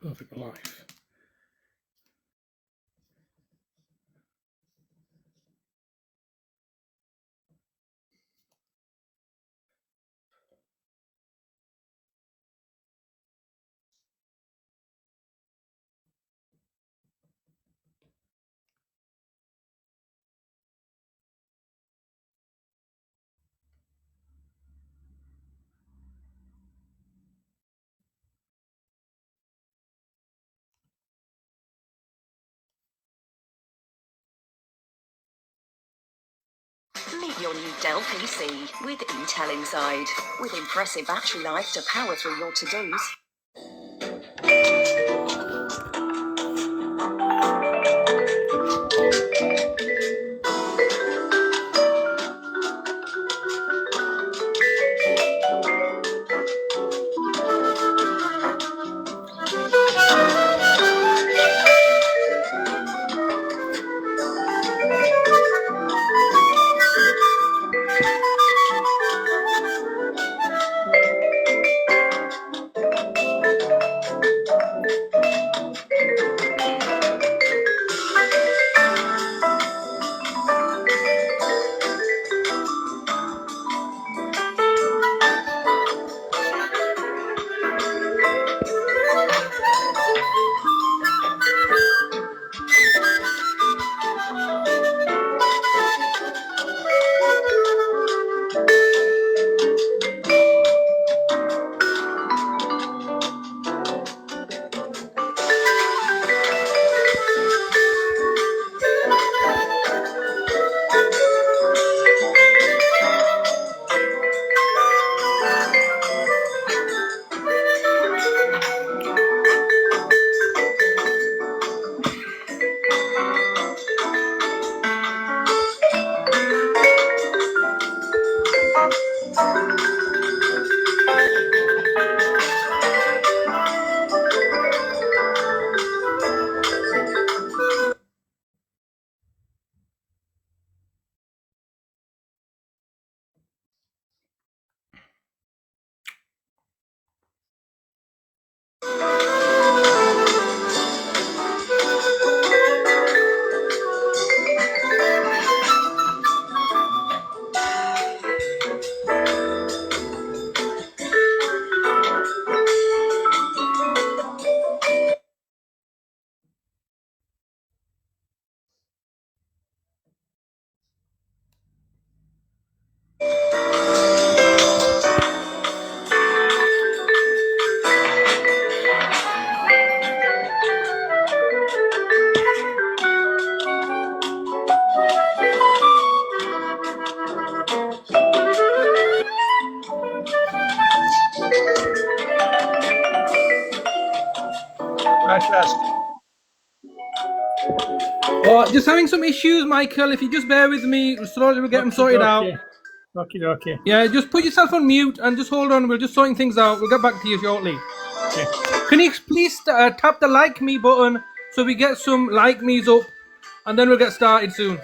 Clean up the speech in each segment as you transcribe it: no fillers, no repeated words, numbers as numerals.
Perfect life. Meet your new Dell PC with Intel inside. With impressive battery life to power through your to-dos. Just having some issues, Michael. If you just bear with me, slowly we'll get them sorted out. Okay. Yeah, just put yourself on mute and just hold on. We're just sorting things out. We'll get back to you shortly. Okay. Can you please tap the like me button so we get some like me's up, and then we'll get started soon.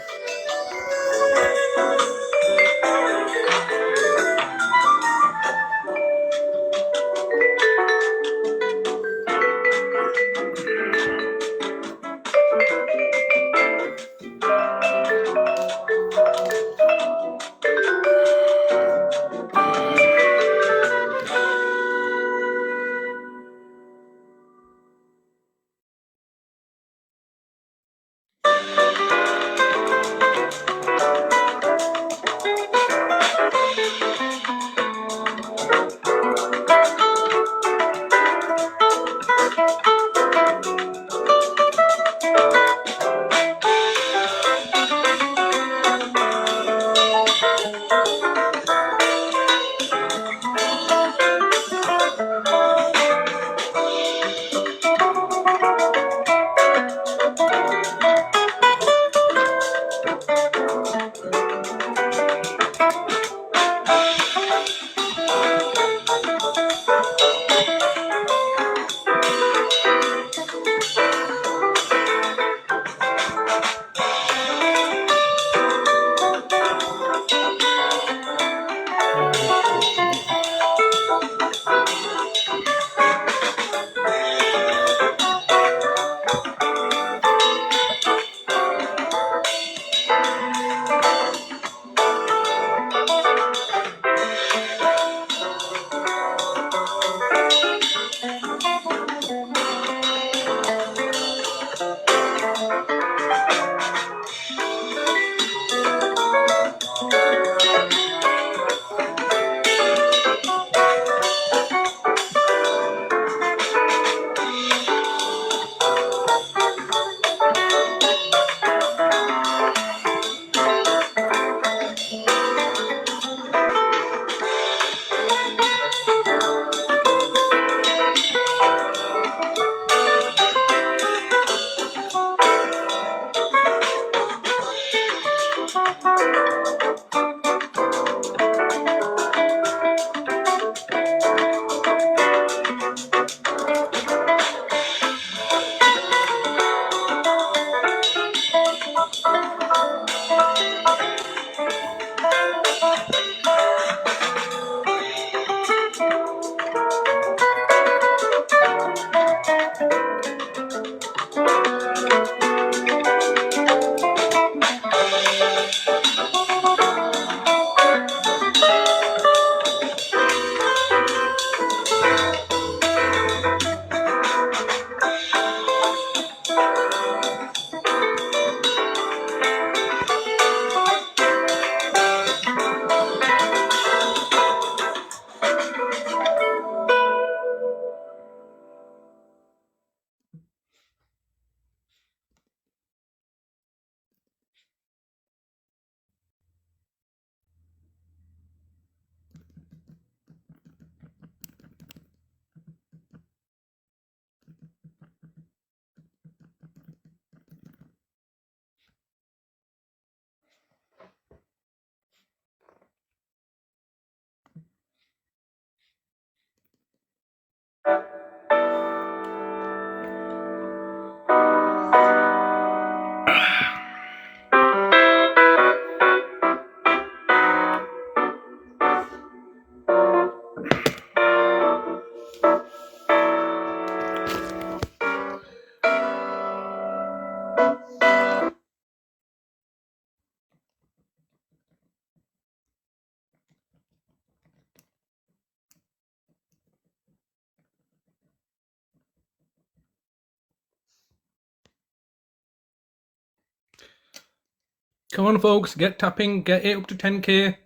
Come on, folks, get tapping, get it up to 10k,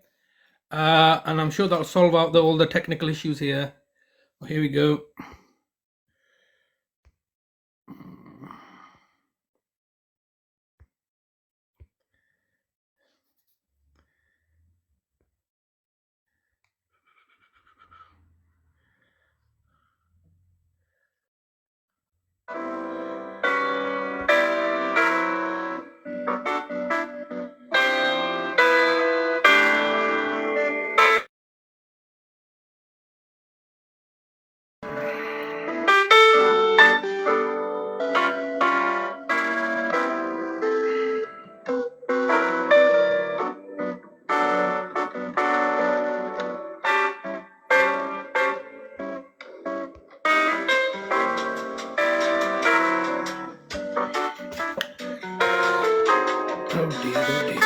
and I'm sure that'll solve out all the technical issues here. Here we go. Oh dear, oh dear.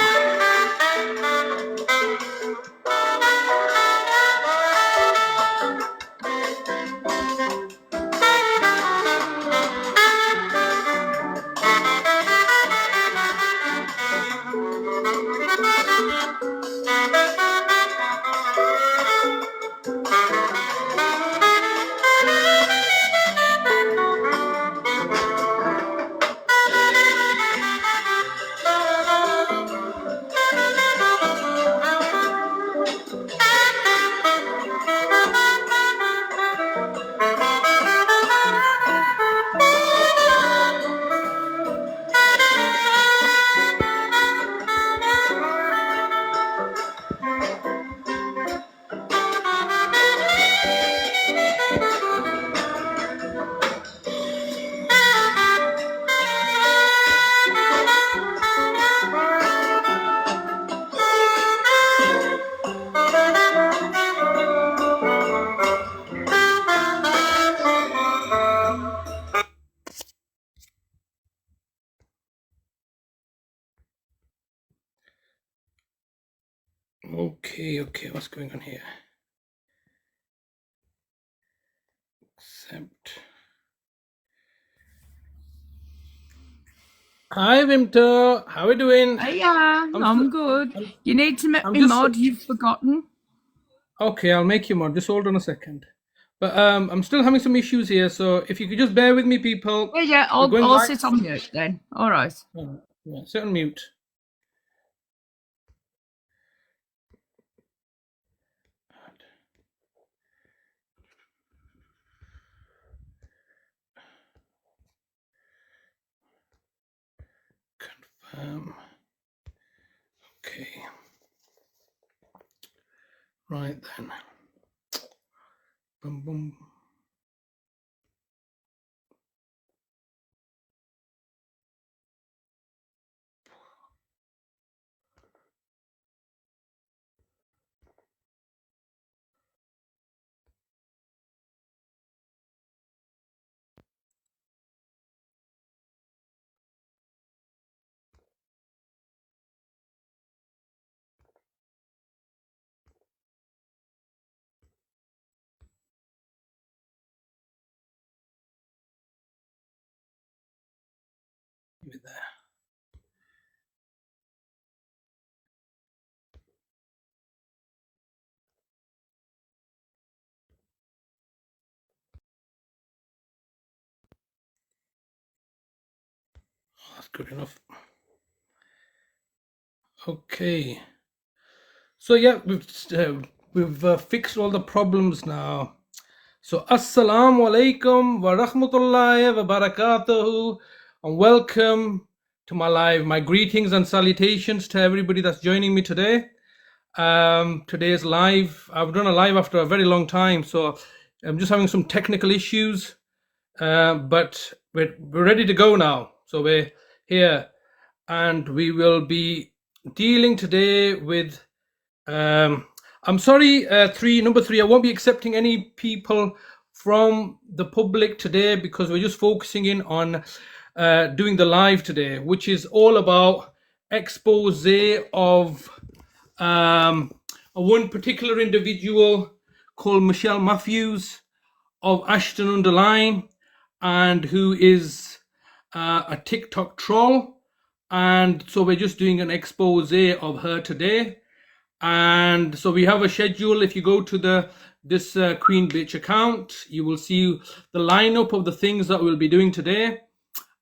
Okay, what's going on here? Accept. Hi, Vimto. How are we doing? Yeah, I'm good. You need to make I'm me just mod. You've forgotten. okay. I'll make you mod. Just hold on a second. But I'm still having some issues here, so if you could just bear with me, people. Yeah. We're going I'll live. sit on mute then. All right. Yeah, sit on mute. Confirm. Okay. Right then. Boom, boom. Give it there. That's good enough. Okay. So yeah, we've fixed all the problems now. So assalamu alaikum wa rahmatullahi wa barakatuhu, and welcome to my live. My greetings and salutations to everybody that's joining me today. Today's live. I've done a live after a very long time, so I'm just having some technical issues, but we're ready to go now. So we're here, and we will be dealing today with. I'm sorry, number three. I won't be accepting any people from the public today because we're just focusing in on doing the live today, which is all about expose of one particular individual called Michelle Matthews of Ashton-under-Lyne, and who is a TikTok troll. And so we're just doing an expose of her today. And so we have a schedule. If you go to this Queen Bitch account, you will see the lineup of the things that we'll be doing today.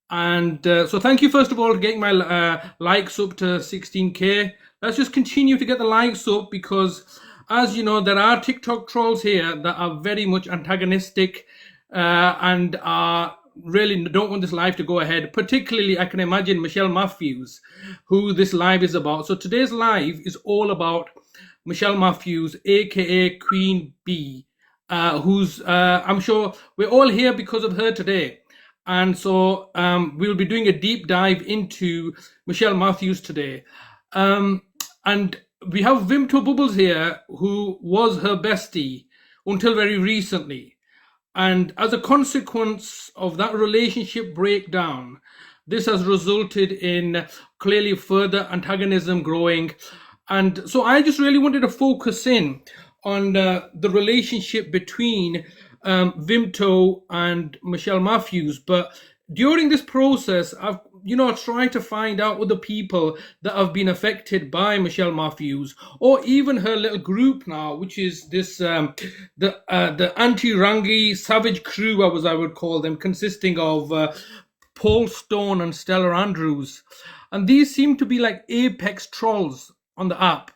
And so thank you first of all for getting my likes up to 16k. Let's just continue to get the likes up, because as you know, there are TikTok trolls here that are very much antagonistic and are really don't want this live to go ahead. Particularly, I can imagine Michelle Matthews, who this live is about. So today's live is all about Michelle Matthews, aka Queen B, who's I'm sure we're all here because of her today. And so we'll be doing a deep dive into Michelle Matthews today. And we have Vimto Bubbles here, who was her bestie until very recently. And as a consequence of that relationship breakdown, this has resulted in clearly further antagonism growing. And so I just really wanted to focus in on the relationship between Vimto and Michelle Matthews. But during this process, I've tried to find out other people that have been affected by Michelle Matthews, or even her little group now, which is this the anti-Rangi savage crew, I would call them, consisting of Paul Stone and Stella Andrews. And these seem to be like apex trolls on the app,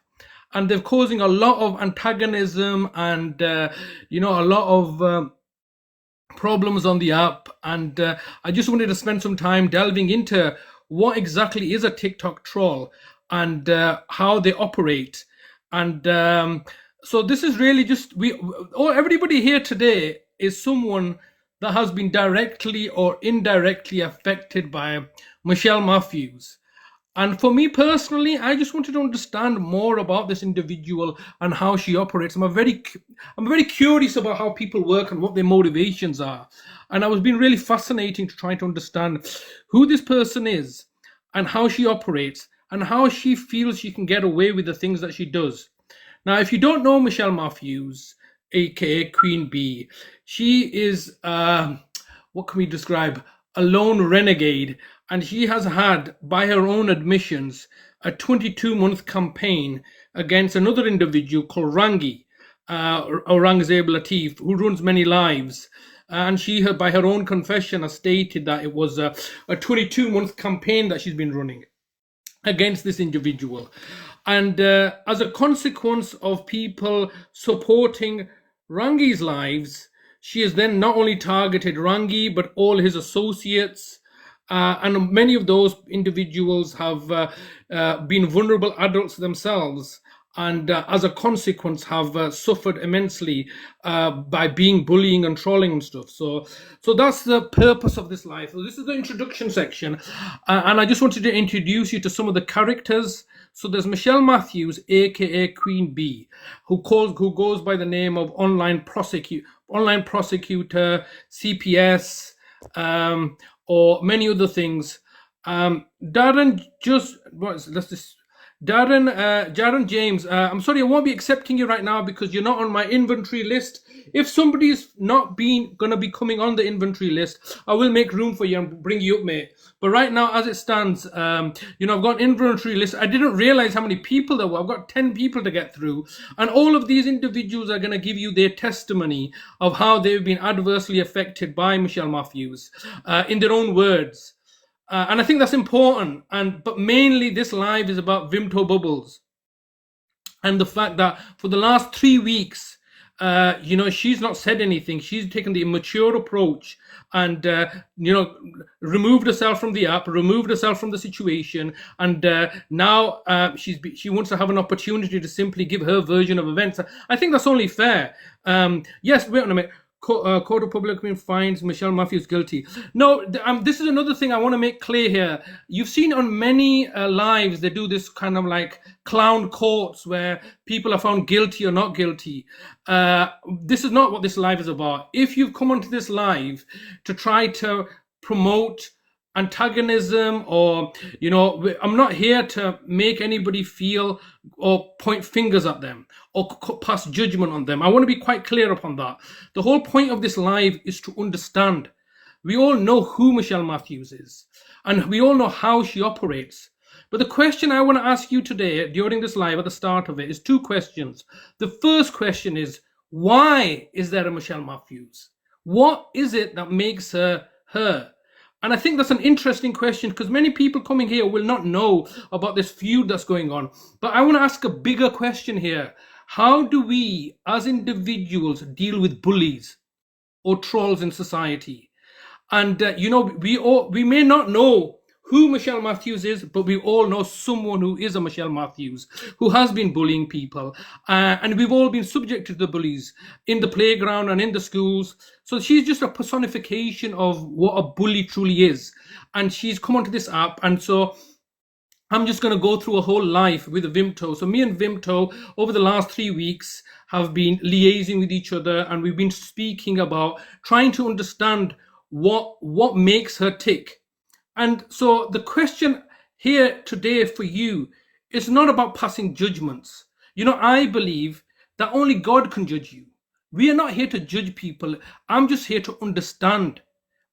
and they're causing a lot of antagonism and a lot of problems on the app. And I just wanted to spend some time delving into what exactly is a TikTok troll and how they operate. And so this is really just everybody here today is someone that has been directly or indirectly affected by Michelle Matthews. And for me personally, I just wanted to understand more about this individual and how she operates. I'm very curious about how people work and what their motivations are. And I was being really fascinating to try to understand who this person is and how she operates and how she feels she can get away with the things that she does. Now, if you don't know Michelle Matthews, aka Queen Bee, she is what can we describe? A lone renegade, and she has had, by her own admissions, a 22-month campaign against another individual called Rangi, Aurangzeb Latif, who runs many lives. And she, by her own confession, has stated that it was a 22-month campaign that she's been running against this individual. And as a consequence of people supporting Rangi's lives, she has then not only targeted Rangi, but all his associates. And many of those individuals have been vulnerable adults themselves, and as a consequence have suffered immensely by being bullying and trolling and stuff. So that's the purpose of this live. So this is the introduction section, and I just wanted to introduce you to some of the characters. So there's Michelle Matthews, aka Queen Bee, who goes by the name of online prosecutor, CPS, or many other things. Darren just Darren James, I'm sorry, I won't be accepting you right now because you're not on my inventory list. If somebody's not gonna be coming on the inventory list, I will make room for you and bring you up, mate. But right now, as it stands, I've got an inventory list. I didn't realize how many people there were. I've got 10 people to get through, and all of these individuals are gonna give you their testimony of how they've been adversely affected by Michelle Matthews, in their own words. And I think that's important. But mainly this live is about Vimto Bubbles and the fact that for the last 3 weeks, she's not said anything. She's taken the immature approach and removed herself from the app, removed herself from the situation, and now she wants to have an opportunity to simply give her version of events. I think that's only fair. Yes, wait a minute. Court of Public Opinion finds Michelle Matthews guilty. No, this is another thing I want to make clear here. You've seen on many lives they do this kind of like clown courts where people are found guilty or not guilty. This is not what this live is about. If you've come onto this live to try to promote antagonism, or I'm not here to make anybody feel or point fingers at them or pass judgment on them. I want to be quite clear upon that. The whole point of this live is to understand. We all know who Michelle Matthews is, and we all know how she operates. But the question I want to ask you today during this live at the start of it is two questions. The first question is, why is there a Michelle Matthews? What is it that makes her her? And I think that's an interesting question because many people coming here will not know about this feud that's going on. But I want to ask a bigger question here. How do we as individuals deal with bullies or trolls in society? And, we may not know who Michelle Matthews is, but we all know someone who is a Michelle Matthews, who has been bullying people. And we've all been subject to the bullies in the playground and in the schools. So she's just a personification of what a bully truly is. And she's come onto this app. And so I'm just going to go through a whole life with Vimto. So me and Vimto over the last 3 weeks have been liaising with each other, and we've been speaking about trying to understand what makes her tick. And so the question here today for you is not about passing judgments. I believe that only God can judge you. We are not here to judge people. I'm just here to understand.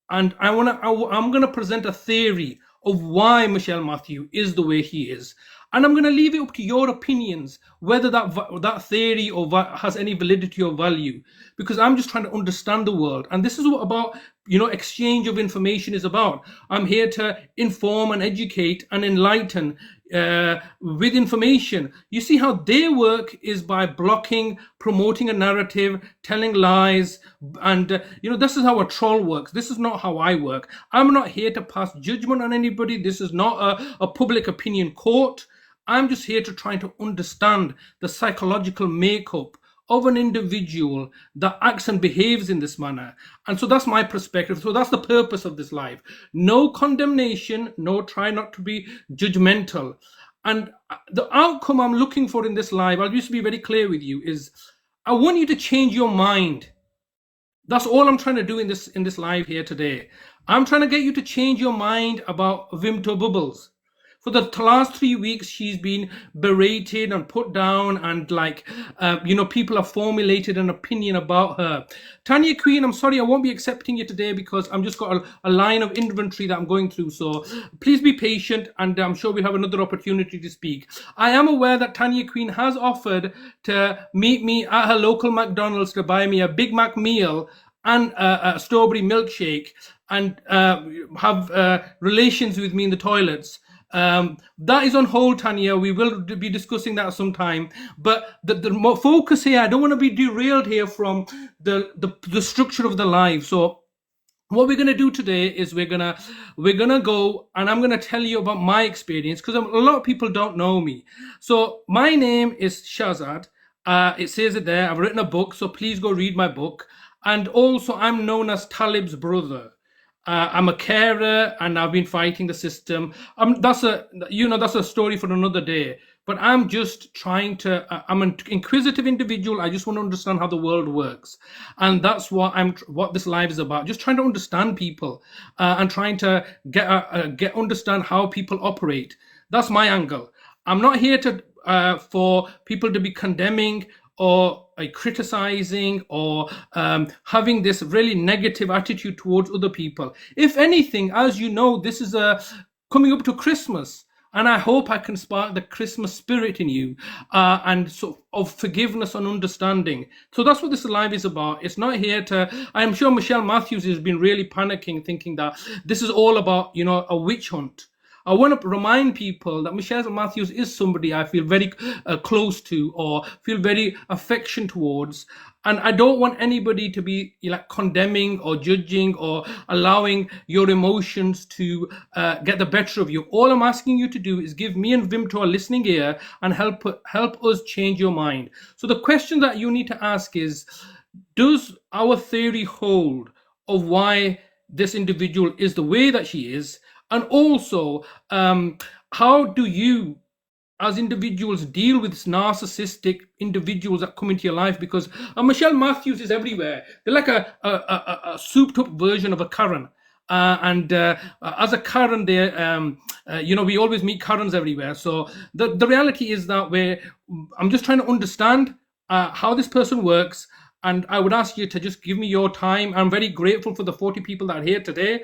And I'm going to present a theory of why Michelle Matthews is the way he is. And I'm going to leave it up to your opinions, whether that theory or has any validity or value, because I'm just trying to understand the world. And this is what about, exchange of information is about. I'm here to inform and educate and enlighten with information. You see how their work is by blocking, promoting a narrative, telling lies. And, this is how a troll works. This is not how I work. I'm not here to pass judgment on anybody. This is not a public opinion court. I'm just here to try to understand the psychological makeup of an individual that acts and behaves in this manner. And so that's my perspective. So that's the purpose of this live. No condemnation, no try not to be judgmental. And the outcome I'm looking for in this live, I'll just be very clear with you, is I want you to change your mind. That's all I'm trying to do in this live here today. I'm trying to get you to change your mind about Vimto Bubbles. For the last 3 weeks, she's been berated and put down, and people have formulated an opinion about her. Tanya Queen, I'm sorry, I won't be accepting you today because I'm just got a line of inventory that I'm going through. So please be patient, and I'm sure we'll have another opportunity to speak. I am aware that Tanya Queen has offered to meet me at her local McDonald's to buy me a Big Mac meal and a strawberry milkshake and have relations with me in the toilets. That is on hold, Tanya. We will be discussing that sometime. But the focus here, I don't want to be derailed here from the structure of the live. So what we're going to do today is we're gonna go, and I'm going to tell you about my experience, because a lot of people don't know me. So my name is Shazad. It says it there. I've written a book, so please go read my book. And also, I'm known as Talib's brother. I'm a carer, and I've been fighting the system. That's a story for another day. But I'm just trying to. I'm an inquisitive individual. I just want to understand how the world works, and that's what this live is about. Just trying to understand people, and trying to understand how people operate. That's my angle. I'm not here to for people to be condemning or criticizing or having this really negative attitude towards other people. If anything, as you know, this is coming up to Christmas. And I hope I can spark the Christmas spirit in you and so of forgiveness and understanding. So that's what this live is about. It's not here to, I'm sure Michelle Matthews has been really panicking, thinking that this is all about, a witch hunt. I want to remind people that Michelle Matthews is somebody I feel very close to or feel very affection towards. And I don't want anybody to be like condemning or judging or allowing your emotions to get the better of you. All I'm asking you to do is give me and Vimto a listening ear and help us change your mind. So the question that you need to ask is, does our theory hold of why this individual is the way that she is? And also, how do you, as individuals, deal with narcissistic individuals that come into your life? Because Michelle Matthews is everywhere. They're like a souped-up version of a Karen. As a Karen, we always meet Karens everywhere. So the reality is that I'm just trying to understand how this person works. And I would ask you to just give me your time. I'm very grateful for the 40 people that are here today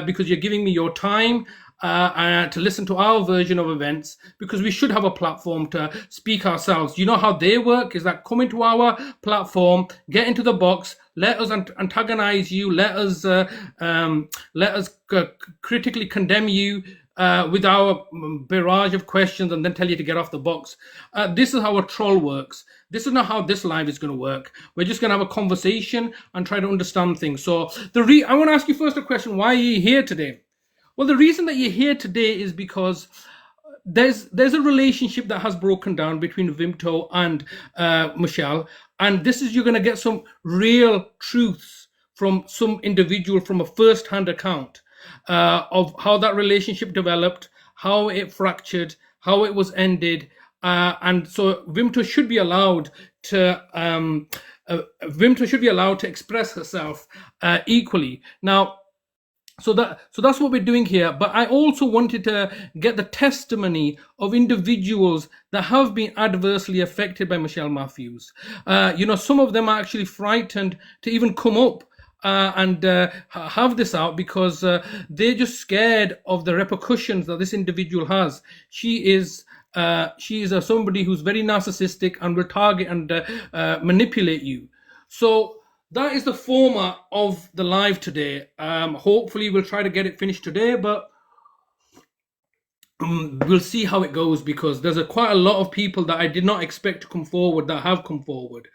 because you're giving me your time to listen to our version of events, because we should have a platform to speak ourselves. You know how they work is that come into our platform, get into the box, let us antagonize you, let us critically condemn you with our barrage of questions and then tell you to get off the box. This is how a troll works. This is not how this live is going to work. We're just going to have a conversation and try to understand things. So I want to ask you first a question. Why are you here today? Well, the reason that you're here today is because there's a relationship that has broken down between Vimto and Michelle. And you're going to get some real truths from some individual from a first-hand account of how that relationship developed, how it fractured, how it was ended. And so Vimto should be allowed to express herself equally. Now, so that's what we're doing here. But I also wanted to get the testimony of individuals that have been adversely affected by Michelle Matthews. Some of them are actually frightened to even come up and have this out because they're just scared of the repercussions that this individual has. She is somebody who's very narcissistic and will target and manipulate you. So that is the format of the live today. Hopefully we'll try to get it finished today, but we'll see how it goes, because there's quite a lot of people that I did not expect to come forward that have come forward.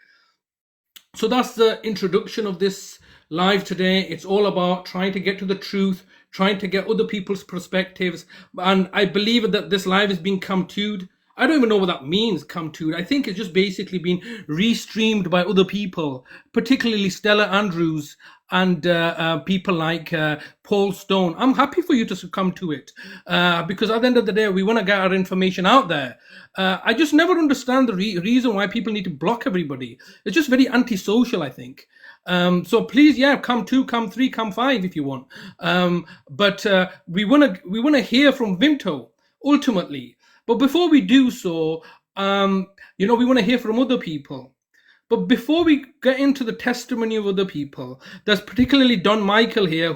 So that's the introduction of this live today. It's all about trying to get to the truth, trying to get other people's perspectives. And I believe that this live is being camtued. I don't even know what that means, camtued. I think it's just basically been restreamed by other people, particularly Stella Andrews and people like Paul Stone. I'm happy for you to come to it because at the end of the day, we want to get our information out there. I just never understand the reason why people need to block everybody. It's just very antisocial, I think. So please, come 2, come 3, come 5 if you want. But we want to hear from Vimto ultimately. But before we do so, we want to hear from other people. But before we get into the testimony of other people, there's particularly Don Michael here,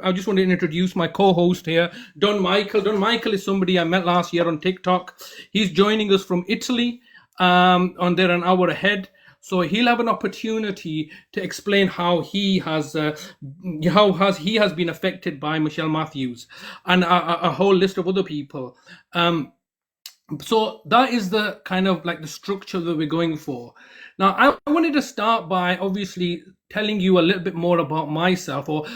I just want to introduce my co-host here, Don Michael. Don Michael is somebody I met last year on TikTok. He's joining us from Italy, on there an hour ahead. So he'll have an opportunity to explain how he has been affected by Michelle Matthews and a whole list of other people. So that is the kind of like the structure that we're going for. Now, I wanted to start by obviously telling you a little bit more about myself, or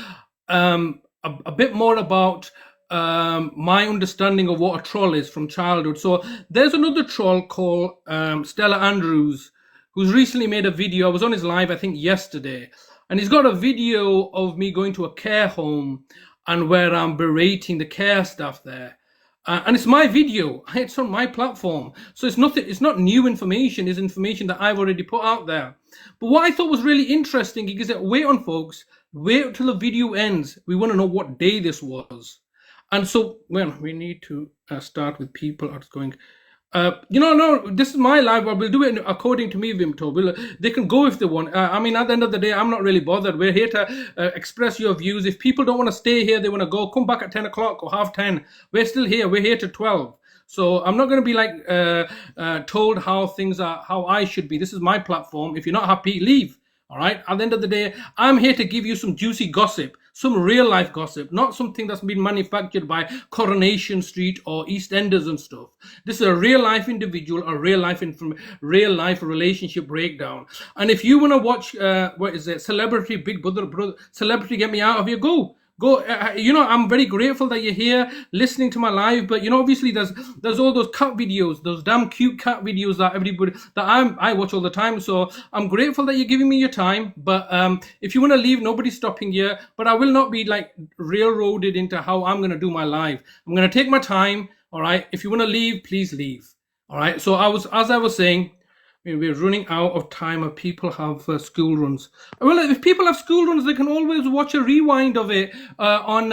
a bit more about my understanding of what a troll is from childhood. So there's another troll called Stella Andrews, who's recently made a video. I was on his live, I think yesterday, and he's got a video of me going to a care home and where I'm berating the care staff there. And it's my video. It's on my platform. So it's not new information. It's information that I've already put out there. But what I thought was really interesting is that, wait on folks, wait until the video ends. We want to know what day this was. And so, well, we need to start with people. I was going, No, this is my life. But we'll do it according to me, Vimto. They can go if they want. I mean, at the end of the day, I'm not really bothered. We're here to express your views. If people don't want to stay here, they want to go, come back at 10 o'clock or half 10. We're still here. We're here to 12. So I'm not going to be like told how things are, how I should be. This is my platform. If you're not happy, leave. All right. At the end of the day, I'm here to give you some juicy gossip, some real life gossip, not something that's been manufactured by Coronation Street or EastEnders and stuff. This is a real life individual, a real life relationship breakdown. And if you want to watch, what is it, Celebrity Big Brother, Celebrity Get Me Out of Here, go. Go, I'm very grateful that you're here listening to my live, but obviously there's all those cat videos, those damn cute cat videos that everybody that I watch all the time. So I'm grateful that you're giving me your time. But if you want to leave, nobody's stopping you. But I will not be like railroaded into how I'm going to do my live. I'm going to take my time. All right. If you want to leave, please leave. All right. So as I was saying, we're running out of time and people have school runs. Well, if people have school runs, they can always watch a rewind of it on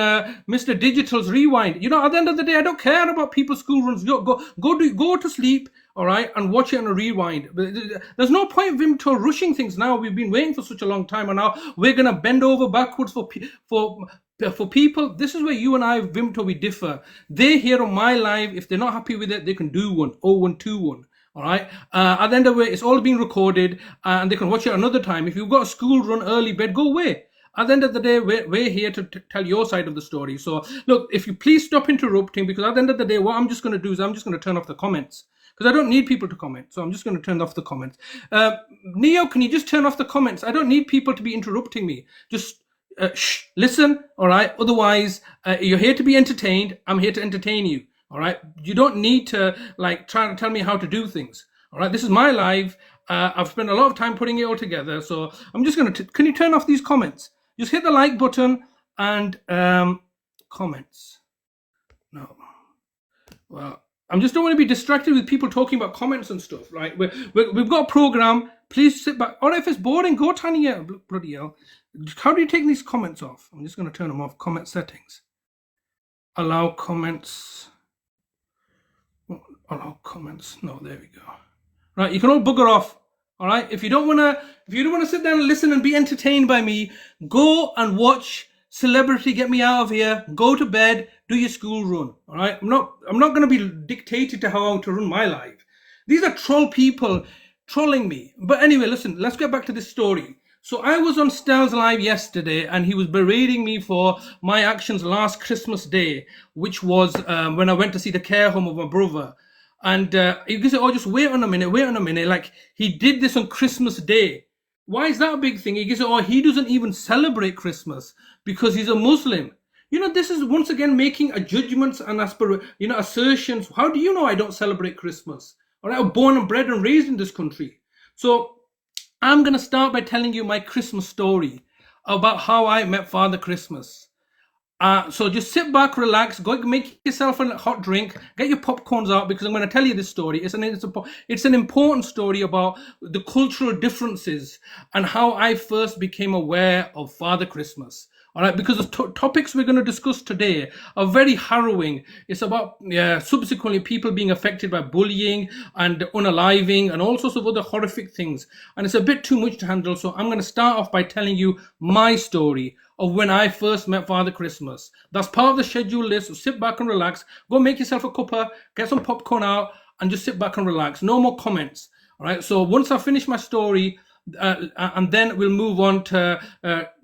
Mr. Digital's Rewind. At the end of the day, I don't care about people's school runs. Go to sleep, all right, and watch it on a rewind. There's no point, Vim, to rushing things now. We've been waiting for such a long time, and now we're going to bend over backwards for people. This is where you and I, Vimto, we differ. They hear on my live. If they're not happy with it, they can do one. 0121. All right. At the end of it, it's all being recorded, and they can watch it another time. If you've got a school run, early bed, go away. At the end of the day, we're here to tell your side of the story. So, look, if you please stop interrupting, because at the end of the day, what I'm just going to do is I'm just going to turn off the comments, because I don't need people to comment. So I'm just going to turn off the comments. Neo, can you just turn off the comments? I don't need people to be interrupting me. Just listen. All right. Otherwise, you're here to be entertained. I'm here to entertain you. All right. You don't need to try to tell me how to do things. All right. This is my live. I've spent a lot of time putting it all together. So I'm just going to, can you turn off these comments? Just hit the like button and comments. No. Well, I just don't want to be distracted with people talking about comments and stuff. Right. We've got a program. Please sit back. Or if it's boring, go Tanya. Bloody hell. How do you take these comments off? I'm just going to turn them off. Comment settings. Allow comments. Allow comments. No, there we go. Right, you can all bugger off. All right. If you don't want to sit down and listen and be entertained by me, go and watch Celebrity Get Me Out of Here. Go to bed. Do your school run. All right. I'm not going to be dictated to how to run my life. These are troll people trolling me. But anyway, listen. Let's get back to this story. So I was on Stell's live yesterday, and he was berating me for my actions last Christmas Day, which was when I went to see the care home of my brother. And he said, "Oh, just wait on a minute. Like, he did this on Christmas Day. Why is that a big thing?" He said, "Oh, he doesn't even celebrate Christmas because he's a Muslim." This is once again making a judgments and assertions. How do you know I don't celebrate Christmas? All right, I'm born and bred and raised in this country. So I'm going to start by telling you my Christmas story about how I met Father Christmas. So just sit back, relax, go make yourself a hot drink, get your popcorns out, because I'm going to tell you this story. It's an important story about the cultural differences and how I first became aware of Father Christmas. All right, because the topics we're going to discuss today are very harrowing. It's about subsequently people being affected by bullying and unaliving and all sorts of other horrific things. And it's a bit too much to handle. So I'm going to start off by telling you my story of when I first met Father Christmas. That's part of the schedule list. So sit back and relax. Go make yourself a cuppa, get some popcorn out, and just sit back and relax. No more comments. All right. So once I finish my story, and then we'll move on to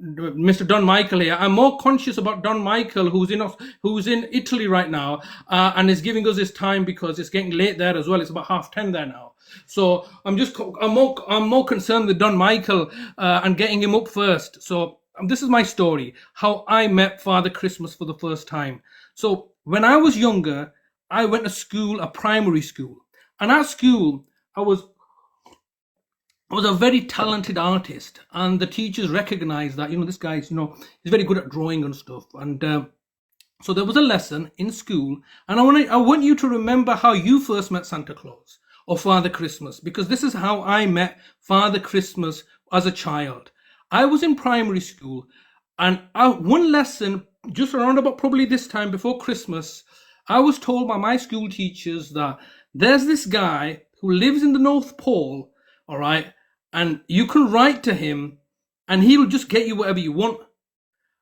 Mr. Don Michael here. I'm more conscious about Don Michael, who's in Italy right now, and is giving us his time because it's getting late there as well. It's about 10:30 there now. So I'm more concerned with Don Michael and getting him up first. So this is my story, how I met Father Christmas for the first time. So when I was younger, I went to school, a primary school, and at school I was a very talented artist, and the teachers recognized that, this guy's, he's very good at drawing and stuff. And so there was a lesson in school, and I want you to remember how you first met Santa Claus or Father Christmas, because this is how I met Father Christmas as a child. I was in primary school, and one lesson, just around about probably this time before Christmas, I was told by my school teachers that there's this guy who lives in the North Pole, all right, and you can write to him and he will just get you whatever you want.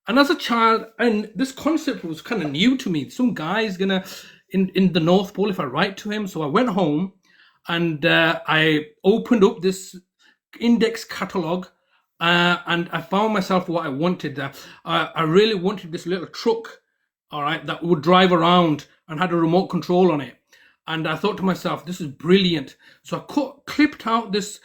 And as a child, and this concept was kind of new to me. Some guy's gonna in the North Pole if I write to him. So I went home and I opened up this index catalog and I found myself what I wanted. I really wanted this little truck, all right, that would drive around and had a remote control on it. And I thought to myself, this is brilliant. So I clipped out this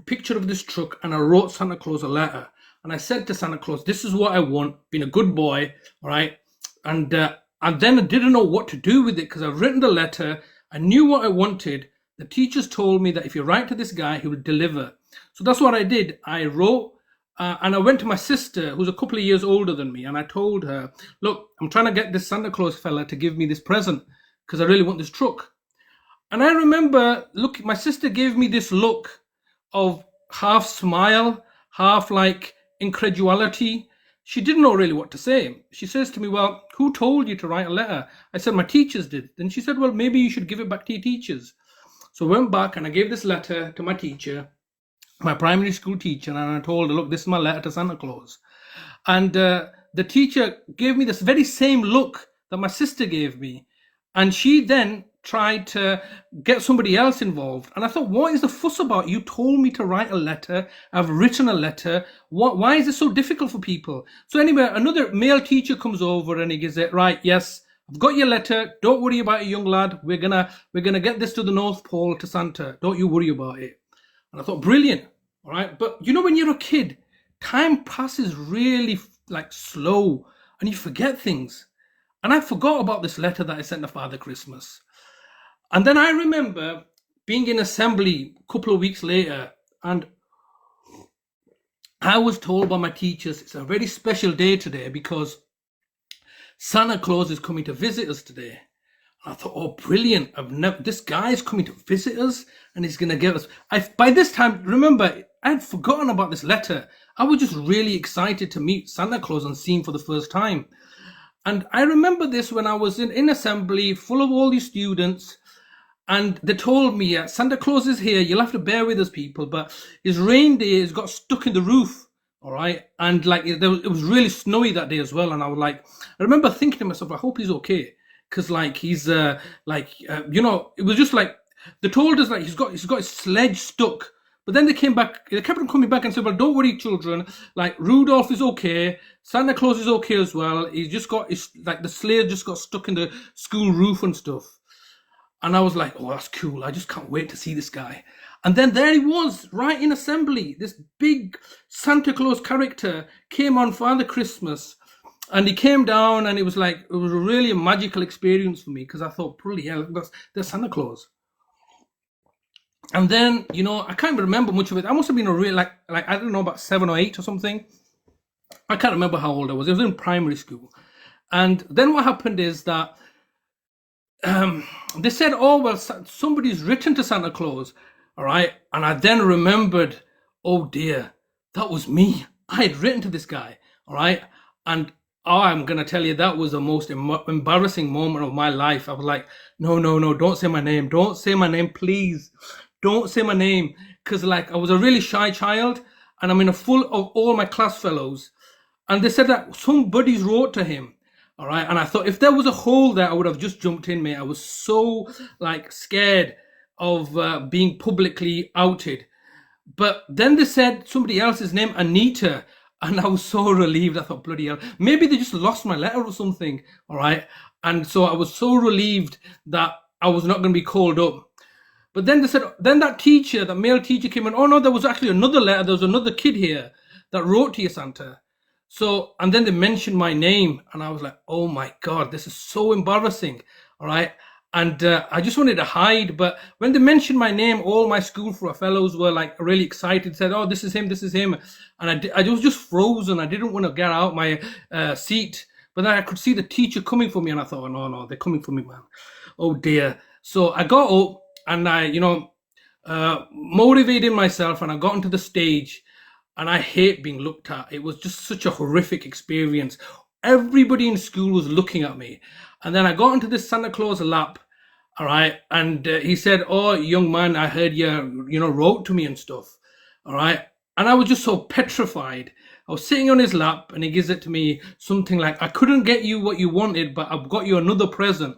picture of this truck and I wrote Santa Claus a letter. And I said to Santa Claus, this is what I want, being a good boy, all right? And then I didn't know what to do with it because I've written the letter. I knew what I wanted. The teachers told me that if you write to this guy, he will deliver. So that's what I did. I wrote and I went to my sister, who's a couple of years older than me, and I told her, look, I'm trying to get this Santa Claus fella to give me this present because I really want this truck. And I remember, look, my sister gave me this look of half smile, half like incredulity. She didn't know really what to say. She says to me, well, who told you to write a letter? I said, my teachers did. Then she said, well, maybe you should give it back to your teachers. So I went back and I gave this letter to my teacher, my primary school teacher, and I told her, look, this is my letter to Santa Claus. And the teacher gave me this very same look that my sister gave me. And she then tried to get somebody else involved. And I thought, what is the fuss about? You told me to write a letter. I've written a letter. Why is it so difficult for people? So anyway, another male teacher comes over and he gives it, right, yes, I've got your letter. Don't worry about it, young lad. We're gonna get this to the North Pole to Santa. Don't you worry about it. And I thought, brilliant. All right. But you know, when you're a kid, time passes really like slow and you forget things. And I forgot about this letter that I sent to Father Christmas. And then I remember being in assembly a couple of weeks later, and I was told by my teachers, it's a very special day today because Santa Claus is coming to visit us today. And I thought, oh, brilliant. This guy's coming to visit us and he's going to give us. By this time, remember, I had forgotten about this letter. I was just really excited to meet Santa Claus and see him for the first time. And I remember this when I was in assembly full of all these students. And they told me, Santa Claus is here. You'll have to bear with us, people. But his reindeer has got stuck in the roof. All right. And like it was really snowy that day as well. And I was like, I remember thinking to myself, I hope he's okay. Because like he's you know, it was just like they told us like he's got his sledge stuck. But then they kept on coming back and said, well, don't worry, children. Like Rudolph is okay. Santa Claus is okay as well. He's just got the sleigh just got stuck in the school roof and stuff. And I was like, oh, that's cool. I just can't wait to see this guy. And then there he was, right in assembly. This big Santa Claus character came on Father Christmas. And he came down and it was really a magical experience for me because I thought, probably, yeah, that's Santa Claus. And then, you know, I can't even remember much of it. I must have been a real, like I don't know, about 7 or 8 or something. I can't remember how old I was. It was in primary school. And then what happened is that they said, oh, well, somebody's written to Santa Claus. All right. And I then remembered, oh, dear, that was me. I had written to this guy. All right. And I'm going to tell you, that was the most embarrassing moment of my life. I was like, no, don't say my name. Don't say my name, please. Don't say my name. Because like I was a really shy child and I'm in a full of all my class fellows. And they said that somebody's wrote to him. All right. And I thought if there was a hole there, I would have just jumped in, mate. I was so like scared of being publicly outed. But then they said somebody else's name, Anita. And I was so relieved. I thought, bloody hell, maybe they just lost my letter or something. All right. And so I was so relieved that I was not going to be called up. But then they said, then that male teacher came in. Oh, no, there was actually another letter. There was another kid here that wrote to you, Santa. So, and then they mentioned my name. And I was like, oh, my God, this is so embarrassing. All right. And I just wanted to hide. But when they mentioned my name, all my school fellows were like really excited, said, oh, this is him, this is him. And I was just frozen. I didn't want to get out my seat. But then I could see the teacher coming for me. And I thought, oh, no, they're coming for me, man. Oh, dear. So I got up and I, you know, motivated myself and I got onto the stage. And I hate being looked at. It was just such a horrific experience. Everybody in school was looking at me. And then I got into this Santa Claus lap All right. And he said, "Oh, young man, I heard you wrote to me and stuff." All right. And I was just so petrified. I was sitting on his lap and he gives it to me something like, "I couldn't get you what you wanted, but I've got you another present."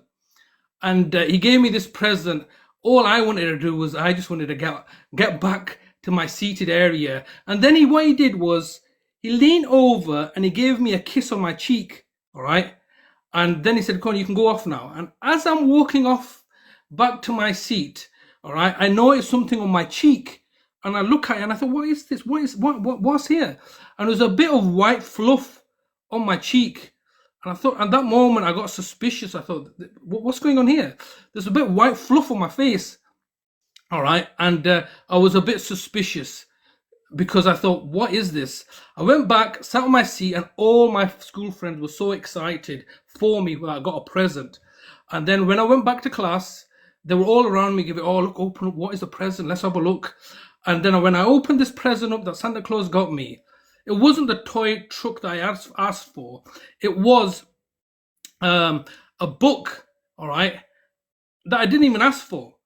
And he gave me this present. All I wanted to do was I just wanted to get back to my seated area. And then what he did was he leaned over and he gave me a kiss on my cheek. All right. And then he said, "Con, you can go off now." And as I'm walking off back to my seat, all right, I noticed something on my cheek. And I look at it and I thought, "What is this? What's here?" And there was a bit of white fluff on my cheek. And I thought, at that moment, I got suspicious. I thought, "What's going on here? There's a bit of white fluff on my face." All right. And I was a bit suspicious because I thought, "What is this?" I went back, sat on my seat, and all my school friends were so excited for me when I got a present. And then when I went back to class, they were all around me, giving, "Oh, look, open up. What is the present? Let's have a look." And then when I opened this present up that Santa Claus got me, it wasn't the toy truck that I asked for. It was a book, all right, that I didn't even ask for.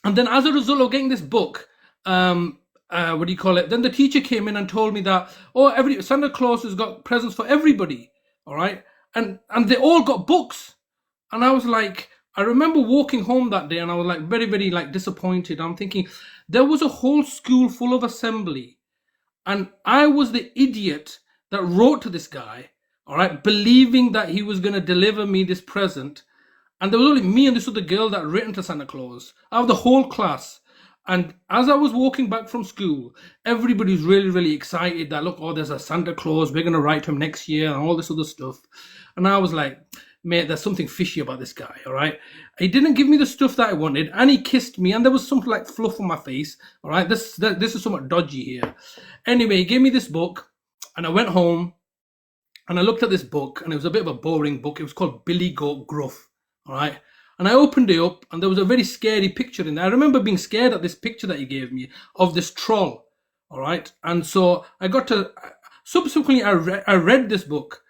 And then as a result of getting this book, what do you call it? Then the teacher came in and told me that, "Oh, every Santa Claus has got presents for everybody," all right, and they all got books. And I was like, I remember walking home that day, and I was like very, very like disappointed. I'm thinking there was a whole school full of assembly, and I was the idiot that wrote to this guy, all right, believing that he was going to deliver me this present. And there was only me and this other girl that had written to Santa Claus out of the whole class. And as I was walking back from school, everybody was really, really excited that, "Look, oh, there's a Santa Claus. We're going to write to him next year," and all this other stuff. And I was like, "Mate, there's something fishy about this guy, all right? He didn't give me the stuff that I wanted, and he kissed me, and there was something like fluff on my face, all right? This is somewhat dodgy here." Anyway, he gave me this book, and I went home, and I looked at this book, and it was a bit of a boring book. It was called Billy Goat Gruff, all right? And I opened it up, and there was a very scary picture in there. I remember being scared at this picture that he gave me of this troll, all right? And so I got to, subsequently, I read this book,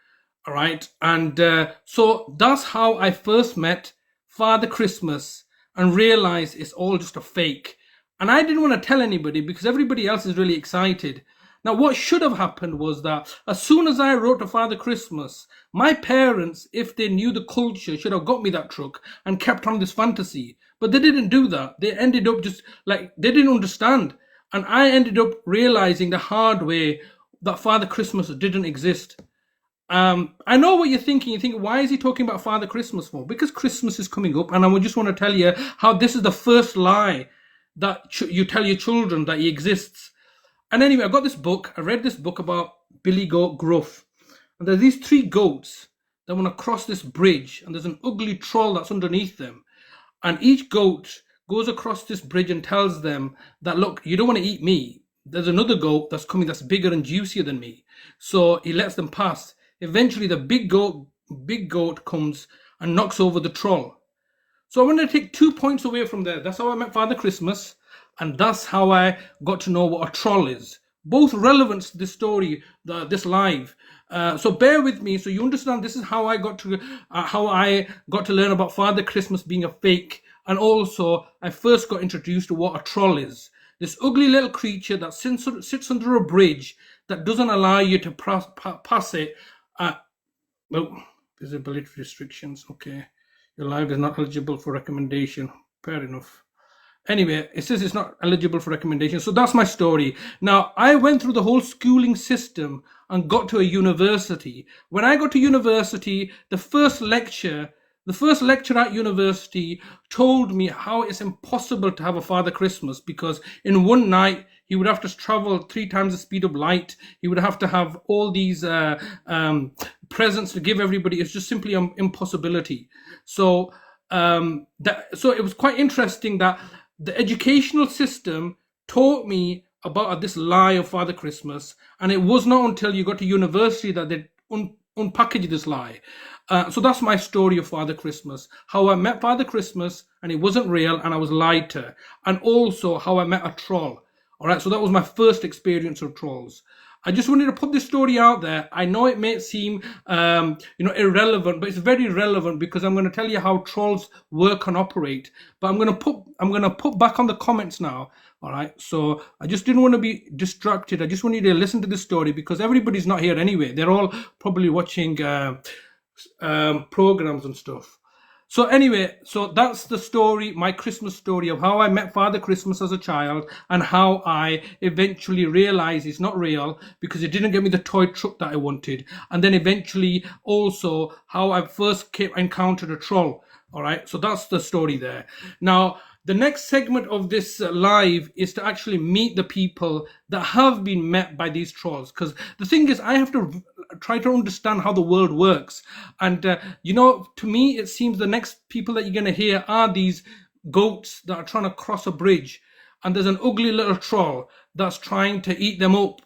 all right? And so that's how I first met Father Christmas and realized it's all just a fake. And I didn't want to tell anybody because everybody else is really excited. Now, what should have happened was that as soon as I wrote to Father Christmas, my parents, if they knew the culture, should have got me that truck and kept on this fantasy. But they didn't do that. They ended up just like, they didn't understand. And I ended up realizing the hard way that Father Christmas didn't exist. I know what you're thinking. You think, why is he talking about Father Christmas for? Because Christmas is coming up, and I just want to tell you how this is the first lie that you tell your children that he exists. And anyway, I got this book. I read this book about Billy Goat Gruff. And there's these three goats that want to cross this bridge. And there's an ugly troll that's underneath them. And each goat goes across this bridge and tells them that, "Look, you don't want to eat me. There's another goat that's coming that's bigger and juicier than me." So he lets them pass. Eventually, the big goat comes and knocks over the troll. So I want to take 2 points away from there. That's how I met Father Christmas. And that's how I got to know what a troll is. Both relevant to this story, this live. So bear with me, so you understand. This is how I got to learn about Father Christmas being a fake, and also I first got introduced to what a troll is. This ugly little creature that sits under a bridge that doesn't allow you to pass it. Well, visibility restrictions. Okay, your live is not eligible for recommendation. Fair enough. Anyway, it says it's not eligible for recommendation. So that's my story. Now, I went through the whole schooling system and got to a university. When I got to university, the first lecture at university told me how it's impossible to have a Father Christmas, because in one night he would have to travel 3 times the speed of light. He would have to have all these presents to give everybody. It's just simply an impossibility. So it was quite interesting that the educational system taught me about this lie of Father Christmas, and it was not until you got to university that they unpackaged this lie. So that's my story of Father Christmas, how I met Father Christmas and it wasn't real and I was lied to, and also how I met a troll. All right, so that was my first experience of trolls. I just wanted to put this story out there. I know it may seem, irrelevant, but it's very relevant because I'm going to tell you how trolls work and operate. But I'm going to put back on the comments now. All right. So I just didn't want to be distracted. I just want you to listen to this story because everybody's not here anyway. They're all probably watching programs and stuff. So anyway, so that's the story, my Christmas story of how I met Father Christmas as a child and how I eventually realized it's not real because it didn't get me the toy truck that I wanted. And then eventually also how I first encountered a troll. All right, so that's the story there. Now, the next segment of this live is to actually meet the people that have been met by these trolls. Because the thing is, I have to try to understand how the world works. And, to me, it seems the next people that you're going to hear are these goats that are trying to cross a bridge. And there's an ugly little troll that's trying to eat them up.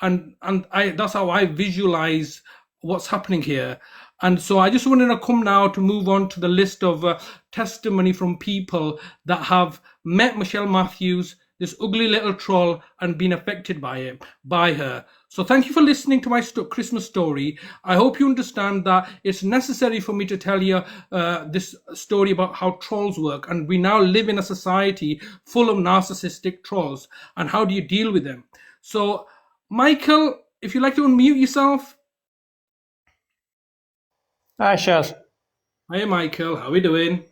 And that's how I visualize what's happening here. And so I just wanted to come now to move on to the list of testimony from people that have met Michelle Matthews, this ugly little troll, and been affected by her. So thank you for listening to my Christmas story. I hope you understand that it's necessary for me to tell you this story about how trolls work. And we now live in a society full of narcissistic trolls. And how do you deal with them? So, Michael, if you'd like to unmute yourself. Hi, Shaz. Hi, Michael. How are we doing?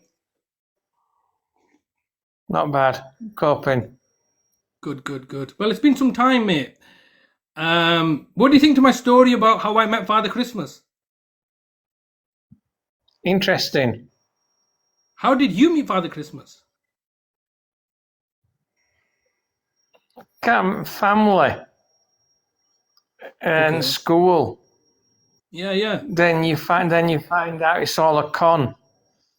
Not bad. Coping. Good. Well, it's been some time, mate. What do you think to my story about how I met Father Christmas? Interesting. How did you meet Father Christmas? Family and school. Yeah. Then you find out it's all a con.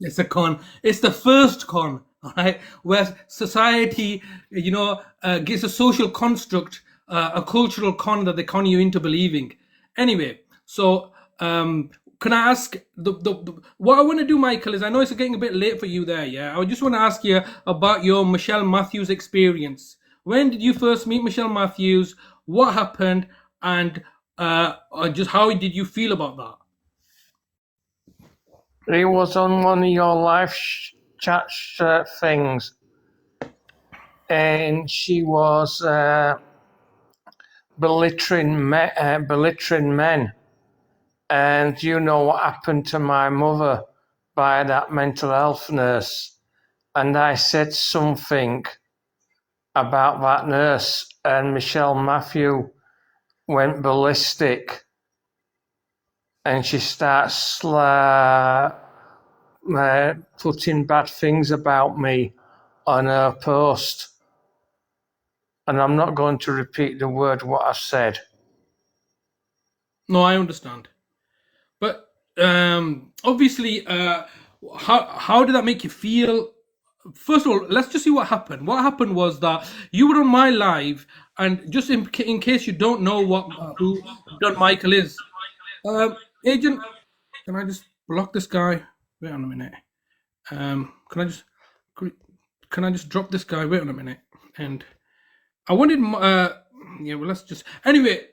It's a con. It's the first con, all right, where society, gives a social construct, a cultural con that they con you into believing. Anyway, so can I ask what I want to do, Michael, is I know it's getting a bit late for you there. Yeah, I just want to ask you about your Michelle Matthews experience. When did you first meet Michelle Matthews? What happened? And just how did you feel about that? It was on one of your live chat things, and she was belittling men. And you know what happened to my mother by that mental health nurse. And I said something about that nurse, and Michelle Matthew went ballistic. And she starts putting bad things about me on her post. And I'm not going to repeat the word what I said. No, I understand. But obviously, how did that make you feel? First of all, let's just see what happened. What happened was that you were on my live, and just in case you don't know who Don Michael is, Agent, can I just block this guy? Wait on a minute. Can I just drop this guy? Wait on a minute. And I wanted, let's just. Anyway,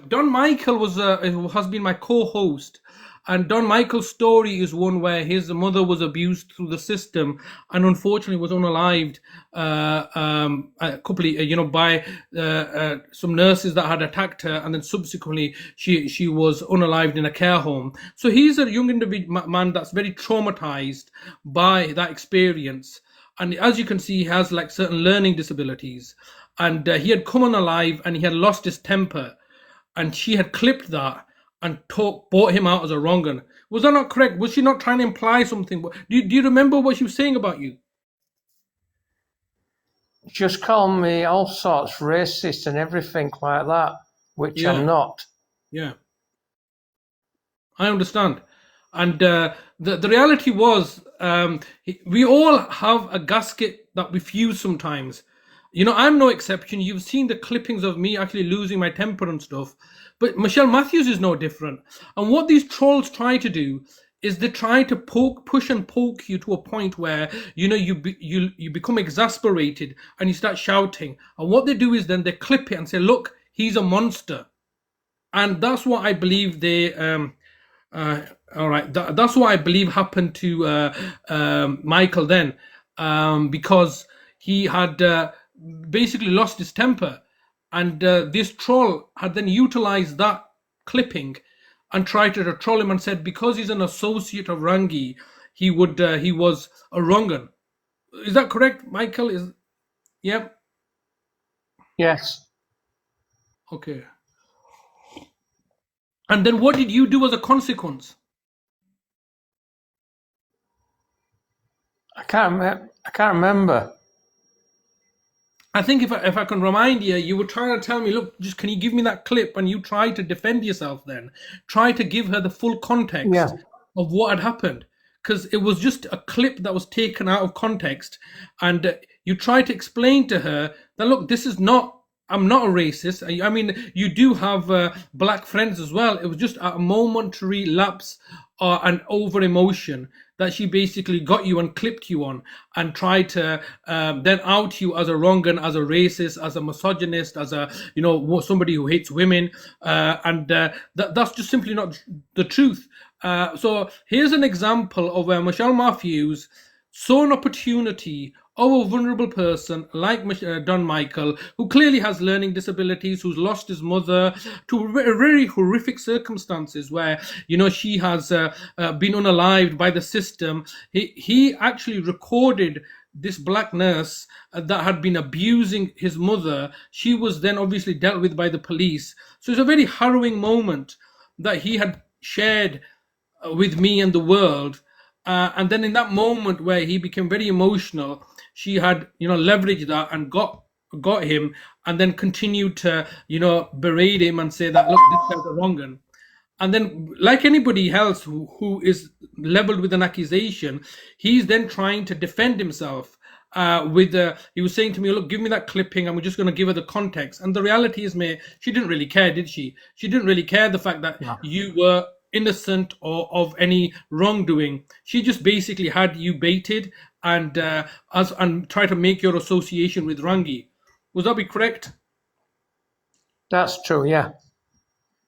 Don Michael has been my co-host, and Don Michael's story is one where his mother was abused through the system and unfortunately was unalived a couple of, by some nurses that had attacked her, and then subsequently she was unalived in a care home. So he's a young individual man that's very traumatized by that experience, and as you can see, he has like certain learning disabilities, and he had come unalive and he had lost his temper, and she had clipped that and brought him out as a wrong un. Was that not correct? Was she not trying to imply something? Do you remember what she was saying about you? Just call me all sorts racist and everything like that, which I'm not. Yeah, I understand. And the reality was, we all have a gasket that we fuse sometimes. I'm no exception. You've seen the clippings of me actually losing my temper and stuff. But Michelle Matthews is no different. And what these trolls try to do is they try to push and poke you to a point where, you become exasperated and you start shouting. And what they do is then they clip it and say, look, he's a monster. and that's what I believe they. All right, that's what I believe happened to Michael then, because he had basically lost his temper, and this troll had then utilized that clipping and tried to troll him and said because he's an associate of Rangi, he was a wrong'un. Is that correct, Michael? Is Yep. Yes. Okay. And then what did you do as a consequence? I can't remember. I think if I can remind you, you were trying to tell me, look, just can you give me that clip? And you tried to defend yourself then. Try to give her the full context Yeah. of what had happened. Because it was just a clip that was taken out of context. And you tried to explain to her that, look, this is not, I'm not a racist. I mean, you do have black friends as well. It was just a momentary lapse and over emotion that she basically got you and clipped you on and tried to then out you as a wrong'un, as a racist, as a misogynist, as a somebody who hates women, and that's just simply not the truth. So here's an example of where Michelle Matthews saw an opportunity of a vulnerable person like Don Michael, who clearly has learning disabilities, who's lost his mother to very horrific circumstances where, she has been unalived by the system. He actually recorded this black nurse that had been abusing his mother. She was then obviously dealt with by the police. So it's a very harrowing moment that he had shared with me and the world. And then in that moment where he became very emotional, she had, leveraged that and got him, and then continued to, berate him and say that, look, this guy's a wrong un. And then, like anybody else who is leveled with an accusation, he's then trying to defend himself. He was saying to me, look, give me that clipping, and we're just going to give her the context. And the reality is, mate, she didn't really care, did she? She didn't really care the fact that you were innocent or of any wrongdoing. She just basically had you baited and try to make your association with Rangi. Was that be correct? That's true, yeah.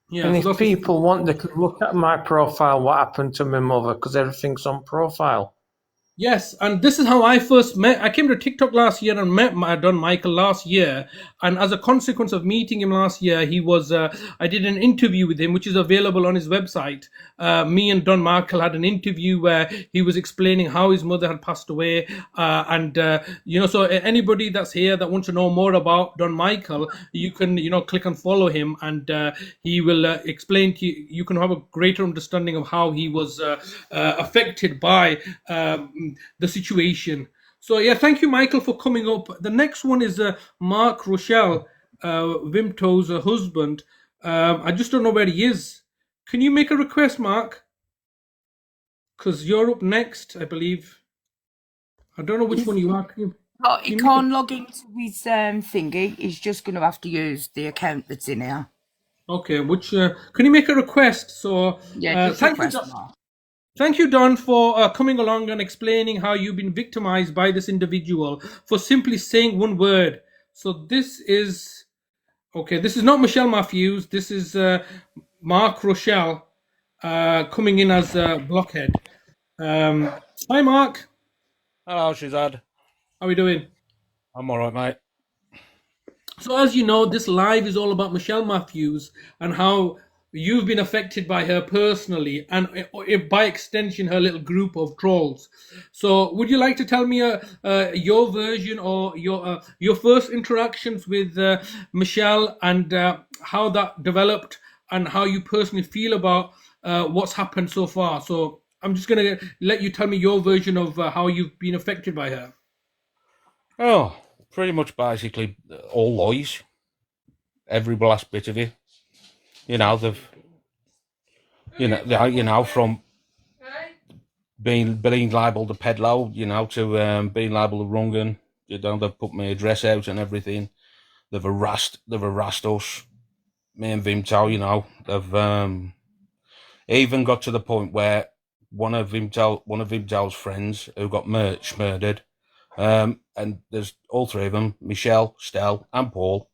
Yeah. And So if people want, they could look at my profile, what happened to my mother, because everything's on profile. Yes, and this is how I first met. I came to TikTok last year and met Don Michael last year, and as a consequence of meeting him last year, he was. I did an interview with him, which is available on his website. Me and Don Michael had an interview where he was explaining how his mother had passed away, and so anybody that's here that wants to know more about Don Michael, you can click and follow him, and he will explain to you. You can have a greater understanding of how he was affected by the situation. So yeah, thank you, Michael, for coming up. The next one is Mark Rochelle, Vimto's husband. I just don't know where he is. Can you make a request, Mark? Because you're up next, I believe. I don't know which one you are. He can't log into his thingy. He's just going to have to use the account that's in here. Okay, which can you make a request? So Just request, Mark. Thank you, Don, for coming along and explaining how you've been victimized by this individual for simply saying one word. So this is not Michelle Matthews. This is Mark Rochelle coming in as Blockhead. Hi, Mark. Hello, Shazad. How are we doing? I'm all right, mate. So as you know, this live is all about Michelle Matthews and how you've been affected by her personally and by extension her little group of trolls. So would you like to tell me your version or your first interactions with Michelle and how that developed and how you personally feel about what's happened so far? So I'm just going to let you tell me your version of how you've been affected by her. Oh, pretty much basically all lies. Every last bit of it. They've, from being labelled a peddler, to being labelled a wrong'un. They've put my address out and everything. They've harassed us, me and Vimto. They've even got to the point where one of Vimto's friends who got murdered, and there's all three of them, Michelle, Stell, and Paul,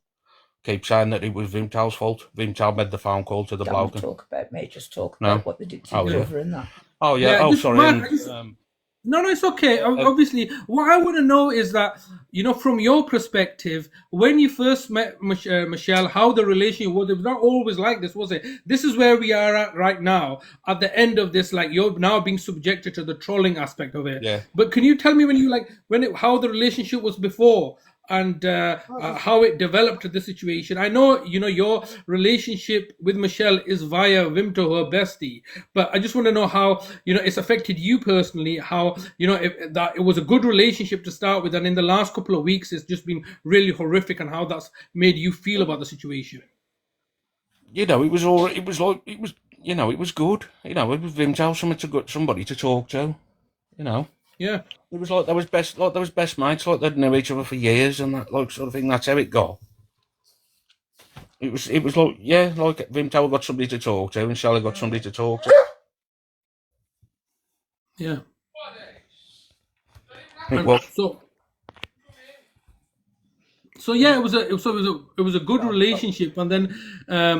keep saying that it was Vimtal's fault. Vimtal made the phone call to the Don't bloke. talk about me, just talk No? about what they did to Oh, your yeah. brother and that. Oh, yeah. Oh, just sorry. Mark, And, no, it's okay. Obviously, what I want to know is that, from your perspective, when you first met Michelle, how the relationship was. It was not always like this, was it? This is where we are at right now, at the end of this. Like, you're now being subjected to the trolling aspect of it. Yeah. But can you tell me how the relationship was before? And how it developed to the situation. I know, your relationship with Michelle is via Vimto, her bestie, but I just want to know how, it's affected you personally, how, that it was a good relationship to start with, and in the last couple of weeks, it's just been really horrific, and how that's made you feel about the situation. it was all, it was like, it was, it was good. It was Vimtal, somebody to talk to, Yeah. It was like they was best mates, like they'd known each other for years and that sort of thing. That's how it got. It was like, yeah, like Vimtal got somebody to talk to and Sally got somebody to talk to. Yeah. It was. So yeah, it was a good relationship, and then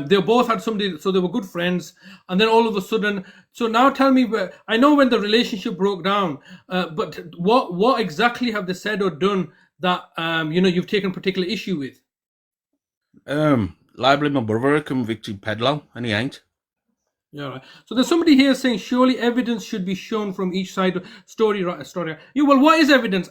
they both had somebody, so they were good friends, and then all of a sudden. So now tell me, I know when the relationship broke down, but what exactly have they said or done that you've taken particular issue with? Libeling my brother a convicted peddler, and he ain't. Yeah, right. So there's somebody here saying surely evidence should be shown from each side. Story. Yeah. Well, what is evidence?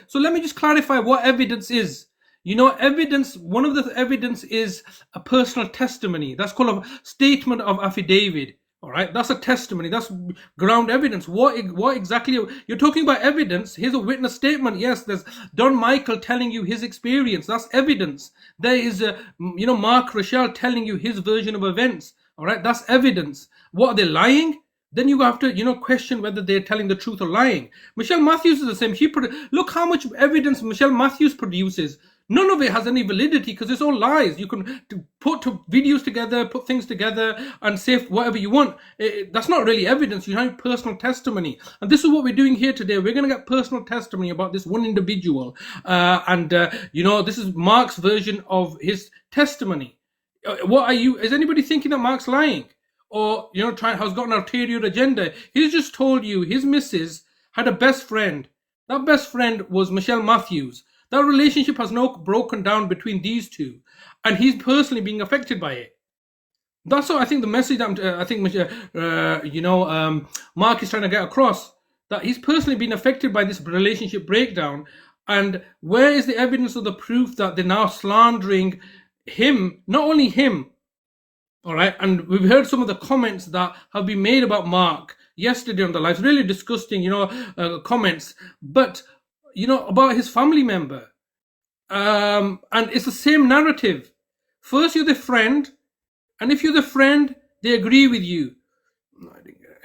So let me just clarify what evidence is. Evidence, one of the evidence is a personal testimony. That's called a statement of affidavit. All right. That's a testimony. That's ground evidence. What exactly? You're talking about evidence. Here's a witness statement. Yes, there's Don Michael telling you his experience. That's evidence. There is, Mark Rochelle telling you his version of events. All right. That's evidence. What, are they lying? Then you have to, question whether they're telling the truth or lying. Michelle Matthews is the same. Look how much evidence Michelle Matthews produces. None of it has any validity because it's all lies. You can put videos together, put things together, and say whatever you want. That's not really evidence. You have personal testimony. And this is what we're doing here today. We're going to get personal testimony about this one individual. This is Mark's version of his testimony. Is anybody thinking that Mark's lying? Or, has got an ulterior agenda? He's just told you his missus had a best friend. That best friend was Michelle Matthews. That relationship has not broken down between these two, and he's personally being affected by it. That's what I think the message Mark is trying to get across, that he's personally been affected by this relationship breakdown. And where is the evidence of the proof that they're now slandering him? Not only him, all right, and we've heard some of the comments that have been made about Mark yesterday on the live. Really disgusting, comments. But about his family member. And it's the same narrative. First, you're the friend, and if you're the friend, they agree with you.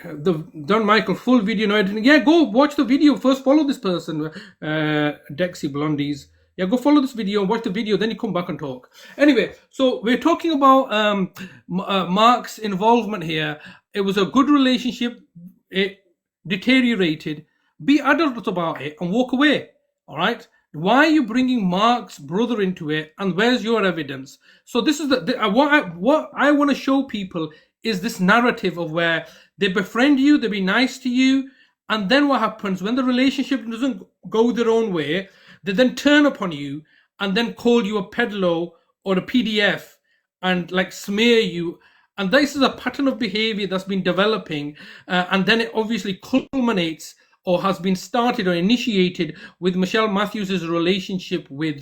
The Don Michael full video. No, I didn't. Yeah, go watch the video first. Follow this person, Dexy Blondies. Yeah, go follow this video and watch the video. Then you come back and talk. Anyway, so we're talking about Mark's involvement here. It was a good relationship. It deteriorated. Be adult about it and walk away. All right. Why are you bringing Mark's brother into it? And where's your evidence? So this is what I want to show people is this narrative of where they befriend you, they be nice to you, and then what happens when the relationship doesn't go their own way? They then turn upon you and then call you a peddler or a PDF and like smear you. And this is a pattern of behavior that's been developing, and then it obviously culminates or has been started or initiated with Michelle Matthews' relationship with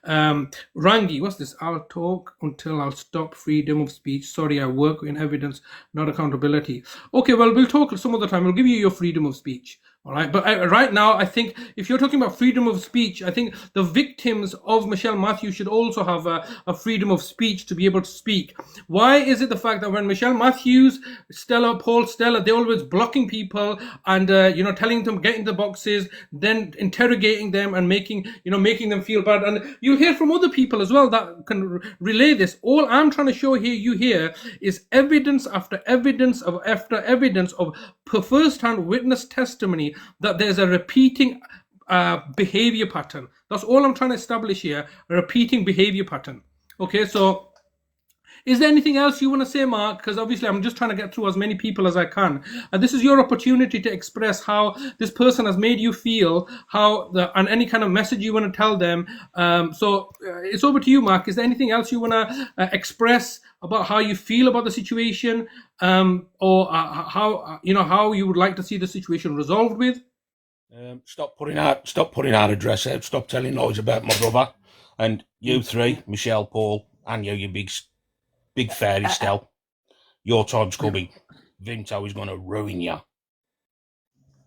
Rangi. What's this? I'll talk until I'll stop. Freedom of speech. Sorry, I work in evidence, not accountability. Okay, well, we'll talk some other time. We'll give you your freedom of speech. All right, but right now, I think if you're talking about freedom of speech, I think the victims of Michelle Matthews should also have a freedom of speech to be able to speak. Why is it the fact that when Michelle Matthews, Paul Stella, they're always blocking people and telling them get in the boxes, then interrogating them and making them feel bad, and you'll hear from other people as well that can relay this. All I'm trying to show you here is evidence after evidence of first-hand witness testimony that there's a repeating behavior pattern. That's all I'm trying to establish here, a repeating behavior pattern. Okay, so is there anything else you want to say, Mark? Because obviously, I'm just trying to get through as many people as I can. And this is your opportunity to express how this person has made you feel, and any kind of message you want to tell them. It's over to you, Mark. Is there anything else you want to express about how you feel about the situation, or how you would like to see the situation resolved with? Stop putting our address out. Stop telling lies about my brother. And you three, Michelle, Paul, and you big fairy Stell. Your time's coming. Vimto is going to ruin you.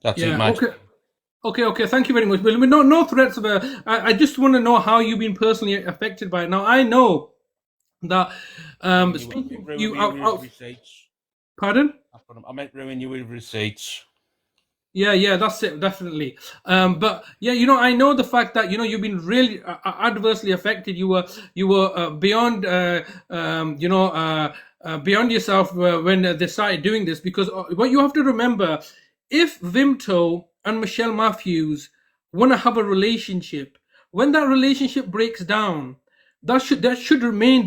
That's it, Yeah. mate. Okay. Okay. Thank you very much. Well, no threats of I just want to know how you've been personally affected by it. Now, I know that speaking to you out. Receipts. Pardon? I meant ruin you with receipts. Yeah, that's it, definitely. But yeah, I know the fact that you've been really adversely affected. You were beyond, beyond yourself when they started doing this. Because what you have to remember, if Vimto and Michelle Matthews want to have a relationship, when that relationship breaks down, that should remain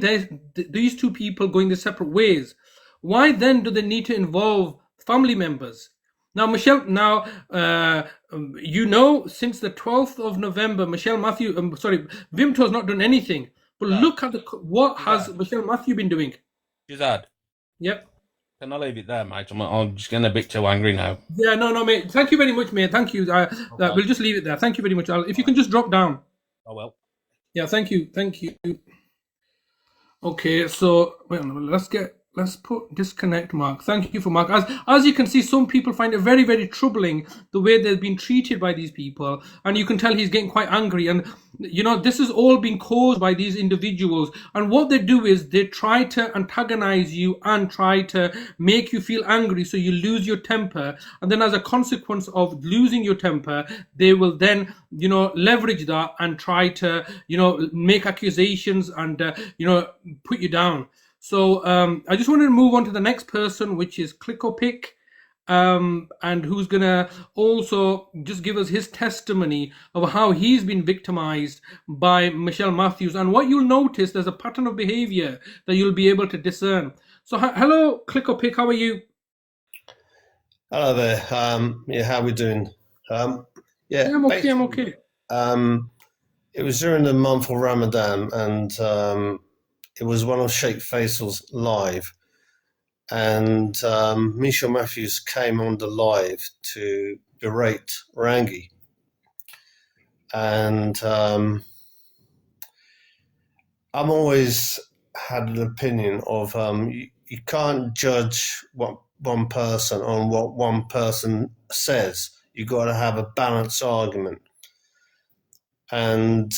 these two people going their separate ways. Why then do they need to involve family members? Now, Michelle, since the 12th of November, Vimto has not done anything. But look at what has Michelle Matthew been doing. Shazad, Yep. can I leave it there, mate? I'm just getting a bit too angry now. Yeah, no, mate. Thank you very much, mate. Thank you. We'll just leave it there. Thank you very much. If you can just drop down. Oh, well. Yeah, thank you. Thank you. Okay, so let's put disconnect Mark. Thank you for Mark. As you can see, some people find it very, very troubling the way they've been treated by these people, and you can tell he's getting quite angry. And this is all being caused by these individuals. And what they do is they try to antagonize you and try to make you feel angry, so you lose your temper. And then, as a consequence of losing your temper, they will then leverage that and try to make accusations and put you down. So I just wanted to move on to the next person, which is Clickopick, and who's gonna also just give us his testimony of how he's been victimized by Michelle Matthews. And what you'll notice, there's a pattern of behavior that you'll be able to discern. So hello, Clickopick, how are you? Hello there. How are we doing? I'm okay. It was during the month of Ramadan, and it was one of Sheikh Faisal's live, and Michelle Matthews came on the live to berate Rangi, and I'm always had an opinion of you can't judge what one person on what one person says. You got to have a balanced argument, and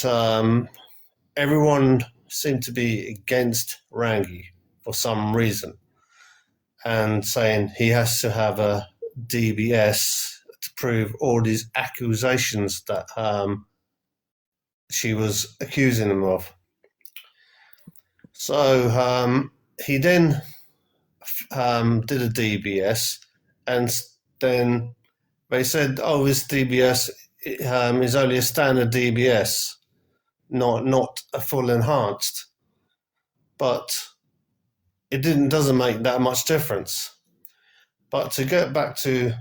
everyone seemed to be against Rangi for some reason, and saying he has to have a DBS to prove all these accusations that she was accusing him of. So he then did a DBS, and then they said, "Oh, this DBS is only a standard DBS, not a full enhanced." But it doesn't make that much difference. But to get back to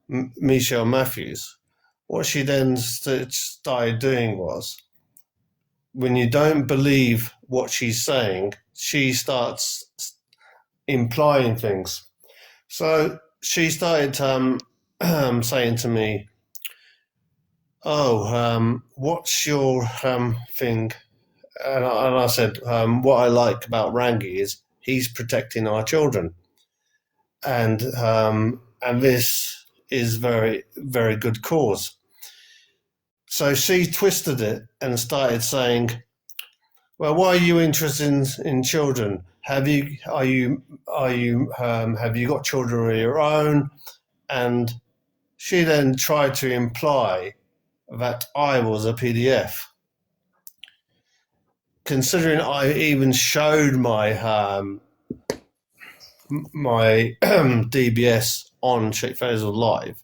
Michelle Matthews, what she then started doing was, when you don't believe what she's saying, she starts implying things. So she started saying to me, "Oh, what's your thing?" And I said, "What I like about Rangi is he's protecting our children, and this is very, very good cause." So she twisted it and started saying, "Well, why are you interested in children? Have you got children of your own?" And she then tried to imply that I was a PDF. Considering I even showed my DBS on Sheikh Faisal Live,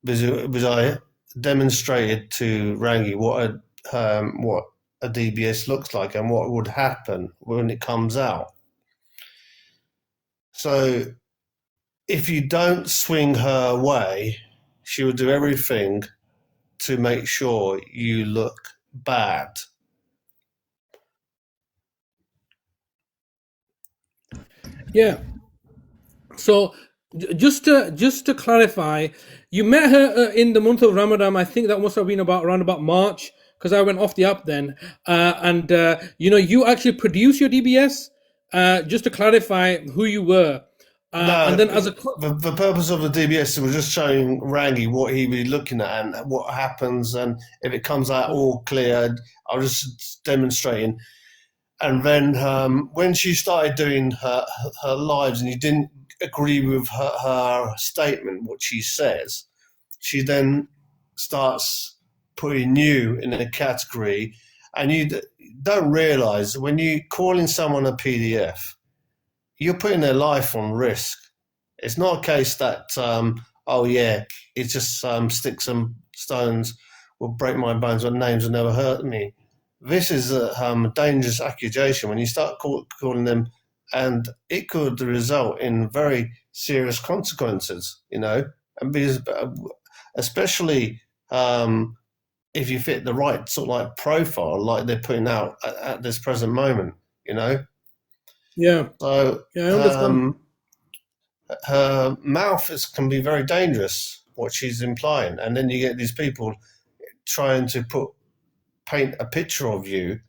because I demonstrated to Rangi what a DBS looks like and what would happen when it comes out. So if you don't swing her way, she will do everything to make sure you look bad. Yeah. So just to clarify, you met her in the month of Ramadan. I think that must have been around about March, because I went off the app then. And you actually produced your DBS. Just to clarify who you were. No, And then as a the purpose of the DBS was just showing Rangi what he'd be looking at and what happens, and if it comes out all clear, I was just demonstrating. And then when she started doing her lives and you didn't agree with her statement, what she says, she then starts putting you in a category, and you don't realise when you calling someone a PDF, you're putting their life on risk. It's not a case that, it's just sticks and stones will break my bones, but names will never hurt me. This is a dangerous accusation when you start calling them, and it could result in very serious consequences, and because, especially if you fit the right sort of like profile, like they're putting out at this present moment, Yeah. So Yeah, I understand. her mouth can be very dangerous, what she's implying, and then you get these people trying to paint a picture of you,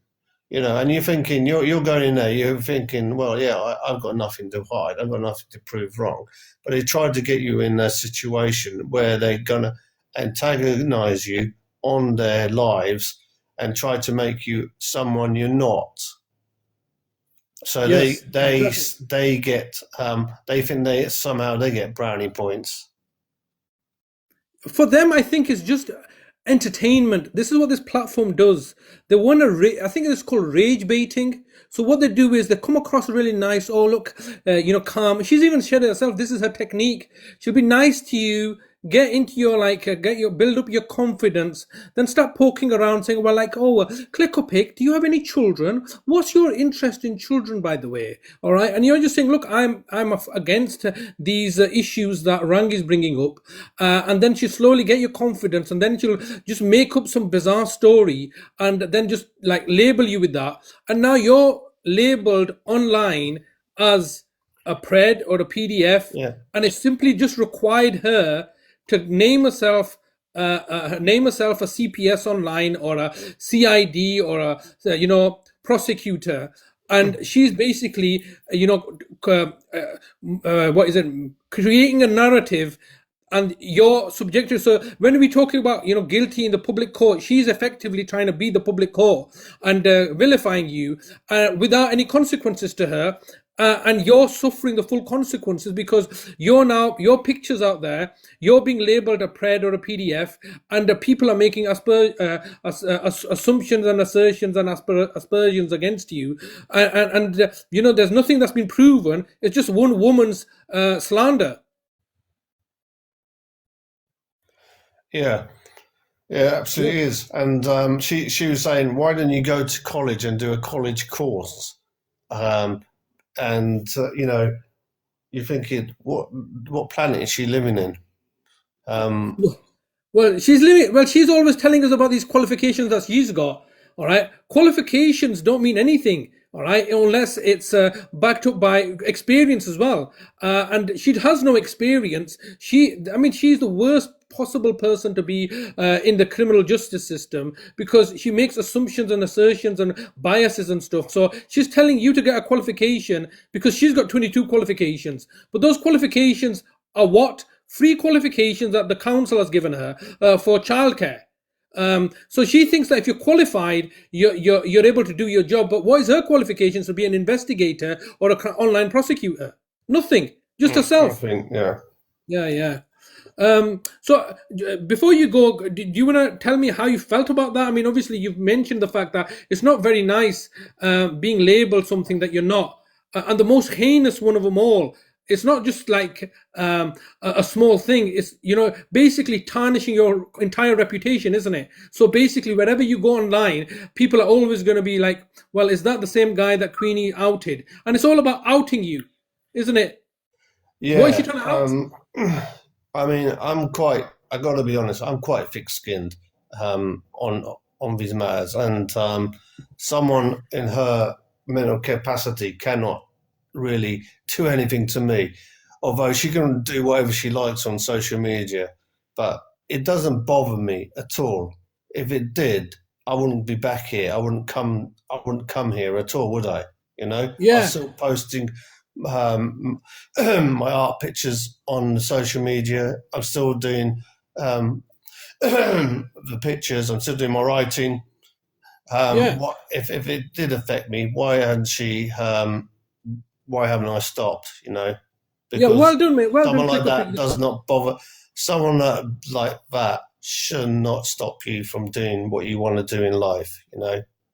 and you're thinking, you're going in there, you're thinking, well, yeah, I've got nothing to hide, I've got nothing to prove wrong, but they tried to get you in a situation where they're going to antagonize you on their lives and try to make you someone you're not. So Yes, they get they think they get brownie points. For them, I think it's just entertainment. This is what this platform does. They want to, I think it's called rage baiting. So what they do is they come across really nice. Oh, look, calm. She's even said it herself. This is her technique. She'll be nice to you. Get into your build up your confidence. Then start poking around, saying, "Well, click or pick. Do you have any children? What's your interest in children, by the way? All right." And you're just saying, "Look, I'm against these issues that Rang is bringing up," and then she slowly get your confidence, and then she'll just make up some bizarre story, and then just label you with that, and now you're labeled online as a pred or a PDF, Yeah. and it simply just required her to name herself a CPS online or a CID or a prosecutor, and she's basically what is it, creating a narrative, and you're subjective. So when we're talking about guilty in the public court, she's effectively trying to be the public court and vilifying you without any consequences to her. And you're suffering the full consequences because your picture's out there, you're being labeled a pred or a PDF, and people are making assumptions and assertions and aspersions against you. And there's nothing that's been proven. It's just one woman's slander. Yeah, absolutely is. And she was saying, why don't you go to college and do a college course? You're thinking, what planet is she living in? Well, she's always telling us about these qualifications that she's got. All right, qualifications don't mean anything. All right, unless it's backed up by experience as well. And she has no experience. She's the worst possible person to be in the criminal justice system, because she makes assumptions and assertions and biases and stuff. So she's telling you to get a qualification because she's got 22 qualifications, but those qualifications are what? Free qualifications that the council has given her for childcare. So she thinks that if you're qualified, you're able to do your job. But what is her qualifications to be an investigator or an online prosecutor? Nothing, just herself. Nothing, yeah. Yeah. So before you go, do you want to tell me how you felt about that? I mean, obviously you've mentioned the fact that it's not very nice being labeled something that you're not. And the most heinous one of them all It's not just like a small thing. It's, basically tarnishing your entire reputation, isn't it? So basically, wherever you go online, people are always going to be like, well, is that the same guy that Queenie outed? And it's all about outing you, isn't it? What is she Yeah, trying to out? I mean, I got to be honest, I'm quite thick-skinned on these matters, and someone in her mental capacity cannot really do anything to me. Although she can do whatever she likes on social media, but it doesn't bother me at all. If it did, I wouldn't be back here. I wouldn't come. I wouldn't come here at all, would I? I'm Yeah, still posting my art pictures on social media. I'm still doing the pictures. I'm still doing my writing. yeah, What if it did affect me? Why hadn't she? Why haven't I stopped? yeah. Well Because done, mate. Well done. someone like Click up that it. does not bother. Someone like that should not stop you from doing what you want to do in life.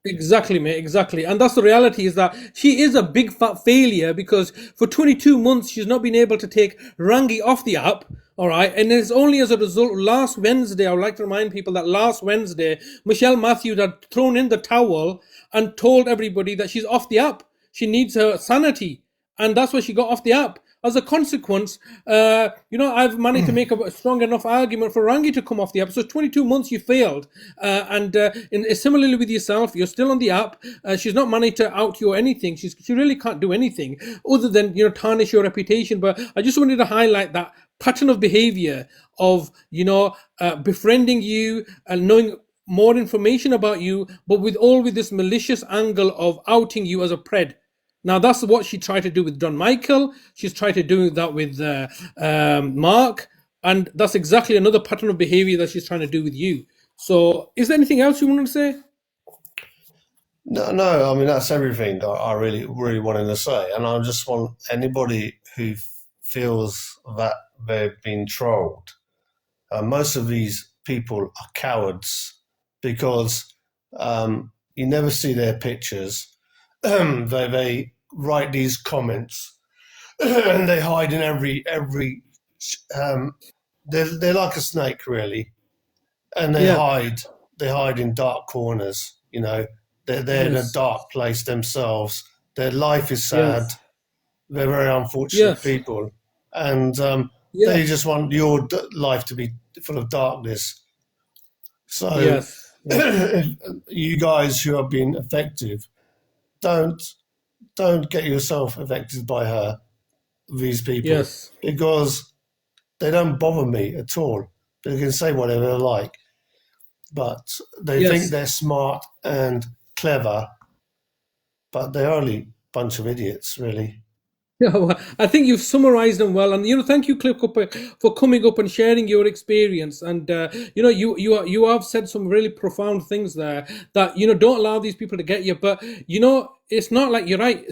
Exactly, mate, exactly. And that's the reality, is that she is a big fat failure, because for 22 months she's not been able to take Rangi off the app. All right. And it's only as a result, last Wednesday, I would like to remind people that last Wednesday, Michelle Matthews had thrown in the towel and told everybody that she's off the app. She needs her sanity. And that's why she got off the app. As a consequence, I've managed to make a strong enough argument for Rangi to come off the app. So 22 months you failed, similarly with yourself, you're still on the app. She's not managed to out you or anything. She really can't do anything other than tarnish your reputation. But I just wanted to highlight that pattern of behavior of befriending you and knowing more information about you, but with this malicious angle of outing you as a pred. Now that's what she tried to do with John Michael. She's tried to do that with Mark, and that's exactly another pattern of behavior that she's trying to do with you. So, is there anything else you want to say? No, no. I mean, that's everything I really, really wanted to say, and I just want anybody who feels that they've been trolled. Most of these people are cowards because you never see their pictures. They write these comments and they hide in every. They're like a snake, really, and they Yeah. hide in dark corners. They're in a Yes. dark place themselves. Their life is sad. Yes. They're very unfortunate Yes. people, and Yeah. they just want your life to be full of darkness. So, Yes. Yes. you guys who have been effective, don't get yourself affected by these people, Yes. because they don't bother me at all. They can say whatever they like, but they think Yes. they're smart and clever, but they're only a bunch of idiots, really. Yeah, well, I think you've summarized them well, and thank you, Clip Cooper, for coming up and sharing your experience. And you have said some really profound things there that don't allow these people to get you. But it's not like, you're right.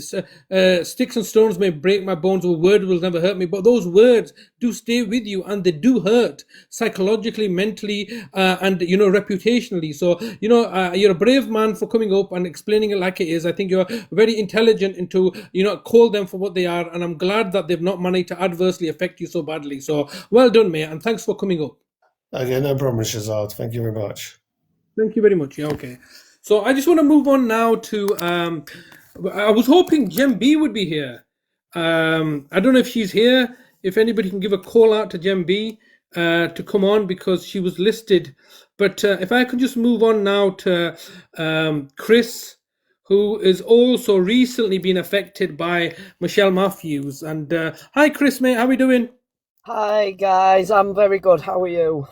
Sticks and stones may break my bones, or word will never hurt me. But those words do stay with you, and they do hurt psychologically, mentally, and reputationally. So you're a brave man for coming up and explaining it like it is. I think you're very intelligent into call them for what they are, and I'm glad that they've not managed to adversely affect you so badly. So well done, mate, and thanks for coming up. Okay, no problem, Shazad. Thank you very much. Thank you very much. Yeah, okay. So I just want to move on now to I was hoping Gem B would be here. I don't know if she's here. If anybody can give a call out to Gem B to come on, because she was listed. But if I could just move on now to Chris, who is also recently been affected by Michelle Matthews. And hi, Chris, mate. How are we doing? Hi guys, I'm very good. How are you?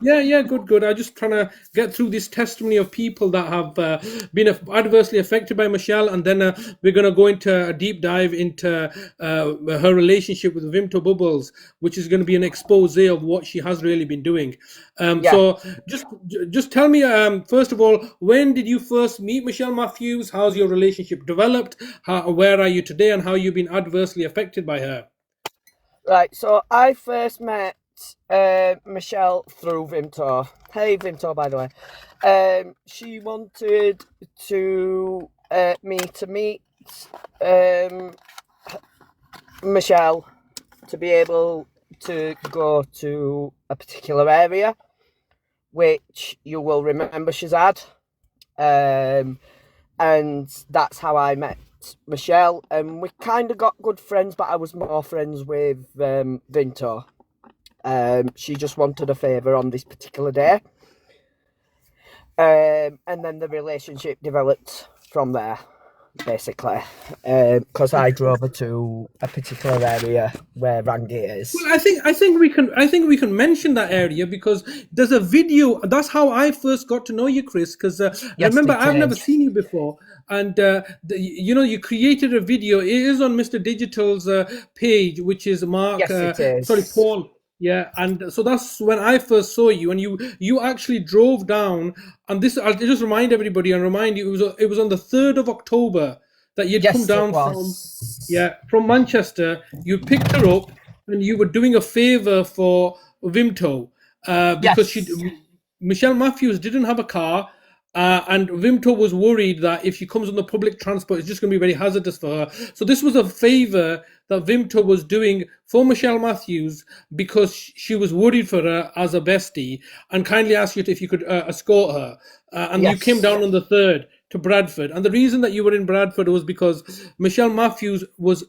Yeah, good. I'm just trying to get through this testimony of people that have been adversely affected by Michelle, and then we're going to go into a deep dive into her relationship with Vimto Bubbles, which is going to be an expose of what she has really been doing. Yeah. So just tell me, first of all, when did you first meet Michelle Matthews? How's your relationship developed? Where are you today, and how you've been adversely affected by her? Right, so I first met Michelle through Vimto. Hey Vimto, by the way. She wanted to me to meet Michelle to be able to go to a particular area, which you will remember, Shazad. And that's how I met Michelle. And we kind of got good friends, but I was more friends with Vinto. She just wanted a favour on this particular day. And then the relationship developed from there, basically, because I drove her to a particular area where Rangi is. Well, I think we can mention that area because there's a video. That's how I first got to know you, Chris. Because remember, I've never seen you before, and you created a video. It is on Mr. Digital's page, which is Mark. Yes, it is. Sorry, Paul. Yeah, and so that's when I first saw you, and you actually drove down. And this, I'll just remind everybody and remind you, it was on the 3rd of October that you'd come down from Manchester. You picked her up, and you were doing a favour for Vimto because Michelle Matthews didn't have a car. And Vimto was worried that if she comes on the public transport, it's just going to be very hazardous for her. So this was a favour that Vimto was doing for Michelle Matthews because she was worried for her as a bestie, and kindly asked you if you could escort her. You came down on the 3rd to Bradford. And the reason that you were in Bradford was because Michelle Matthews was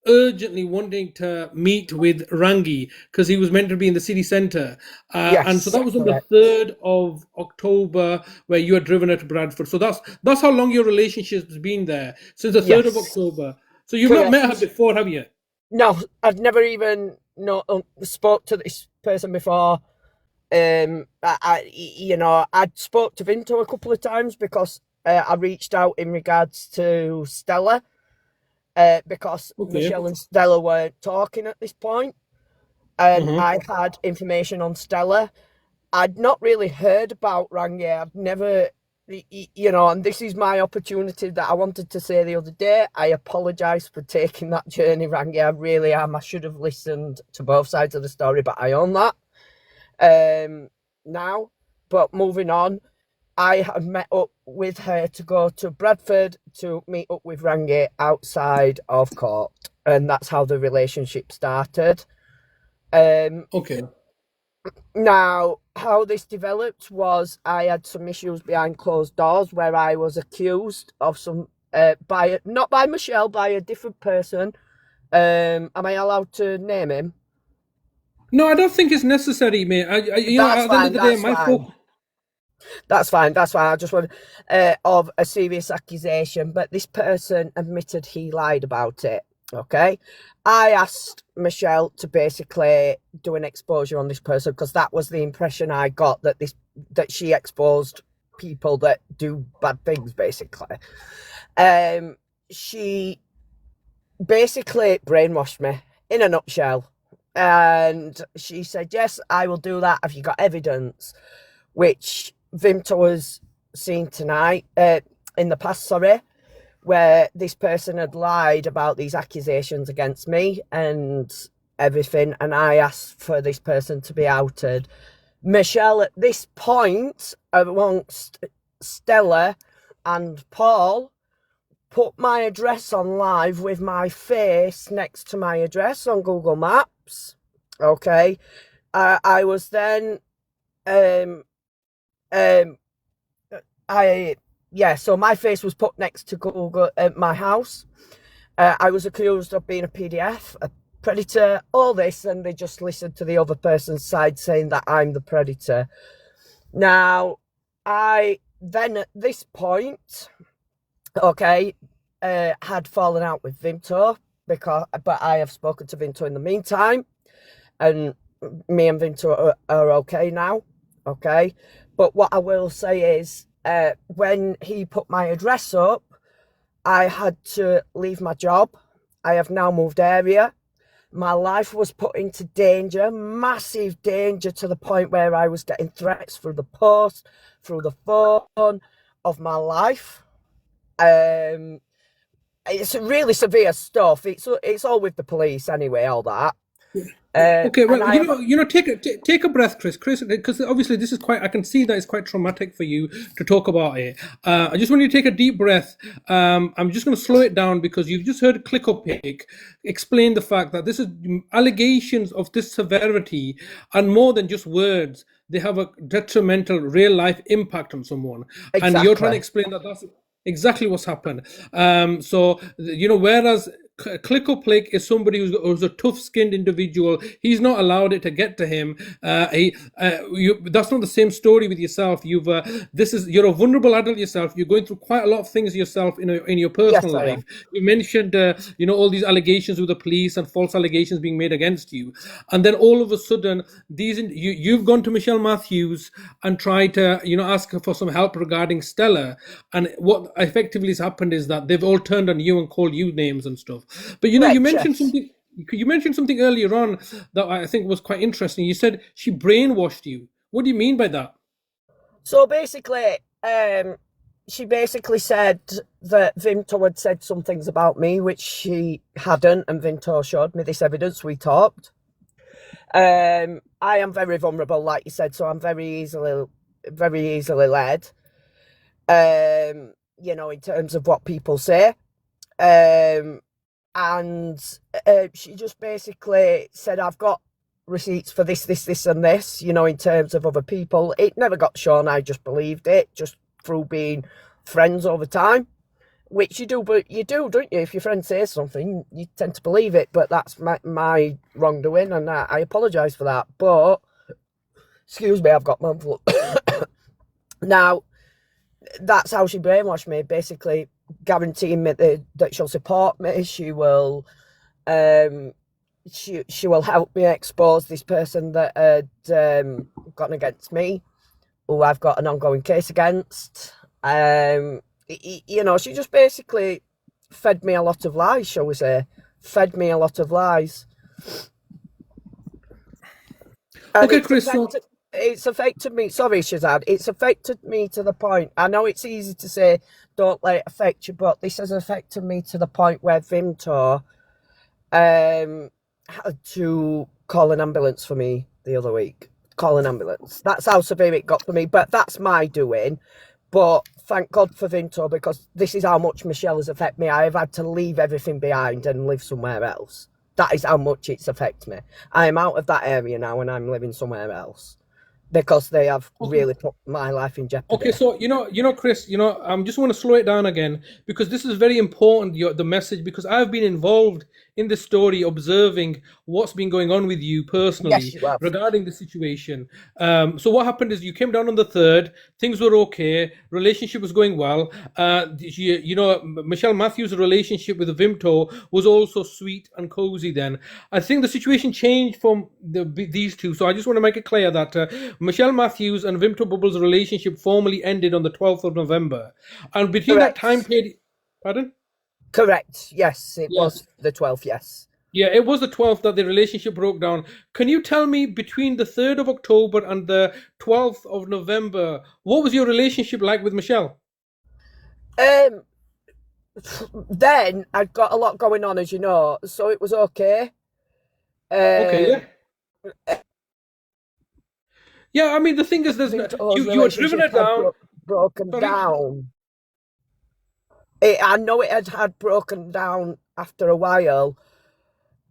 urgently wanting to meet with Rangi because he was meant to be in the city centre. And so that was on the 3rd of October where you had driven her to Bradford. So that's how long your relationship has been there, since the 3rd of October. So you've not met her before, have you? No, I've never even spoke to this person before. I'd spoke to Vinto a couple of times because I reached out in regards to Stella. Because Michelle and Stella weren't talking at this point, and I had information on Stella. I'd not really heard about Rangi. I've never, and this is my opportunity that I wanted to say the other day. I apologise for taking that journey, Rangi. I really am. I should have listened to both sides of the story, but I own that now. But moving on, I have met up with her to go to Bradford to meet up with Rangi outside of court. And that's how the relationship started. Now, how this developed was I had some issues behind closed doors where I was accused of some, not by Michelle, by a different person. Am I allowed to name him? No, I don't think it's necessary, mate. That's fine. I just wanted of a serious accusation, but this person admitted he lied about it. Okay, I asked Michelle to basically do an exposure on this person because that was the impression I got, that she exposed people that do bad things. Basically, she basically brainwashed me in a nutshell, and she said, "Yes, I will do that. Have you got evidence?" Which Vimto was seen tonight, in the past, where this person had lied about these accusations against me and everything, and I asked for this person to be outed. Michelle, at this point, amongst Stella and Paul, put my address on live with my face next to my address on Google Maps. Okay, I was then so my face was put next to Google at my house. I was accused of being a PDF, a predator, all this, and they just listened to the other person's side saying that I'm the predator. Now, I then at this point, had fallen out with Vimto but I have spoken to Vimto in the meantime, and me and Vimto are okay now. Okay. But what I will say is, when he put my address up, I had to leave my job. I have now moved area. My life was put into danger, massive danger, to the point where I was getting threats through the post, through the phone, of my life. It's really severe stuff. It's all with the police anyway, all that. Okay, And well, I have, take a breath, Chris, because obviously this is quite. I can see that it's quite traumatic for you to talk about it. I just want you to take a deep breath. I'm just going to slow it down because you've just heard Clickopick explain the fact that this is allegations of this severity and more than just words. They have a detrimental real life impact on someone, and you're trying to exactly. explain that that's exactly what's happened. Whereas Click is somebody who's a tough-skinned individual. He's not allowed it to get to him. That's not the same story with yourself. You're a vulnerable adult yourself. You're going through quite a lot of things yourself in your Yes, personal I life. am. You mentioned all these allegations with the police and false allegations being made against you, and then all of a sudden you've gone to Michelle Matthews and tried to ask her for some help regarding Stella, and what effectively has happened is that they've all turned on you and called you names and stuff. But you Correct, mentioned yes. something. You mentioned something earlier on that I think was quite interesting. You said she brainwashed you. What do you mean by that? So basically, she basically said that Vimto had said some things about me which she hadn't, and Vimto showed me this evidence. We talked. I am very vulnerable, like you said, so I'm very easily led. In terms of what people say. And she just basically said, I've got receipts for this, and this, in terms of other people. It never got shown. I just believed it, just through being friends over time, which you do, but you do, don't you? If your friend says something, you tend to believe it, but that's my wrongdoing, and I apologise for that. But, excuse me, I've got my flu. Now, that's how she brainwashed me, basically guaranteeing me that she'll support me. She will she will help me expose this person that had gotten against me, who I've got an ongoing case against. She just basically fed me a lot of lies, shall we say. Fed me a lot of lies. And Okay, Chris. it's affected me. Sorry, Shazad. It's affected me to the point. I know it's easy to say, don't let it affect you, but this has affected me to the point where Vimto had to call an ambulance for me the other week. Call an ambulance. That's how severe it got for me, but that's my doing. But thank God for Vimto, because this is how much Michelle has affected me. I have had to leave everything behind and live somewhere else. That is how much it's affected me. I am out of that area now and I'm living somewhere else, because they have really put my life in jeopardy. Okay, so Chris, I just want to slow it down again, because this is very important. The message, because I've been involved in this story, observing what's been going on with you personally. Yes, you have. Regarding the situation. So what happened is you came down on the 3rd. Things were okay. Relationship was going well. Michelle Matthews' relationship with Vimto was also sweet and cozy. Then I think the situation changed from these two. So I just want to make it clear that Michelle Matthews and Vimto Bubble's relationship formally ended on the 12th of November, and between Correct. that time period, pardon? Correct. Yes, it was the 12th. Yes. Yeah, it was the 12th that the relationship broke down. Can you tell me, between the 3rd of October and the 12th of November, what was your relationship like with Michelle? Then I'd got a lot going on, as you know, so it was okay. Okay, yeah. Yeah, I mean, the thing is, you were driven her down. Broken down. I know it had broken down after a while,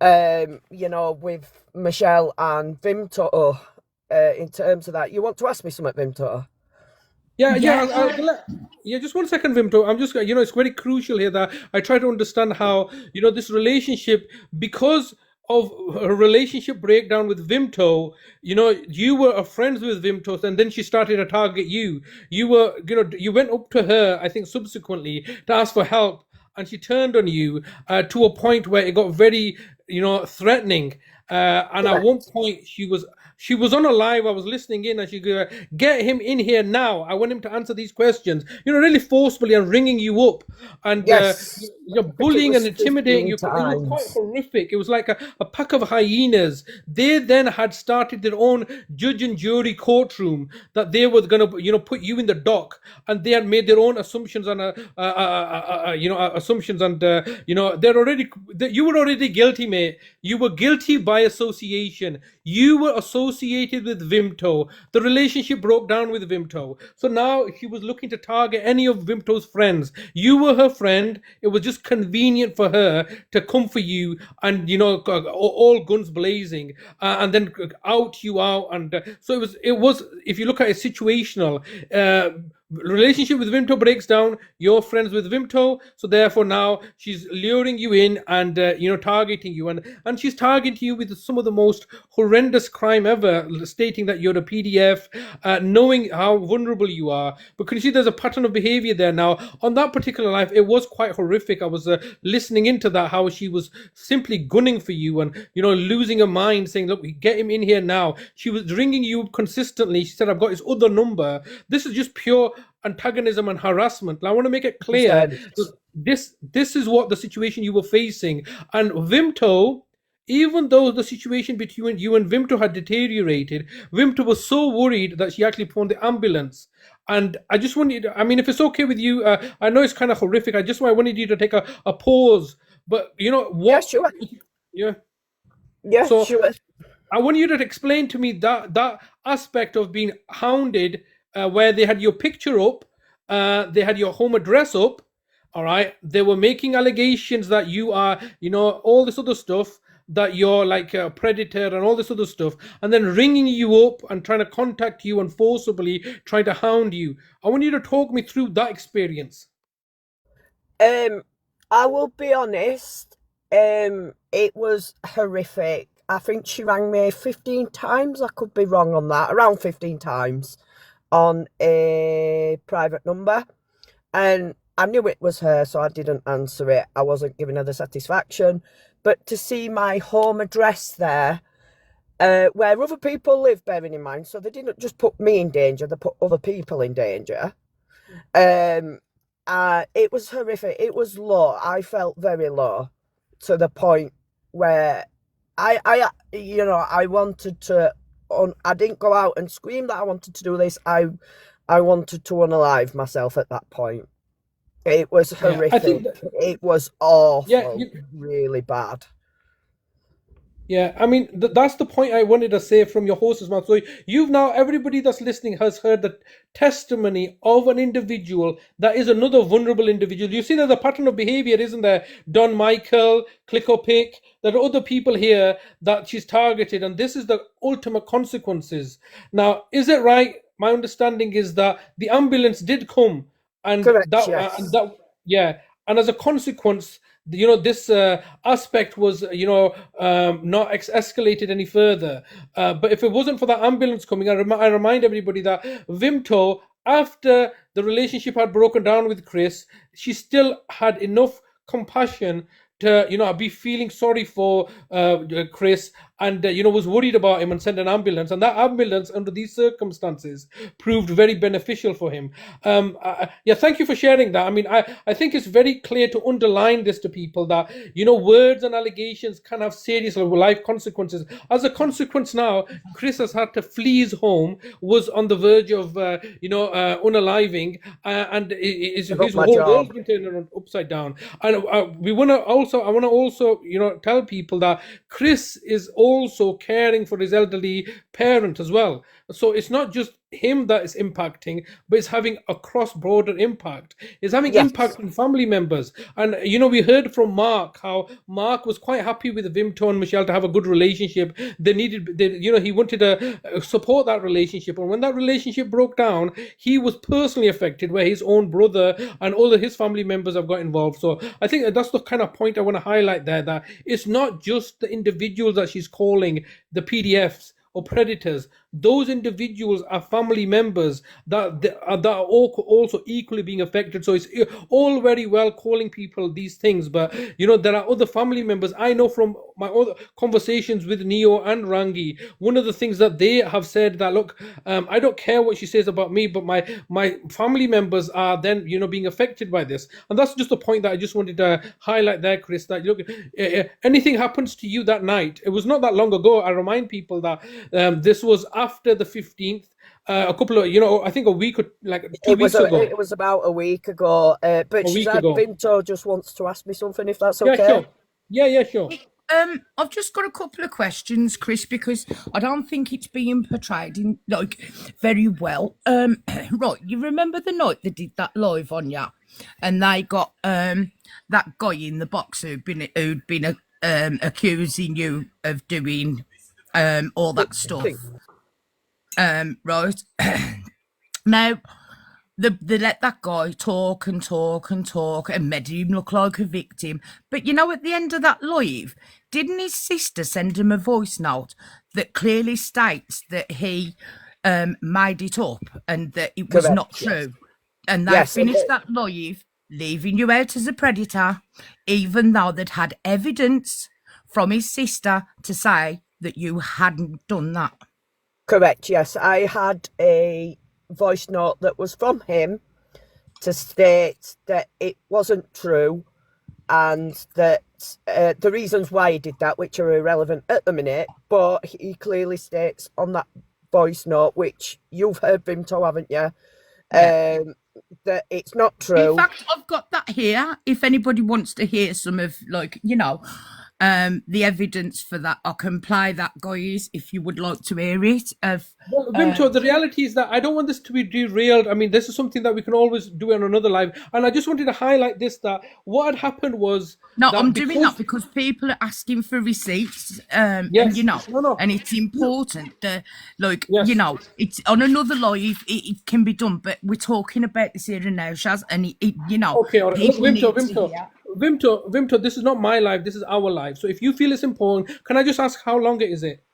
with Michelle and Vimto, in terms of that. You want to ask me something, Vimto? Yeah. Just 1 second, Vimto. I'm just, it's very crucial here that I try to understand how, this relationship, because of her relationship breakdown with Vimto, you were friends with Vimto, and then she started to target you. You were, you went up to her, I think, subsequently to ask for help, and she turned on you to a point where it got very, threatening. And at one point, She was on a live. I was listening in, and she go, "Get him in here now. I want him to answer these questions." Really forcefully and ringing you up, and Yes. you're I think it bullying was and intimidating 15 you. It was quite times. horrific. It was like a pack of hyenas. They then had started their own judge and jury courtroom that they were going to, put you in the dock, and they had made their own assumptions on assumptions, and they're already, you were already guilty, mate. You were guilty by association. You were associated with Vimto. The relationship broke down with Vimto. So now she was looking to target any of Vimto's friends. You were her friend. It was just convenient for her to come for you, and all guns blazing, and then out you out. And so it was. If you look at it situational, relationship with Vimto breaks down. You're friends with Vimto, so therefore now she's luring you in and targeting you, and she's targeting you with some of the most horrendous crime ever, stating that you're a PDF, knowing how vulnerable you are. But can you see there's a pattern of behavior there now on that particular life? It was quite horrific. I was listening into that, how she was simply gunning for you and losing her mind, saying, "Look, get him in here now." She was ringing you consistently. She said, "I've got his other number." This is just pure antagonism and harassment. I want to make it clear that this is what the situation you were facing. And Vimto, even though the situation between you and Vimto had deteriorated, Vimto was so worried that she actually phoned the ambulance. And I just wanted, if it's okay with you, I know it's kind of horrific. I wanted you to take a pause. But you know what? Yeah, sure. Yeah. Yeah, So sure. I want you to explain to me that aspect of being hounded, where they had your picture up, they had your home address up. All right, they were making allegations that you are, all this other stuff, that you're like a predator and all this other stuff, and then ringing you up and trying to contact you and forcibly trying to hound you. I want you to talk me through that experience. I will be honest. It was horrific. I think she rang me 15 times. I could be wrong on that. Around 15 times on a private number. And I knew it was her, so I didn't answer it. I wasn't giving her the satisfaction. But to see my home address there, where other people live, bearing in mind, so they didn't just put me in danger, they put other people in danger. It was horrific. It was low. I felt very low, to the point where I wanted to. I didn't go out and scream that I wanted to do this. I wanted to unalive myself at that point. It was horrific. It was awful. Yeah, really bad. Yeah, that's the point I wanted to say from your horse's mouth. So you've now, everybody that's listening has heard the testimony of an individual that is another vulnerable individual. You see there's a pattern of behavior, isn't there? Don Michael, Clickopick, there are other people here that she's targeted, and this is the ultimate consequences. Now, is it right? My understanding is that the ambulance did come, and correct, yes. And as a consequence, this aspect was, not escalated any further. But if it wasn't for that ambulance coming, I remind everybody that Vimto, after the relationship had broken down with Chris, she still had enough compassion to, be feeling sorry for Chris, and was worried about him and sent an ambulance. And that ambulance, under these circumstances, proved very beneficial for him. Thank you for sharing that. I think it's very clear to underline this to people that, words and allegations can have serious life consequences. As a consequence now, Chris has had to flee his home, was on the verge of, unaliving, and his whole world's been turned around upside down. And I want to also, tell people that Chris is also caring for his elderly parent as well. So it's not just him that is impacting, but it's having a cross-border impact. It's having impact on family members. And, we heard from Mark how Mark was quite happy with Vimto and Michelle to have a good relationship. He wanted to support that relationship. And when that relationship broke down, he was personally affected, where his own brother and all of his family members have got involved. So I think that's the kind of point I want to highlight there, that it's not just the individuals that she's calling the PDFs or predators. those individuals are family members that are also equally being affected. So it's all very well calling people these things, but there are other family members. I know from my other conversations with Neo and Rangi, one of the things that they have said that, look, I don't care what she says about me, but my family members are then being affected by this. And that's just a point that I just wanted to highlight there, Chris, that look, anything happens to you that night, it was not that long ago. I remind people that this was after the 15th, a couple of, I think a week or like 2 weeks ago. It was about a week ago. But Shazad Vinto just wants to ask me something, if that's okay. Yeah, sure. Yeah, sure. I've just got a couple of questions, Chris, because I don't think it's being portrayed in very well. Right, you remember the night they did that live on ya, and they got that guy in the box who'd been accusing you of doing all that stuff. Right. Now, they let that guy talk and made him look like a victim. But at the end of that live, didn't his sister send him a voice note that clearly states that he made it up and that it was not true? And they finished that live, leaving you out as a predator, even though they'd had evidence from his sister to say that you hadn't done that. Correct, yes. I had a voice note that was from him to state that it wasn't true, and that the reasons why he did that, which are irrelevant at the minute, but he clearly states on that voice note, which you've heard Vimto, haven't you? That it's not true. In fact, I've got that here. If anybody wants to hear some of the evidence for that, I can play that, guys, if you would like to hear it. Well, Vimto, the reality is that I don't want this to be derailed. I mean, this is something that we can always do on another live. And I just wanted to highlight this, that what had happened was... No, I'm doing that because people are asking for receipts, and it's important that, it's on another live, it can be done, but we're talking about this here and now, Shaz, and Okay, all right. Look, Vimto, this is not my live, this is our live. So if you feel it's important, can I just ask how long is it?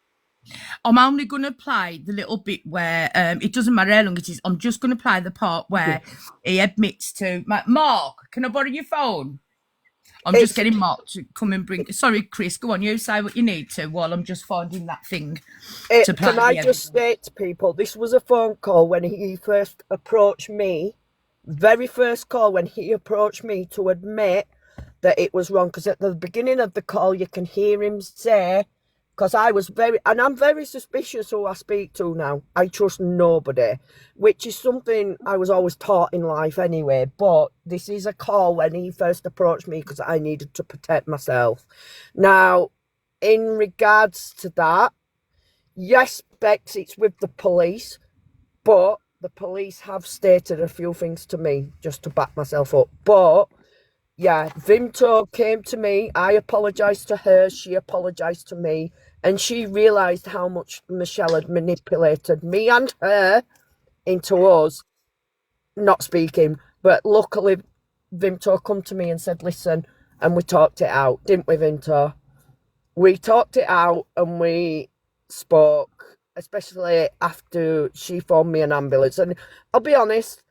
I'm only going to play the little bit where, it doesn't matter how long it is, I'm just going to play the part where he admits to... Mark, can I borrow your phone? I'm just getting Mark to come and bring... Sorry, Chris, go on, you say what you need to while I'm just finding that thing to play. Can I just state to people, this was a phone call when he first approached me, very first call when he approached me to admit that it was wrong, because at the beginning of the call you can hear him say, because I'm very suspicious who I speak to now. I trust nobody, which is something I was always taught in life anyway, but this is a call when he first approached me because I needed to protect myself. Now, in regards to that, yes, Bex, it's with the police, but the police have stated a few things to me just to back myself up. But yeah, Vimto came to me, I apologised to her, she apologised to me, and she realised how much Michelle had manipulated me and her into us not speaking. But luckily, Vimto come to me and said, listen, and we talked it out, didn't we, Vimto? We talked it out and we spoke, especially after she phoned me an ambulance. And I'll be honest,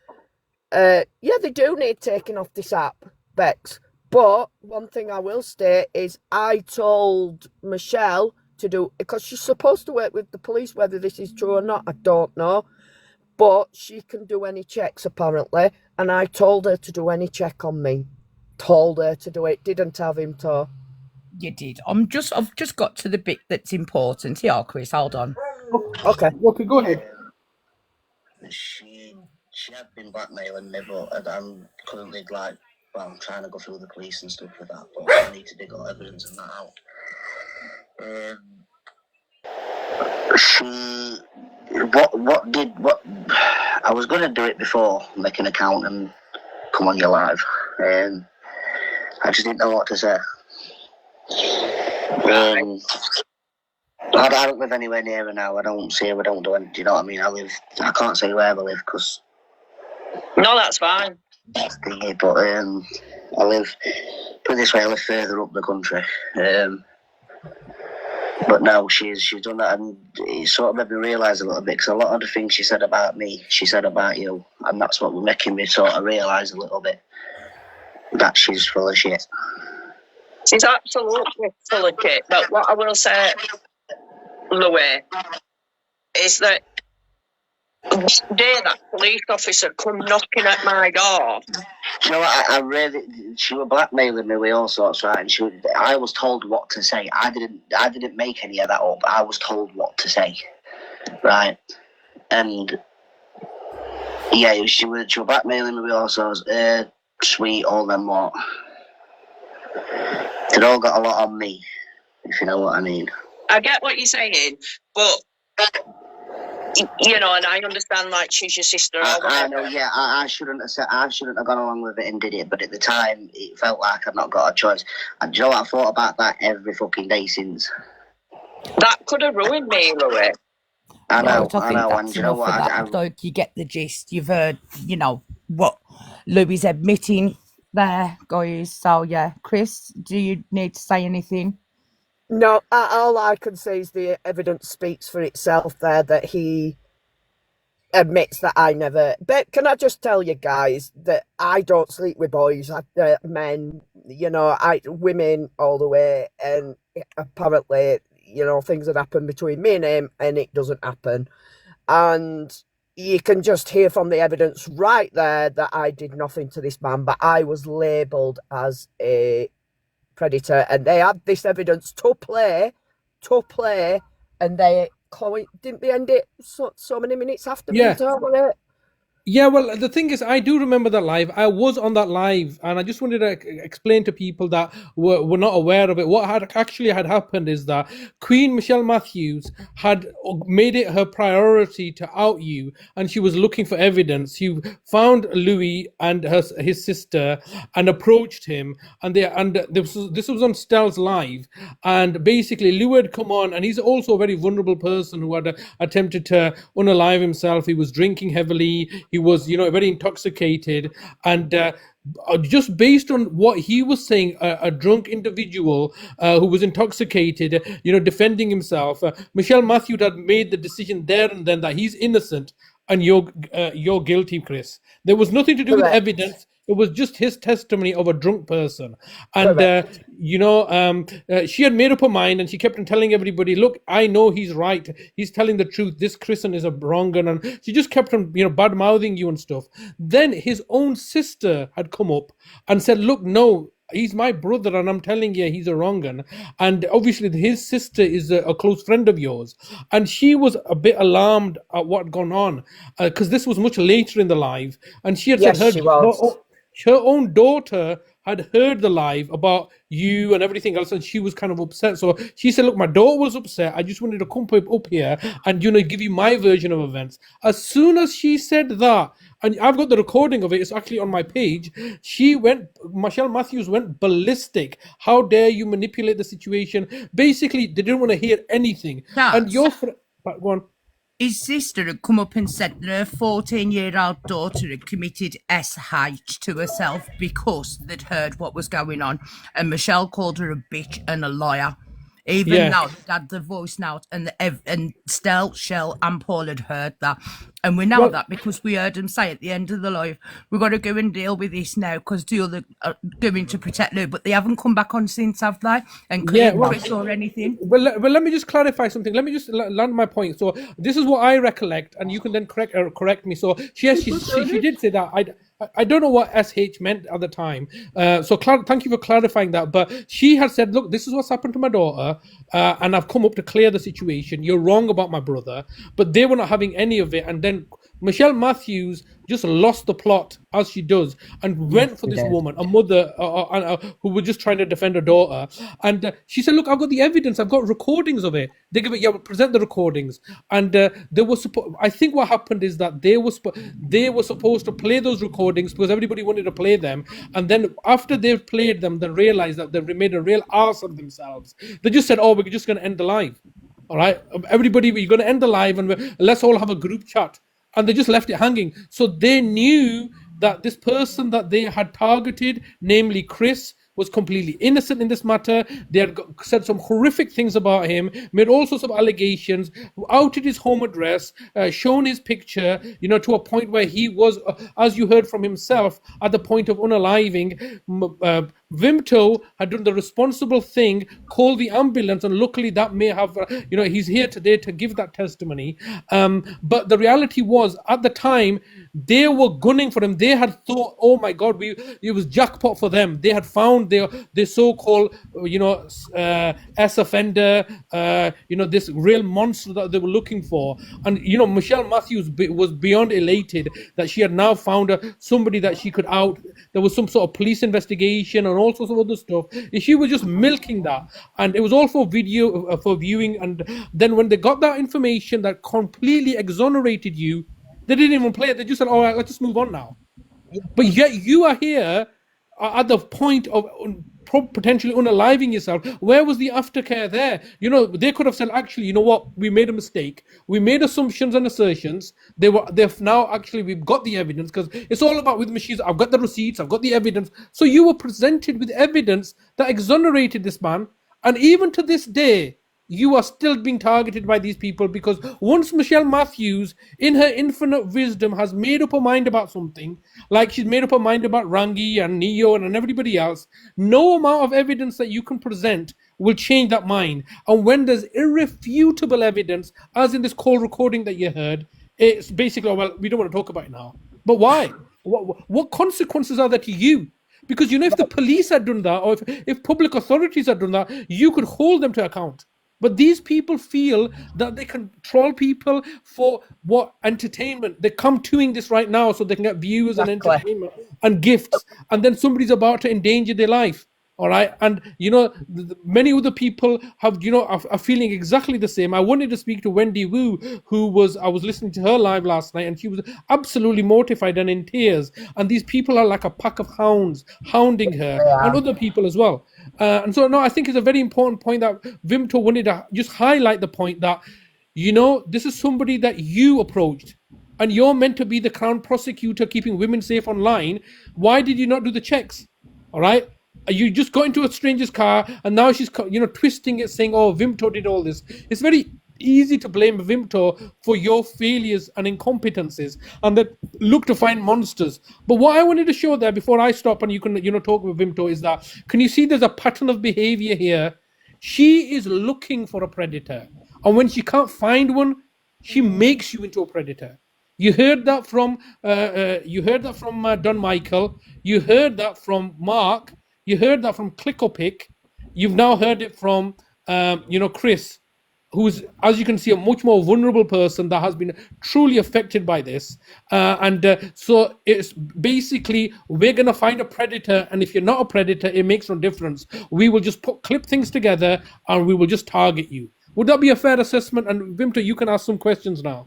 they do need taking off this app, Bex. But one thing I will state is I told Michelle to do, because she's supposed to work with the police, whether this is true or not, I don't know. But she can do any checks, apparently. And I told her to do any check on me. Told her to do it, didn't have him to. You did. I've just got to the bit that's important. Yeah, Chris, hold on. Okay, go ahead. She had been blackmailing me, but I'm currently I'm trying to go through the police and stuff with that, but I need to dig all evidence and that out. I was going to do it before, make an account and come on your live. I just didn't know what to say. I don't live anywhere near her now. I don't see her, I don't do anything, do you know what I mean? I can't say where I live because... No, that's fine. That's the thing, but I live, put it this way, I live further up the country. But no, she's done that, and it sort of made me realise a little bit, because a lot of the things she said about me, she said about you, and that's what was making me sort of realise a little bit that she's full of shit. She's absolutely full of shit. But what I will say, Louis, is that this day that police officer come knocking at my door. You know what? I really, she was blackmailing me with all sorts, right? And I was told what to say. I didn't make any of that up. I was told what to say, right? And yeah, she was blackmailing me with all sorts. Sweet, all them what. They'd all got a lot on me, if you know what I mean. I get what you're saying, but you know, and I understand, like, she's your sister. I know, yeah. I shouldn't have gone along with it and did it, but at the time, it felt like I'd not got a choice. And do you know what? I thought about that every fucking day since. That could have ruined me, Louis. I know, Right, I think and that's do you know enough what? of that. Like, you get the gist. You've heard, you know, what Louis admitting there, guys. So, yeah. Chris, do you need to say anything? No, all I can say is the evidence speaks for itself there, that he admits that I never. But can I just tell you guys that I don't sleep with boys, men, you know, women all the way, and apparently, you know, things that happen between me and him, and it doesn't happen. And you can just hear from the evidence right there that I did nothing to this man, but I was labelled as a predator, and they had this evidence to play, and they didn't they end it so many minutes after being told it? Yeah, well, the thing is, I do remember that live. I was on that live, and I just wanted to explain to people that were not aware of it. What had happened is that Queen Michelle Matthews had made it her priority to out you, and she was looking for evidence. She found Louis and his sister and approached him, and this was on Stell's live, and basically Louis had come on, and he's also a very vulnerable person who had attempted to unalive himself. He was drinking heavily. He was, you know, very intoxicated, and just based on what he was saying, a drunk individual who was intoxicated, you know, defending himself, Michelle Matthews had made the decision there and then that he's innocent and you're guilty, Chris. There was nothing to do with evidence. It was just his testimony of a drunk person. And, you know, she had made up her mind, and she kept on telling everybody, look, I know he's right. He's telling the truth. This Christian is a wrong. And she just kept on, you know, bad-mouthing you and stuff. Then his own sister had come up and said, look, no, he's my brother, and I'm telling you, he's a wrong un. And obviously, his sister is a close friend of yours. And she was a bit alarmed at what had gone on, because this was much later in the live. And she had said her own daughter had heard the live about you and everything else, and she was kind of upset. So she said, look, my daughter was upset. I just wanted to come up here and, you know, give you my version of events. As soon as she said that, and I've got the recording of it, it's actually on my page, Michelle Matthews went ballistic. How dare you manipulate the situation? Basically, they didn't want to hear anything. And your friend, go on. His sister had come up and said that her 14-year-old daughter had committed SH to herself because they'd heard what was going on. And Michelle called her a bitch and a liar. Even though they had the voice note, and Stell, Shell, and Paul had heard that. And we know that because we heard them say at the end of the live, we've got to go and deal with this now because the other are going to protect Lou. But they haven't come back on since, have they? And Chris or anything. Well, let me just clarify something. Let me just land my point. So this is what I recollect, and you can then correct me. So she did say that. I don't know what SH meant at the time. Thank you for clarifying that. But she had said, look, this is what's happened to my daughter, and I've come up to clear the situation. You're wrong about my brother. But they were not having any of it. And then Michelle Matthews just lost the plot, as she does, and went for this woman, a mother who was just trying to defend her daughter. And she said, look, I've got the evidence. I've got recordings of it. They give it, present the recordings. And they were I think what happened is that they were supposed to play those recordings because everybody wanted to play them. And then after they've played them, they realized that they've made a real arse of themselves. They just said, oh, we're just going to end the live. All right, everybody, we're going to end the live, and let's all have a group chat. And they just left it hanging. So they knew that this person that they had targeted, namely Chris, was completely innocent in this matter. They had said some horrific things about him, made all sorts of allegations, outed his home address, shown his picture, to a point where he was, as you heard from himself, at the point of unaliving. Vimto had done the responsible thing, called the ambulance, and luckily that may have, he's here today to give that testimony. But the reality was, at the time, they were gunning for him. They had thought, oh my God, it was jackpot for them. They had found their so-called, S offender, this real monster that they were looking for. And, Michelle Matthews was beyond elated that she had now found somebody that she could out. There was some sort of police investigation and all sorts of other stuff. She was just milking that. And it was all for video, for viewing. And then when they got that information that completely exonerated you, they didn't even play it. They just said, all right, let's just move on now. But yet you are here at the point of potentially unaliving yourself. Where was the aftercare there? They could have said, actually, you know what? We made a mistake. We made we've got the evidence, because it's all about with machines. I've got the receipts. I've got the evidence. So you were presented with evidence that exonerated this man. And even to this day, you are still being targeted by these people, because once Michelle Matthews, in her infinite wisdom, has made up her mind about something, like she's made up her mind about Rangi and Neo and everybody else, no amount of evidence that you can present will change that mind. And when there's irrefutable evidence, as in this call recording that you heard, it's basically, well, we don't want to talk about it now. But why? What consequences are there to you? Because, if the police had done that, or if public authorities had done that, you could hold them to account. But these people feel that they can troll people for what entertainment. They're doing this right now so they can get views and entertainment and gifts. And then somebody's about to endanger their life. All right. And, many other people have, are feeling exactly the same. I wanted to speak to Wendy Wu, I was listening to her live last night, and she was absolutely mortified and in tears. And these people are like a pack of hounds hounding her, and other people as well. And so, no, I think it's a very important point that Vimto wanted to just highlight the point that, this is somebody that you approached, and you're meant to be the Crown prosecutor keeping women safe online. Why did you not do the checks? All right. You just got into a stranger's car, and now she's, twisting it, saying, oh, Vimto did all this. It's very easy to blame Vimto for your failures and incompetences, and then look to find monsters. But what I wanted to show there before I stop and you can, talk with Vimto, is that, can you see there's a pattern of behavior here? She is looking for a predator, and when she can't find one, she makes you into a predator. You heard that from Don Michael. You heard that from Mark. You heard that from Clickopick. You've now heard it from, Chris, who's, as you can see, a much more vulnerable person that has been truly affected by this. So it's basically, we're going to find a predator, and if you're not a predator, it makes no difference. We will just clip things together, and we will just target you. Would that be a fair assessment? And Vimto, you can ask some questions now.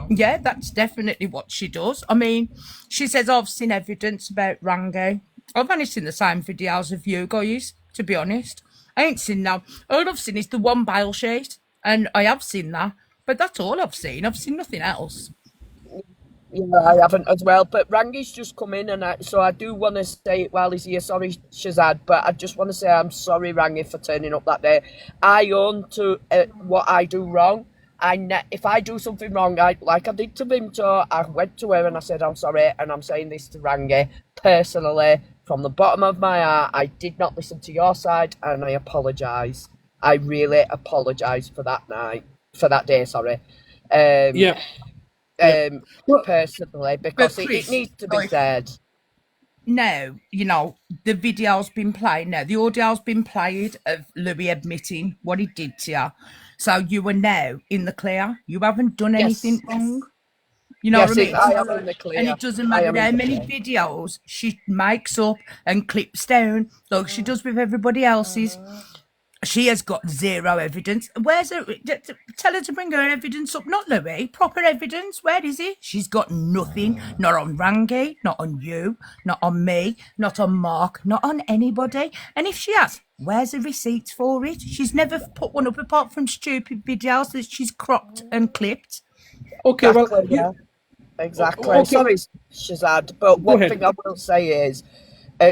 Yeah, that's definitely what she does. I mean, she says, I've seen evidence about Rangi. I've only seen the same videos of you guys, to be honest. I ain't seen that. All I've seen is the one bail sheet, and I have seen that, but that's all I've seen. I've seen nothing else. Yeah, I haven't as well. But Rangi's just come in, and so I do want to say it while he's here. Sorry, Shazad, but I just want to say I'm sorry, Rangi, for turning up that day. I own to what I do wrong. If I do something wrong, like I did to Vimto, I went to her and I said, I'm sorry, and I'm saying this to Rangi personally. From the bottom of my heart, I did not listen to your side, and I apologise. I really apologise for that day, sorry. Personally, because it needs to be said. No, the video's been played now. The audio's been played of Louis admitting what he did to you. So you are now in the clear. You haven't done anything wrong. You know what I mean? I am in the clear. And it doesn't matter how many videos she makes up and clips down, like she does with everybody else's. She has got zero evidence. Where's her? Tell her to bring her evidence up. Not Louis. Proper evidence. Where is it? She's got nothing. Not on Rangi. Not on you. Not on me. Not on Mark. Not on anybody. And if she has, where's the receipts for it? She's never put one up apart from stupid videos that she's cropped and clipped. Okay, exactly, Sorry, Shazad, but one thing I will say is,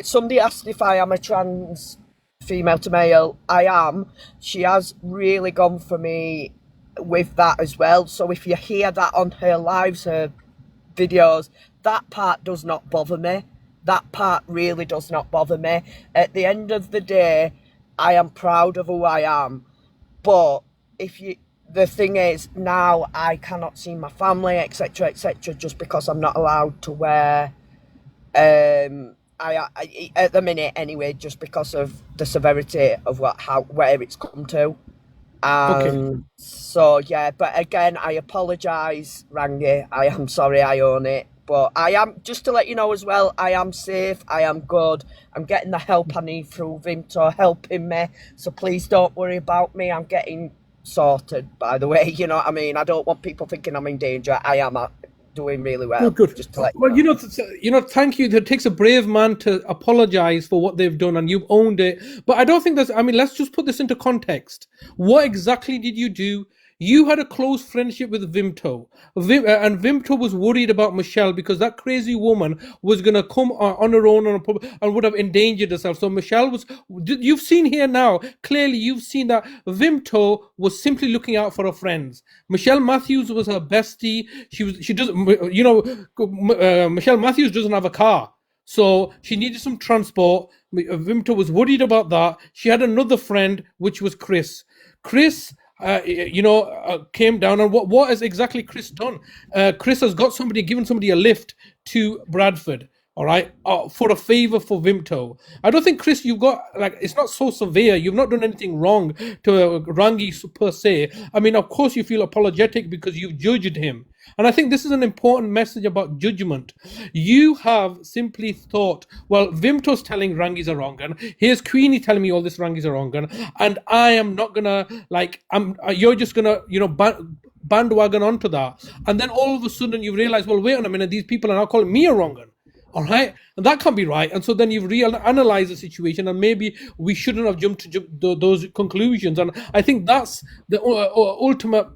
Somebody asked if I am a trans female to male. I am. She has really gone for me with that as well. So if you hear that on her lives, her videos, that part does not bother me. That part really does not bother me. At the end of the day, I am proud of who I am. But the thing is, now I cannot see my family, etc., just because I'm not allowed to wear. I at the minute anyway, just because of the severity of where it's come to. So yeah, but again, I apologise, Rangi. I am sorry, I own it. But I am, just to let you know as well, I am safe, I am good. I'm getting the help I need through Vimto helping me. So please don't worry about me. I'm getting sorted, by the way. You know what I mean? I don't want people thinking I'm in danger. I am doing really well. Good. Just to let well, thank you. It takes a brave man to apologize for what they've done, and you've owned it. But I don't think that's. I mean, let's just put this into context. What exactly did you do? You had a close friendship with Vimto, and Vimto was worried about Michelle because that crazy woman was going to come on her own and would have endangered herself. So Michelle was. You've seen here now clearly. You've seen that Vimto was simply looking out for her friends. Michelle Matthews was her bestie. She doesn't. Michelle Matthews doesn't have a car. So she needed some transport. Vimto was worried about that. She had another friend, which was Chris. Chris came down, and what has exactly Chris done? Chris has given somebody a lift to Bradford, all right, for a favor for Vimto. I don't think, Chris, it's not so severe. You've not done anything wrong to Rangi per se. I mean, of course you feel apologetic because you've judged him. And I think this is an important message about judgment. You have simply thought, well, Vimto's telling Rangis are wrong, and here's Queenie telling me all this Rangis are wrong, and I am not gonna you're just gonna bandwagon onto that, and then all of a sudden you realize, well, wait a minute, these people are now calling me a wrong one. All right, and that can't be right. And so then you've reanalyzed the situation, and maybe we shouldn't have jumped to those conclusions. And I think that's the ultimate,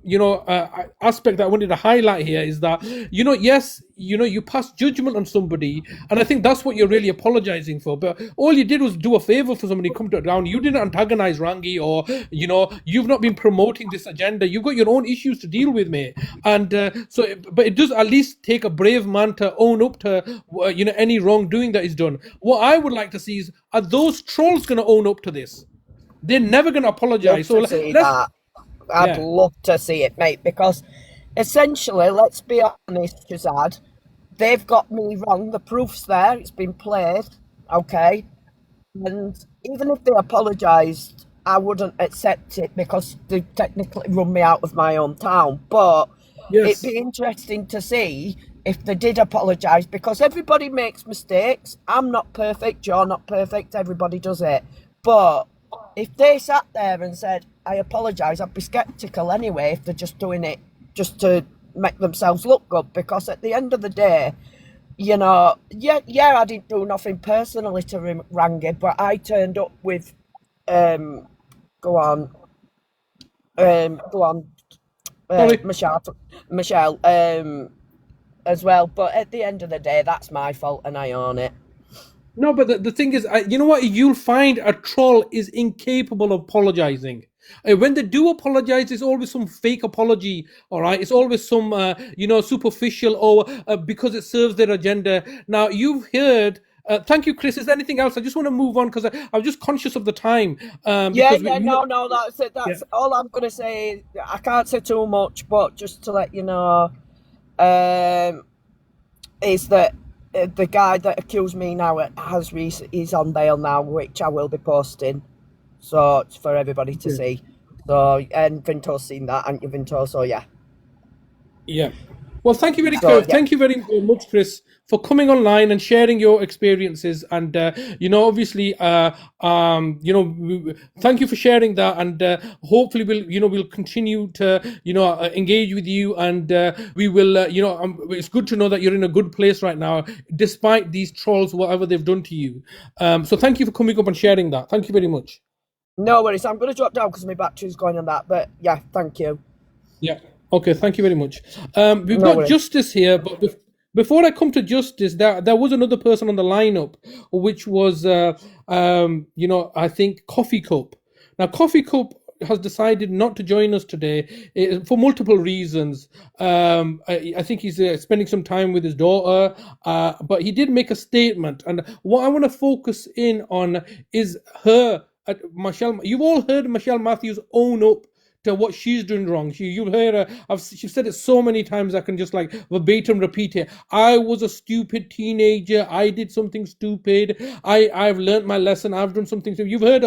aspect that I wanted to highlight here is that, yes, you pass judgment on somebody, and I think that's what you're really apologizing for. But all you did was do a favor for somebody come to down. You didn't antagonize Rangi, or you've not been promoting this agenda. You've got your own issues to deal with, mate. And but it does at least take a brave man to own up to any wrongdoing that is done. What I would like to see is, are those trolls going to own up to this? They're never going to apologize. So I'd love to see it, mate, because essentially, let's be honest, Shazad, they've got me wrong. The proof's there. It's been played, okay? And even if they apologised, I wouldn't accept it because they technically run me out of my own town. But it'd be interesting to see if they did apologise, because everybody makes mistakes. I'm not perfect, you're not perfect, everybody does it. But if they sat there and said, I apologise, I'd be sceptical anyway if they're just doing it just to make themselves look good, because at the end of the day, I didn't do nothing personally to Rangi, but I turned up with, Michelle, as well. But at the end of the day, that's my fault and I own it. No, but the thing is, you know what? You'll find a troll is incapable of apologizing. When they do apologize, it's always some fake apology, all right? It's always some, superficial, or because it serves their agenda. Now, you've heard... thank you, Chris. Is there anything else? I just want to move on because I was just conscious of the time. No, that's it. That's all I'm going to say. I can't say too much, but just to let you know, is that the guy that accused me now is on bail now, which I will be posting. So it's for everybody to see. So, and Vinto's seen that, and Vinto, so yeah. Yeah. Well, thank you Thank you very much, Chris, for coming online and sharing your experiences. And obviously, thank you for sharing that. And hopefully, we'll continue to engage with you. And we will, it's good to know that you're in a good place right now, despite these trolls, whatever they've done to you. So thank you for coming up and sharing that. Thank you very much. No worries. I'm going to drop down because my battery's going on that. But yeah, thank you. Yeah. Okay, thank you very much. We've got Justice here, but before I come to justice, there was another person on the lineup, which was, I think Coffee Cup. Now, Coffee Cup has decided not to join us today for multiple reasons. I think he's spending some time with his daughter, but he did make a statement, and what I want to focus in on is her. Michelle, you've all heard Michelle Matthews own up to what she's doing wrong. You've heard her. She's said it so many times I can just like verbatim repeat it. I was a stupid teenager. I did something stupid. I've learned my lesson. I've done something stupid. You've heard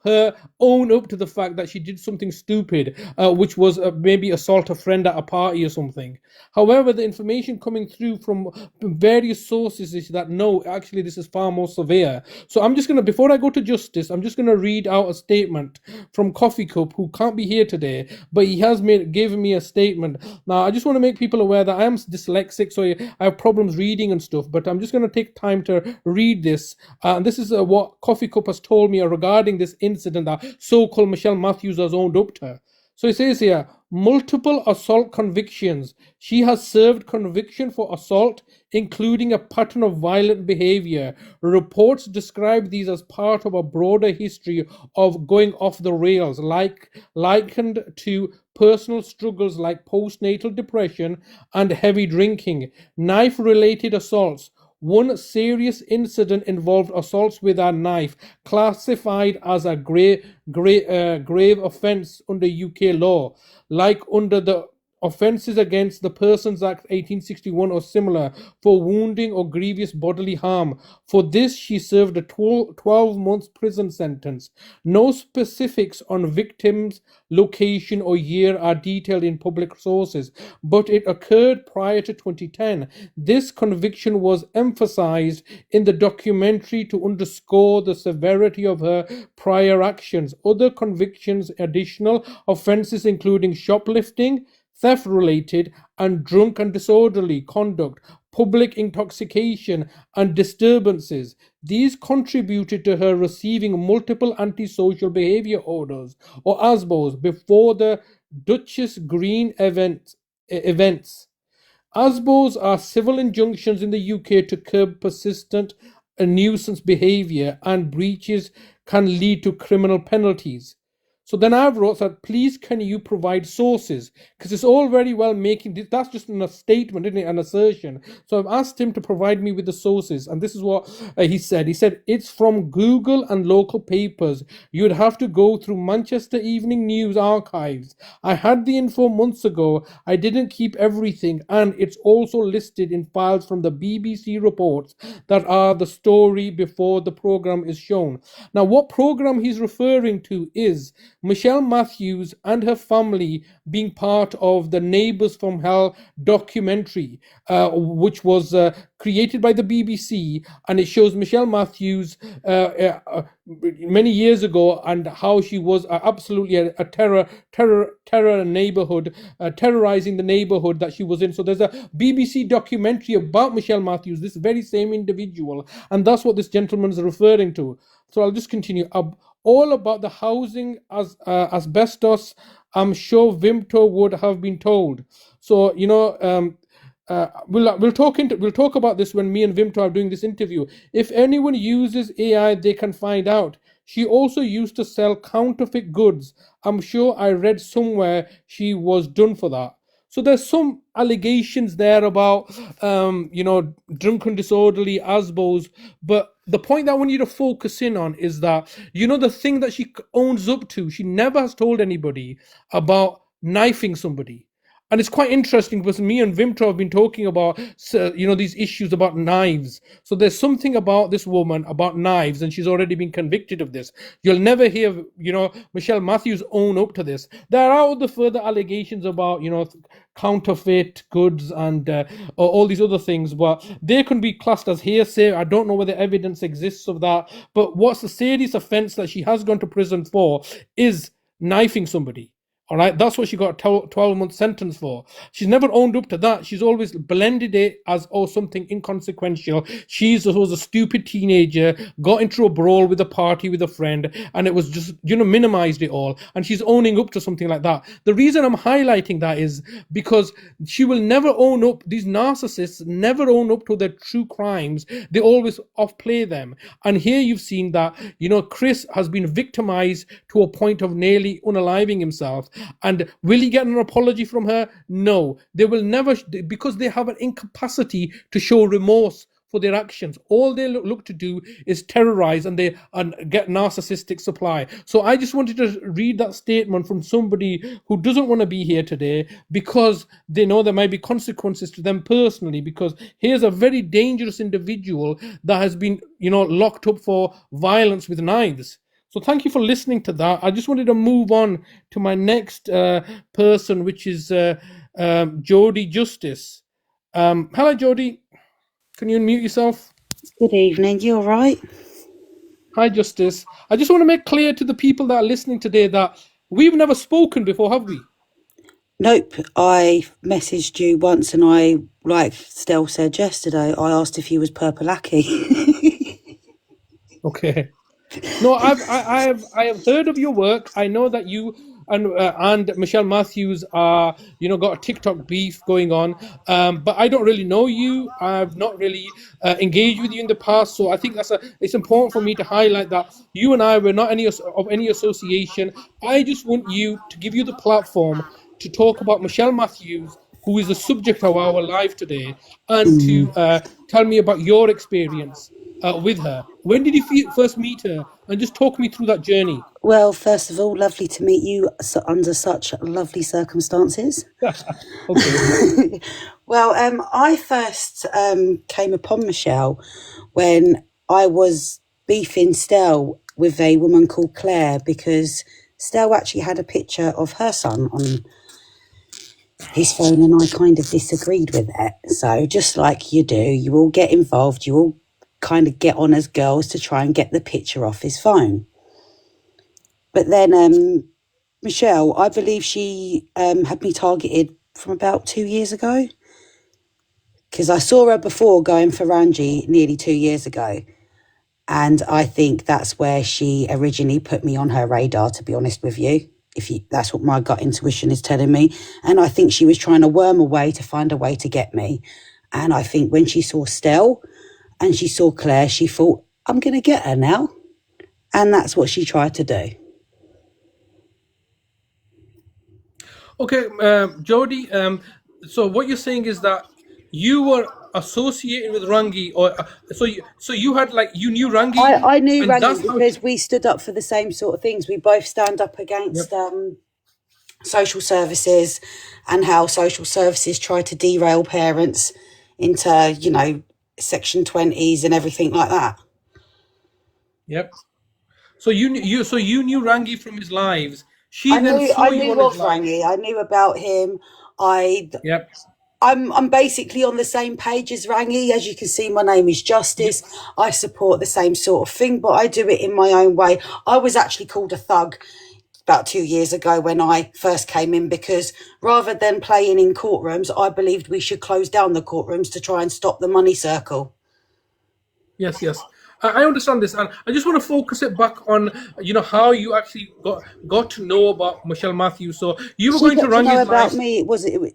her own up to the fact that she did something stupid, which was maybe assault a friend at a party or something. However, the information coming through from various sources is that no, actually this is far more severe. So I'm just going to, before I go to justice, I'm just going to read out a statement from Coffee Cup, who can't be here today, but he has given me a statement. Now, I just want to make people aware that I am dyslexic, so I have problems reading and stuff, but I'm just going to take time to read this. And this is what Coffee Cup has told me regarding this incident that so-called Michelle Matthews has owned up to. So it says here, multiple assault convictions. She has served conviction for assault, including a pattern of violent behavior. Reports describe these as part of a broader history of going off the rails, likened to personal struggles like postnatal depression and heavy drinking. Knife-related assaults. One serious incident involved assaults with a knife, classified as a grave offence under UK law, like under the Offences Against the Persons Act 1861 or similar, for wounding or grievous bodily harm. For this, she served a 12-month prison sentence. No specifics on victims, location, or year are detailed in public sources, but it occurred prior to 2010. This conviction was emphasized in the documentary to underscore the severity of her prior actions. Other convictions, additional offences including shoplifting, theft-related and drunk and disorderly conduct, public intoxication and disturbances. These contributed to her receiving multiple antisocial behaviour orders, or ASBOs, before the Duchess Green events. ASBOs are civil injunctions in the UK to curb persistent nuisance behaviour, and breaches can lead to criminal penalties. So then I've wrote that, please can you provide sources? Because it's all very well making this, that's just a statement, isn't it? An assertion. So I've asked him to provide me with the sources, and this is what he said. He said, it's from Google and local papers. You'd have to go through Manchester Evening News archives. I had the info months ago. I didn't keep everything, and it's also listed in files from the BBC reports that are the story before the programme is shown. Now, what programme he's referring to is Michelle Matthews and her family being part of the Neighbours from Hell documentary, which was created by the BBC, and it shows Michelle Matthews many years ago, and how she was absolutely a terror neighbourhood, terrorizing the neighbourhood that she was in. So there's a BBC documentary about Michelle Matthews, this very same individual, and that's what this gentleman is referring to. So I'll just continue. All about the housing as asbestos, I'm sure Vimto would have been told. So we'll talk about this when me and Vimto are doing this interview. If anyone uses AI, they can find out. She also used to sell counterfeit goods. I'm sure I read somewhere she was done for that. So there's some allegations there about, drunken disorderly ASBOs, but the point that I want you to focus in on is that, the thing that she owns up to, she never has told anybody about knifing somebody. And it's quite interesting because me and Vimto have been talking about, these issues about knives. So there's something about this woman, about knives, and she's already been convicted of this. You'll never hear, Michelle Matthews own up to this. There are other further allegations about, counterfeit goods and all these other things, but they can be classed as hearsay. I don't know whether evidence exists of that. But what's the serious offence that she has gone to prison for is knifing somebody. All right, that's what she got a 12-month sentence for. She's never owned up to that. She's always blended it as something inconsequential. She was a stupid teenager, got into a brawl with a party with a friend, and it was just minimized it all. And she's owning up to something like that. The reason I'm highlighting that is because she will never own up. These narcissists never own up to their true crimes. They always offplay them. And here you've seen that Chris has been victimized to a point of nearly unaliving himself. And will he get an apology from her? No. They will never, because they have an incapacity to show remorse for their actions. All they look to do is terrorize and get narcissistic supply. So I just wanted to read that statement from somebody who doesn't want to be here today, because they know there might be consequences to them personally, because here's a very dangerous individual that has been locked up for violence with knives. So thank you for listening to that. I just wanted to move on to my next person, which is Jodie Justice. Hello, Jodie. Can you unmute yourself? Good evening. You all right? Hi, Justice. I just want to make clear to the people that are listening today that we've never spoken before, have we? Nope. I messaged you once, and I, like Stel said yesterday, I asked if you was Purple Aki. Okay. No, I have heard of your work. I know that you and Michelle Matthews are got a TikTok beef going on, but I don't really know you. I've not really engaged with you in the past, so I think it's important for me to highlight that you and I were not of any association. I just want you to give you the platform to talk about Michelle Matthews, who is the subject of our live today, and to tell me about your experience with her. When did you first meet her? And just talk me through that journey. Well, first of all, lovely to meet you under such lovely circumstances. Okay. Well, I first came upon Michelle when I was beefing Stel with a woman called Claire, because Stel actually had a picture of her son on his phone, and I kind of disagreed with it. So just like you do, you all get involved, you all kind of get on as girls to try and get the picture off his phone. But then Michelle, I believe she had me targeted from about 2 years ago, because I saw her before going for Ranji nearly 2 years ago. And I think that's where she originally put me on her radar, to be honest with you. That's what my gut intuition is telling me. And I think she was trying to worm a way to find a way to get me. And I think when she saw Stel and she saw Claire, she thought, I'm going to get her now. And that's what she tried to do. Okay, Jodie, so what you're saying is that you were associated with Rangi, or so you had, like, you knew Rangi? I knew Rangi because we stood up for the same sort of things. We both stand up against social services, and how social services try to derail parents into, Section 20s and everything like that. Yep. So you knew Rangi from his lives. I knew of Rangi. I knew about him. Yep. I'm basically on the same page as Rangi. As you can see, my name is Justice. Yep. I support the same sort of thing, but I do it in my own way. I was actually called a thug about 2 years ago when I first came in, because rather than playing in courtrooms, I believed we should close down the courtrooms to try and stop the money circle. Yes. I understand this, and I just want to focus it back on, how you actually got to know about Michelle Matthews. So you were going to run his about me.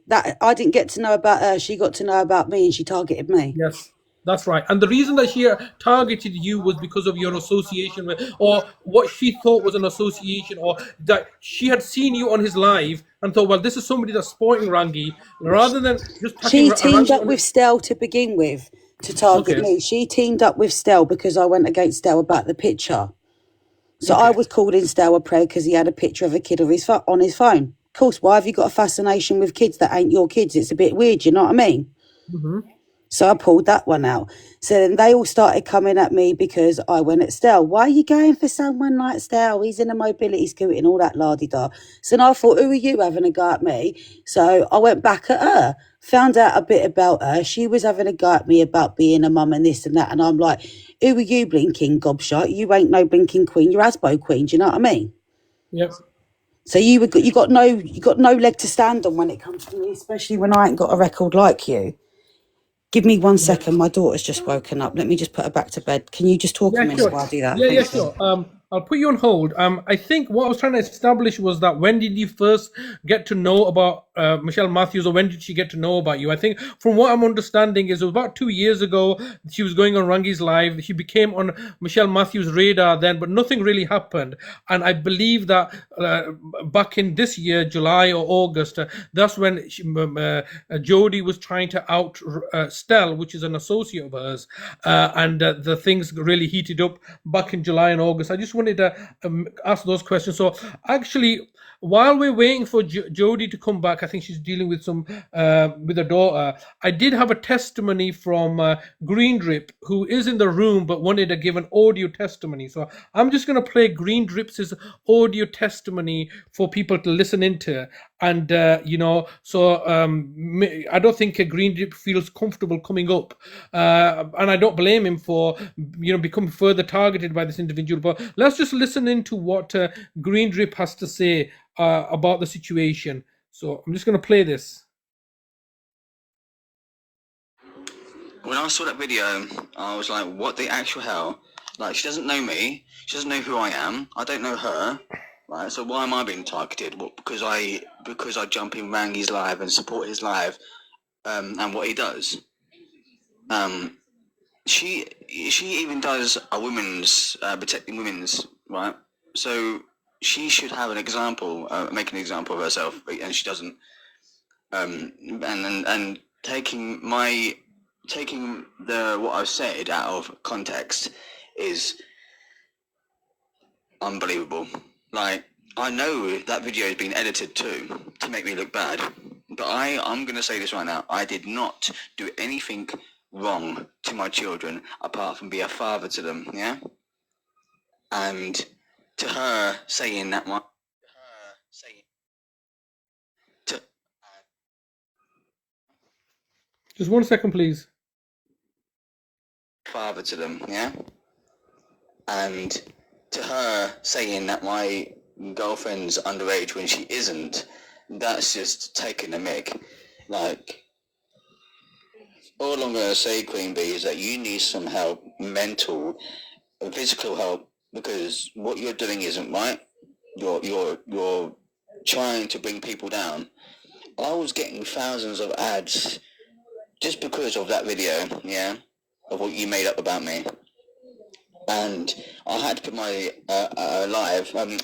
That I didn't get to know about her. She got to know about me, and she targeted me. Yes, that's right. And the reason that she targeted you was because of your association with, or what she thought was an association, or that she had seen you on his live and thought, well, this is somebody that's supporting Rangi, rather than just. She teamed up with Stel to begin with, to target me. She teamed up with Stel because I went against Stel about the picture. So I was calling Stel a preg because he had a picture of a kid on his phone. Of course, why have you got a fascination with kids that ain't your kids? It's a bit weird, you know what I mean? Mm-hmm. So I pulled that one out. So then they all started coming at me because I went at Stel. Why are you going for someone like Stel? He's in a mobility scooter and all that la-di-da. So then I thought, who are you having a go at me? So I went back at her, found out a bit about her. She was having a go at me about being a mum and this and that. And I'm like, who are you, blinking gobshot? You ain't no blinking queen. You're Asbo queen. Do you know what I mean? Yep. So you got no leg to stand on when it comes to me, especially when I ain't got a record like you. Give me 1 second. My daughter's just woken up. Let me just put her back to bed. Can you just talk a minute sure. while I do that? Yeah, Thank you. sure. I'll put you on hold. I think what I was trying to establish was that when did you first get to know about Michelle Matthews, or when did she get to know about you? I think from what I'm understanding is it was about 2 years ago. She was going on Rangi's live. She became on Michelle Matthews' radar then, but nothing really happened. And I believe that back in this year, July or August, that's when Jodie was trying to out Stell, which is an associate of hers, and the things really heated up back in July and August. I just wanted to ask those questions. So actually, while we're waiting for Jodie to come back, I think she's dealing with some with her daughter. I did have a testimony from Green Drip, who is in the room but wanted to give an audio testimony. So I'm just going to play Green Drip's audio testimony for people to listen into. And so I don't think Green Drip feels comfortable coming up, and I don't blame him for becoming further targeted by this individual. But let's just listen into what Green Drip has to say about the situation. So I'm just going to play this. When I saw that video, I was like, what the actual hell? Like, she doesn't know me. She doesn't know who I am. I don't know her. Right, so why am I being targeted? What, because I jump in Rangi's live and support his live, and what he does. She even does a women's protecting women's, right? So she should have an example, make an example of herself, and she doesn't. And taking what I've said out of context is unbelievable. Like, I know that video has been edited too to make me look bad, but I'm going to say this right now. I did not do anything wrong to my children apart from be a father to them, yeah? And to her saying that Just 1 second, please. Father to them, yeah? And to her saying that my girlfriend's underage when she isn't, that's just taking the mick. Like, all I'm going to say, Queen Bee, is that you need some help, mental and physical help, because what you're doing isn't right. You're trying to bring people down. I was getting thousands of ads just because of that video, yeah, of what you made up about me. And I had to put my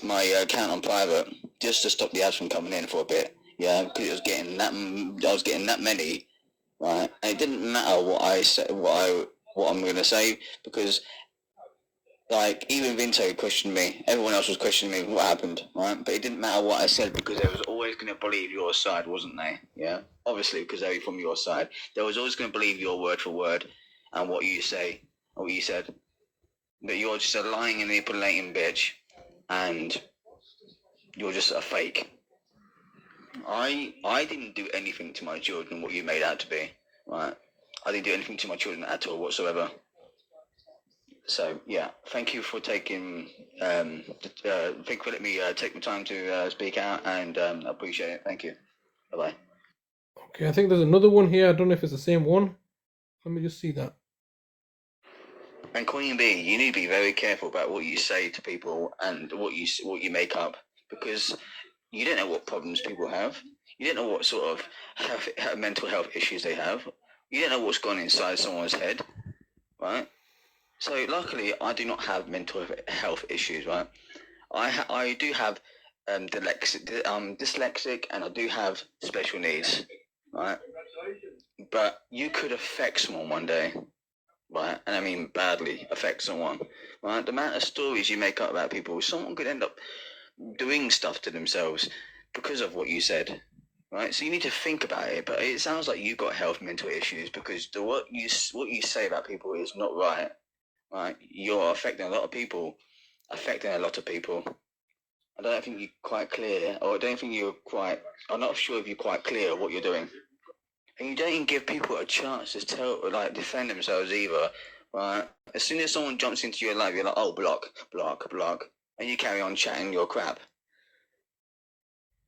my account on private just to stop the ads from coming in for a bit, yeah, because I was getting that many, right? And it didn't matter what I said, what I'm gonna say, because like even Vinto questioned me, everyone else was questioning me what happened, right? But it didn't matter what I said because they was always gonna believe your side, wasn't they? Yeah, obviously because they were from your side, they was always gonna believe your word for word and what you say, or what you said. But you're just a lying and manipulating bitch, and you're just a fake. I didn't do anything to my children what you made out to be, right? I didn't do anything to my children at all whatsoever. So yeah, thank you for taking thank you for letting me take the time to speak out, and I appreciate it. Thank you. Bye bye. Okay, I think there's another one here. I don't know if it's the same one. Let me just see that. And Queen Bee, you need to be very careful about what you say to people and what you make up, because you don't know what problems people have. You don't know what sort of mental health issues they have. You don't know what's gone inside someone's head, right? So luckily, I do not have mental health issues, right? I do have dyslexic, and I do have special needs, right? But you could affect someone one day. Right, and I mean badly affect someone. Right, the amount of stories you make up about people, someone could end up doing stuff to themselves because of what you said. Right, so you need to think about it. But it sounds like you've got mental issues, because what you say about people is not right. Right, you're affecting a lot of people. I don't think you're quite clear, or I don't think you're quite. I'm not sure if you're quite clear what you're doing. And you don't even give people a chance to defend themselves either, right? As soon as someone jumps into your life, you're like, oh, block, and you carry on chatting your crap.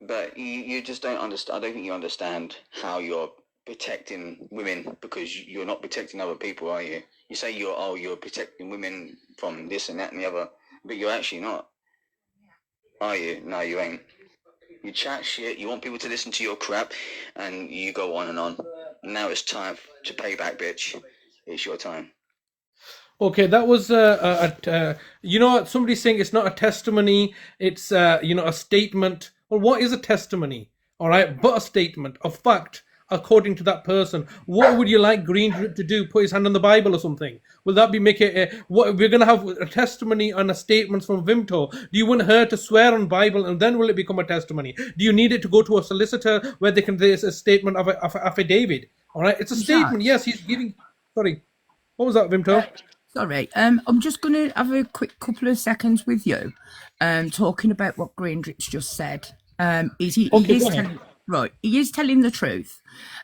But you just don't understand. I don't think you understand how you're protecting women, because you're not protecting other people, are you? You say you're protecting women from this and that and the other, but you're actually not, are you? No, you ain't. You chat shit, you want people to listen to your crap, and you go on and on. Now it's time to pay back, bitch. It's your time. Okay, that was you know, somebody's saying it's not a testimony, it's you know, a statement. Well, what is a testimony? All right, but a statement of fact according to that person. What would you like Green Drip to do? Put his hand on the Bible or something? Will that be make it? What we're gonna have a testimony and a statement from Vimto? Do you want her to swear on Bible and then will it become a testimony? Do you need it to go to a solicitor where they can there's a statement of affidavit? All right, it's a statement. Yes, he's giving. Sorry, what was that, Vimto? Sorry, I'm just going to have a quick couple of seconds with you, talking about what Green Drip's just said. He is telling the truth.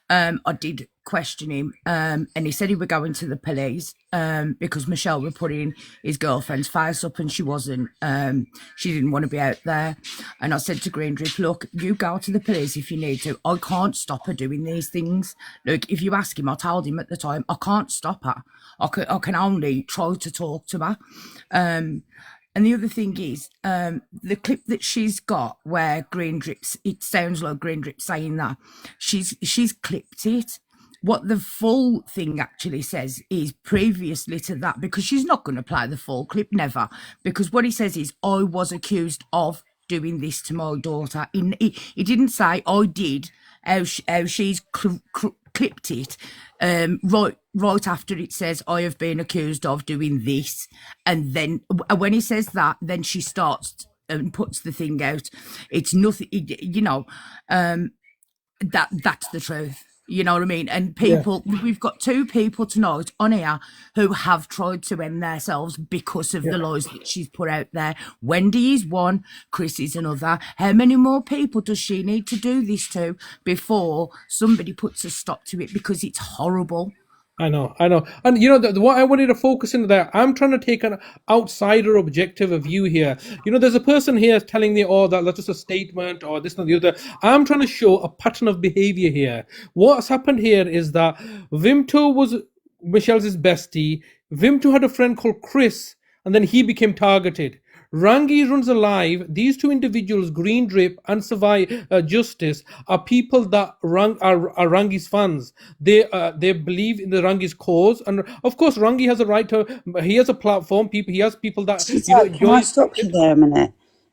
I did question him, and he said he would go into the police, because Michelle were putting his girlfriend's face up, and she wasn't. She didn't want to be out there. And I said to Green Drip, look, you go to the police if you need to. I can't stop her doing these things. Look, if you ask him, I told him at the time, I can't stop her. I can only try to talk to her. And the other thing is, the clip that she's got where Green Drip's, it sounds like Green Drip saying that, she's clipped it. What the full thing actually says is previously to that, because she's not going to play the full clip, never. Because what he says is, I was accused of doing this to my daughter. He didn't say, I did, how she's clipped it. Right after it says, I have been accused of doing this. And then when he says that, then she starts and puts the thing out. It's nothing, you know, that's the truth. You know what I mean? And people, we've got two people tonight on here who have tried to end themselves because of the lies that she's put out there. Wendy is one, Chris is another. How many more people does she need to do this to before somebody puts a stop to it? Because it's horrible. I know. And you know, what I wanted to focus in there, I'm trying to take an outsider objective view here. You know, there's a person here telling me, oh, that's just a statement or this and the other. I'm trying to show a pattern of behavior here. What's happened here is that Vimto was Michelle's bestie. Vimto had a friend called Chris, and then he became targeted. Rangi runs alive. These two individuals, Green Drip and Survive Justice, are people that are Rangi's fans. They believe in the Rangi's cause, and of course, Rangi has a right to. He has a platform. He has people that. Can I stop you there a minute?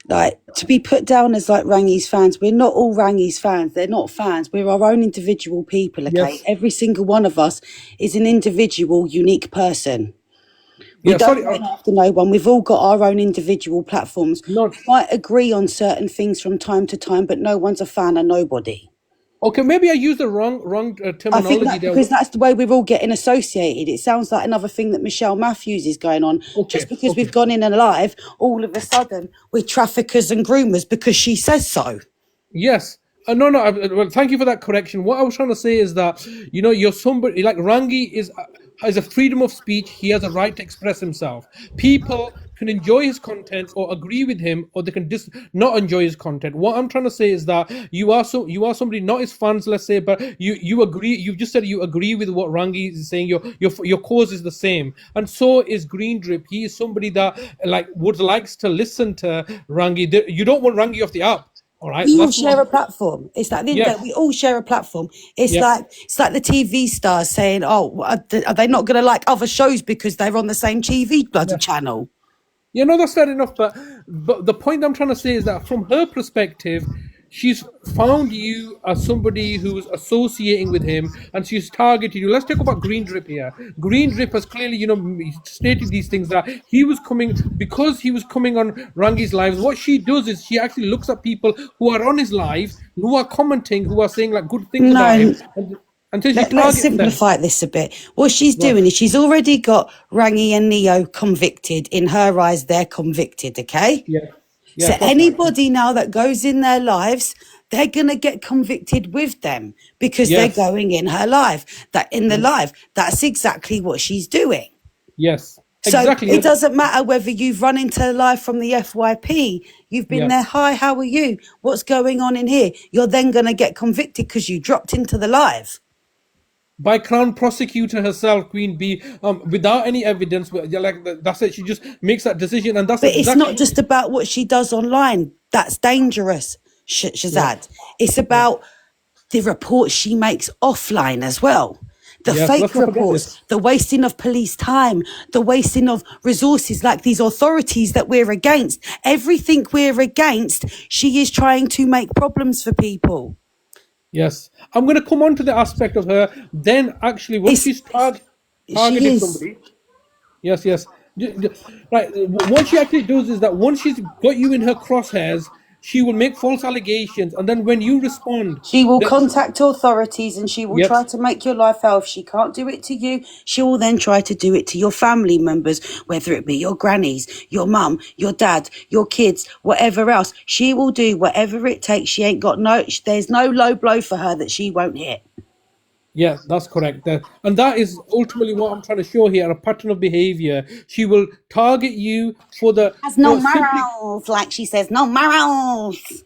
Like, to be put down as like Rangi's fans, we're not all Rangi's fans. They're not fans. We're our own individual people. Okay, every single one of us is an individual, unique person. We don't run after no one. We've all got our own individual platforms. We might agree on certain things from time to time, but no one's a fan of nobody. Okay, maybe I used the wrong terminology. I think because that's the way we're all getting associated. It sounds like another thing that Michelle Matthews is going on. Just because we've gone in and live, all of a sudden we're traffickers and groomers because she says so. Yes. No. Well, thank you for that correction. What I was trying to say is that, you know, you're somebody like Rangi has a freedom of speech. He has a right to express himself. People can enjoy his content or agree with him, or they can not enjoy his content. What I'm trying to say is that you are somebody, not his fans, let's say, but you agree. You've just said you agree with what Rangi is saying. Your cause is the same, and so is Green Drip. He is somebody that likes to listen to Rangi. You don't want Rangi off the app. All right. We all share a platform. It's like we all share a platform. It's like the TV stars saying, "Oh, are they not going to like other shows because they're on the same TV bloody channel?" Yeah, no, that's fair enough. But the point I'm trying to say is that from her perspective, she's found you as somebody who's associating with him, and she's targeted you. Let's talk about Green Drip here. Green Drip has clearly, you know, stated these things that he was coming on Rangi's lives. What she does is she actually looks at people who are on his live, who are commenting, who are saying like good things about him. Let's simplify this a bit. What she's doing is she's already got Rangi and Neo convicted. In her eyes, they're convicted, okay? So anybody now that goes in their lives, they're going to get convicted with them because they're going in her live. That in the live, that's exactly what she's doing. Yes. So Exactly. it doesn't matter whether you've run into live from the FYP, you've been there, hi, how are you? What's going on in here? You're then going to get convicted because you dropped into the live. By Crown Prosecutor herself, Queen B, without any evidence. That's it. She just makes that decision, and that's But it's exactly. not just about what she does online. That's dangerous, Shazad. Yeah. It's about the reports she makes offline as well. The Yes, let's fake not forget reports, this. the wasting of police time, the wasting of resources like these authorities that we're against. Everything we're against, she is trying to make problems for people. Yes, I'm going to come on to the aspect of her. Then, actually, once she's She targeted is. somebody, yes, right. What she actually does is that once she's got you in her crosshairs, she will make false allegations, and then when you respond, She will then contact authorities and she will try yes, to make your life hell. If she can't do it to you, she will then try to do it to your family members, whether it be your grannies, your mum, your dad, your kids, whatever else. She will do whatever it takes. She ain't got there's no low blow for her that she won't hit. yeah, that's correct. And that is ultimately what I'm trying to show here: a pattern of behavior. She will target you Has no simply. morals, like she says, no morals.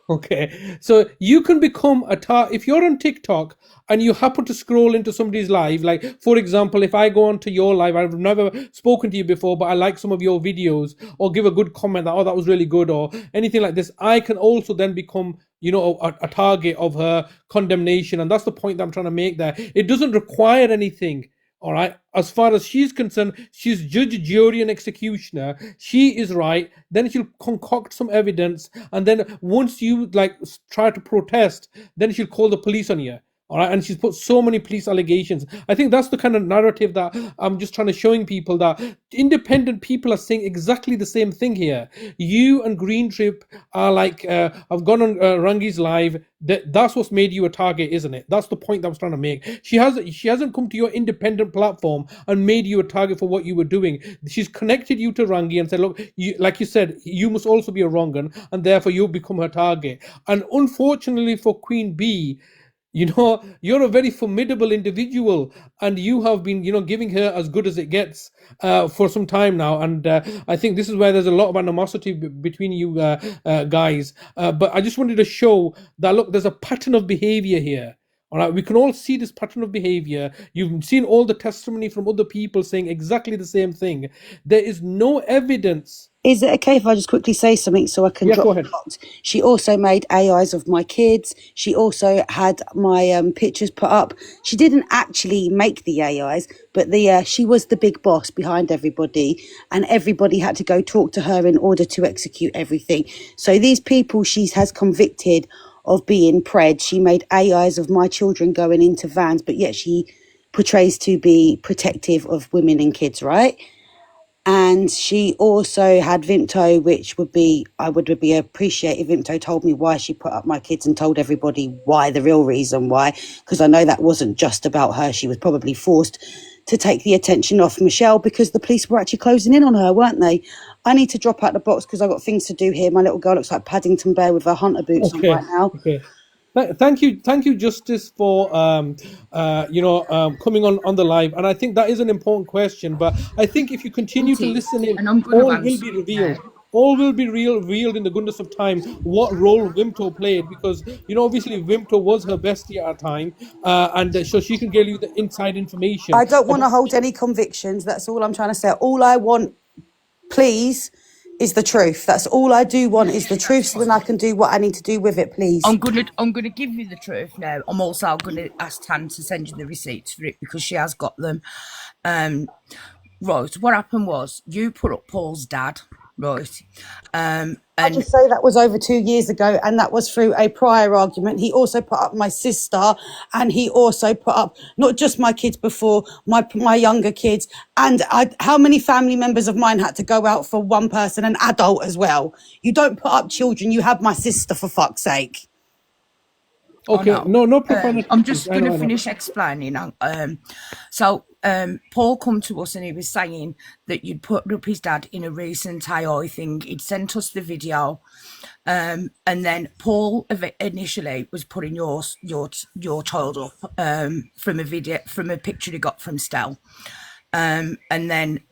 Okay, so you can become if you're on TikTok and you happen to scroll into somebody's live, like for example, if I go onto your live, I've never spoken to you before, but I like some of your videos, or give a good comment that, oh, that was really good, or anything like this, I can also then become, a target of her condemnation. And that's the point that I'm trying to make there. It doesn't require anything. All right. As far as she's concerned, she's judge, jury, and executioner. She is right. Then she'll concoct some evidence, and then once you try to protest, then she'll call the police on you. All right, and she's put so many police allegations. I think that's the kind of narrative that I'm just trying to showing people, that independent people are saying exactly the same thing here. You and Green Trip are I've gone on Rangi's live. That's what's made you a target, isn't it? That's the point that I was trying to make. She hasn't come to your independent platform and made you a target for what you were doing. She's connected you to Rangi and said, look, like you said, you must also be a wrong 'un, and therefore you'll become her target. And unfortunately for Queen B, you're a very formidable individual, and you have been, giving her as good as it gets for some time now. And I think this is where there's a lot of animosity between you guys. But I just wanted to show that, look, there's a pattern of behavior here. All right, we can all see this pattern of behavior. You've seen all the testimony from other people saying exactly the same thing. There is no evidence. Is it okay if I just quickly say something so I can drop Go the ahead. box? She also made AIs of my kids. She also had my pictures put up. She didn't actually make the AIs, but she was the big boss behind everybody, and everybody had to go talk to her in order to execute everything. So these people she has convicted of being pred. She made AIs of my children going into vans, but yet she portrays to be protective of women and kids, right? And she also had Vimto, which I would be appreciate if Vimto told me why she put up my kids and told everybody why, the real reason why, because I know that wasn't just about her. She was probably forced to take the attention off Michelle because the police were actually closing in on her, weren't they? I need to drop out the box because I've got things to do here. My little girl looks like Paddington Bear with her hunter boots on right now. Okay. Thank you, Justice, for coming on the live, and I think that is an important question. But I think if you continue to listen in, and I'm going all to will answer be it revealed. now. All will be revealed in the goodness of time what role Vimto played, because obviously Vimto was her bestie at a time, and so she can give you the inside information. I don't want to hold any convictions. That's all I'm trying to say. All I want, please, is the truth. That's all I do want is the truth, so then I can do what I need to do with it, please. I'm gonna give you the truth now. I'm also gonna ask Tan to send you the receipts for it because she has got them. Right, what happened was you put up Paul's dad, right? And I just say that was over 2 years ago, and that was through a prior argument. He also put up my sister, and he also put up not just my kids before, my younger kids. And how many family members of mine had to go out for one person, an adult as well? You don't put up children. You have my sister, for fuck's sake. Okay, no profanity. I'm just going to finish explaining. So Paul come to us and he was saying that you'd put up his dad in a recent AI thing. He'd sent us the video, and then Paul initially was putting your child up from a picture he got from Stell, and then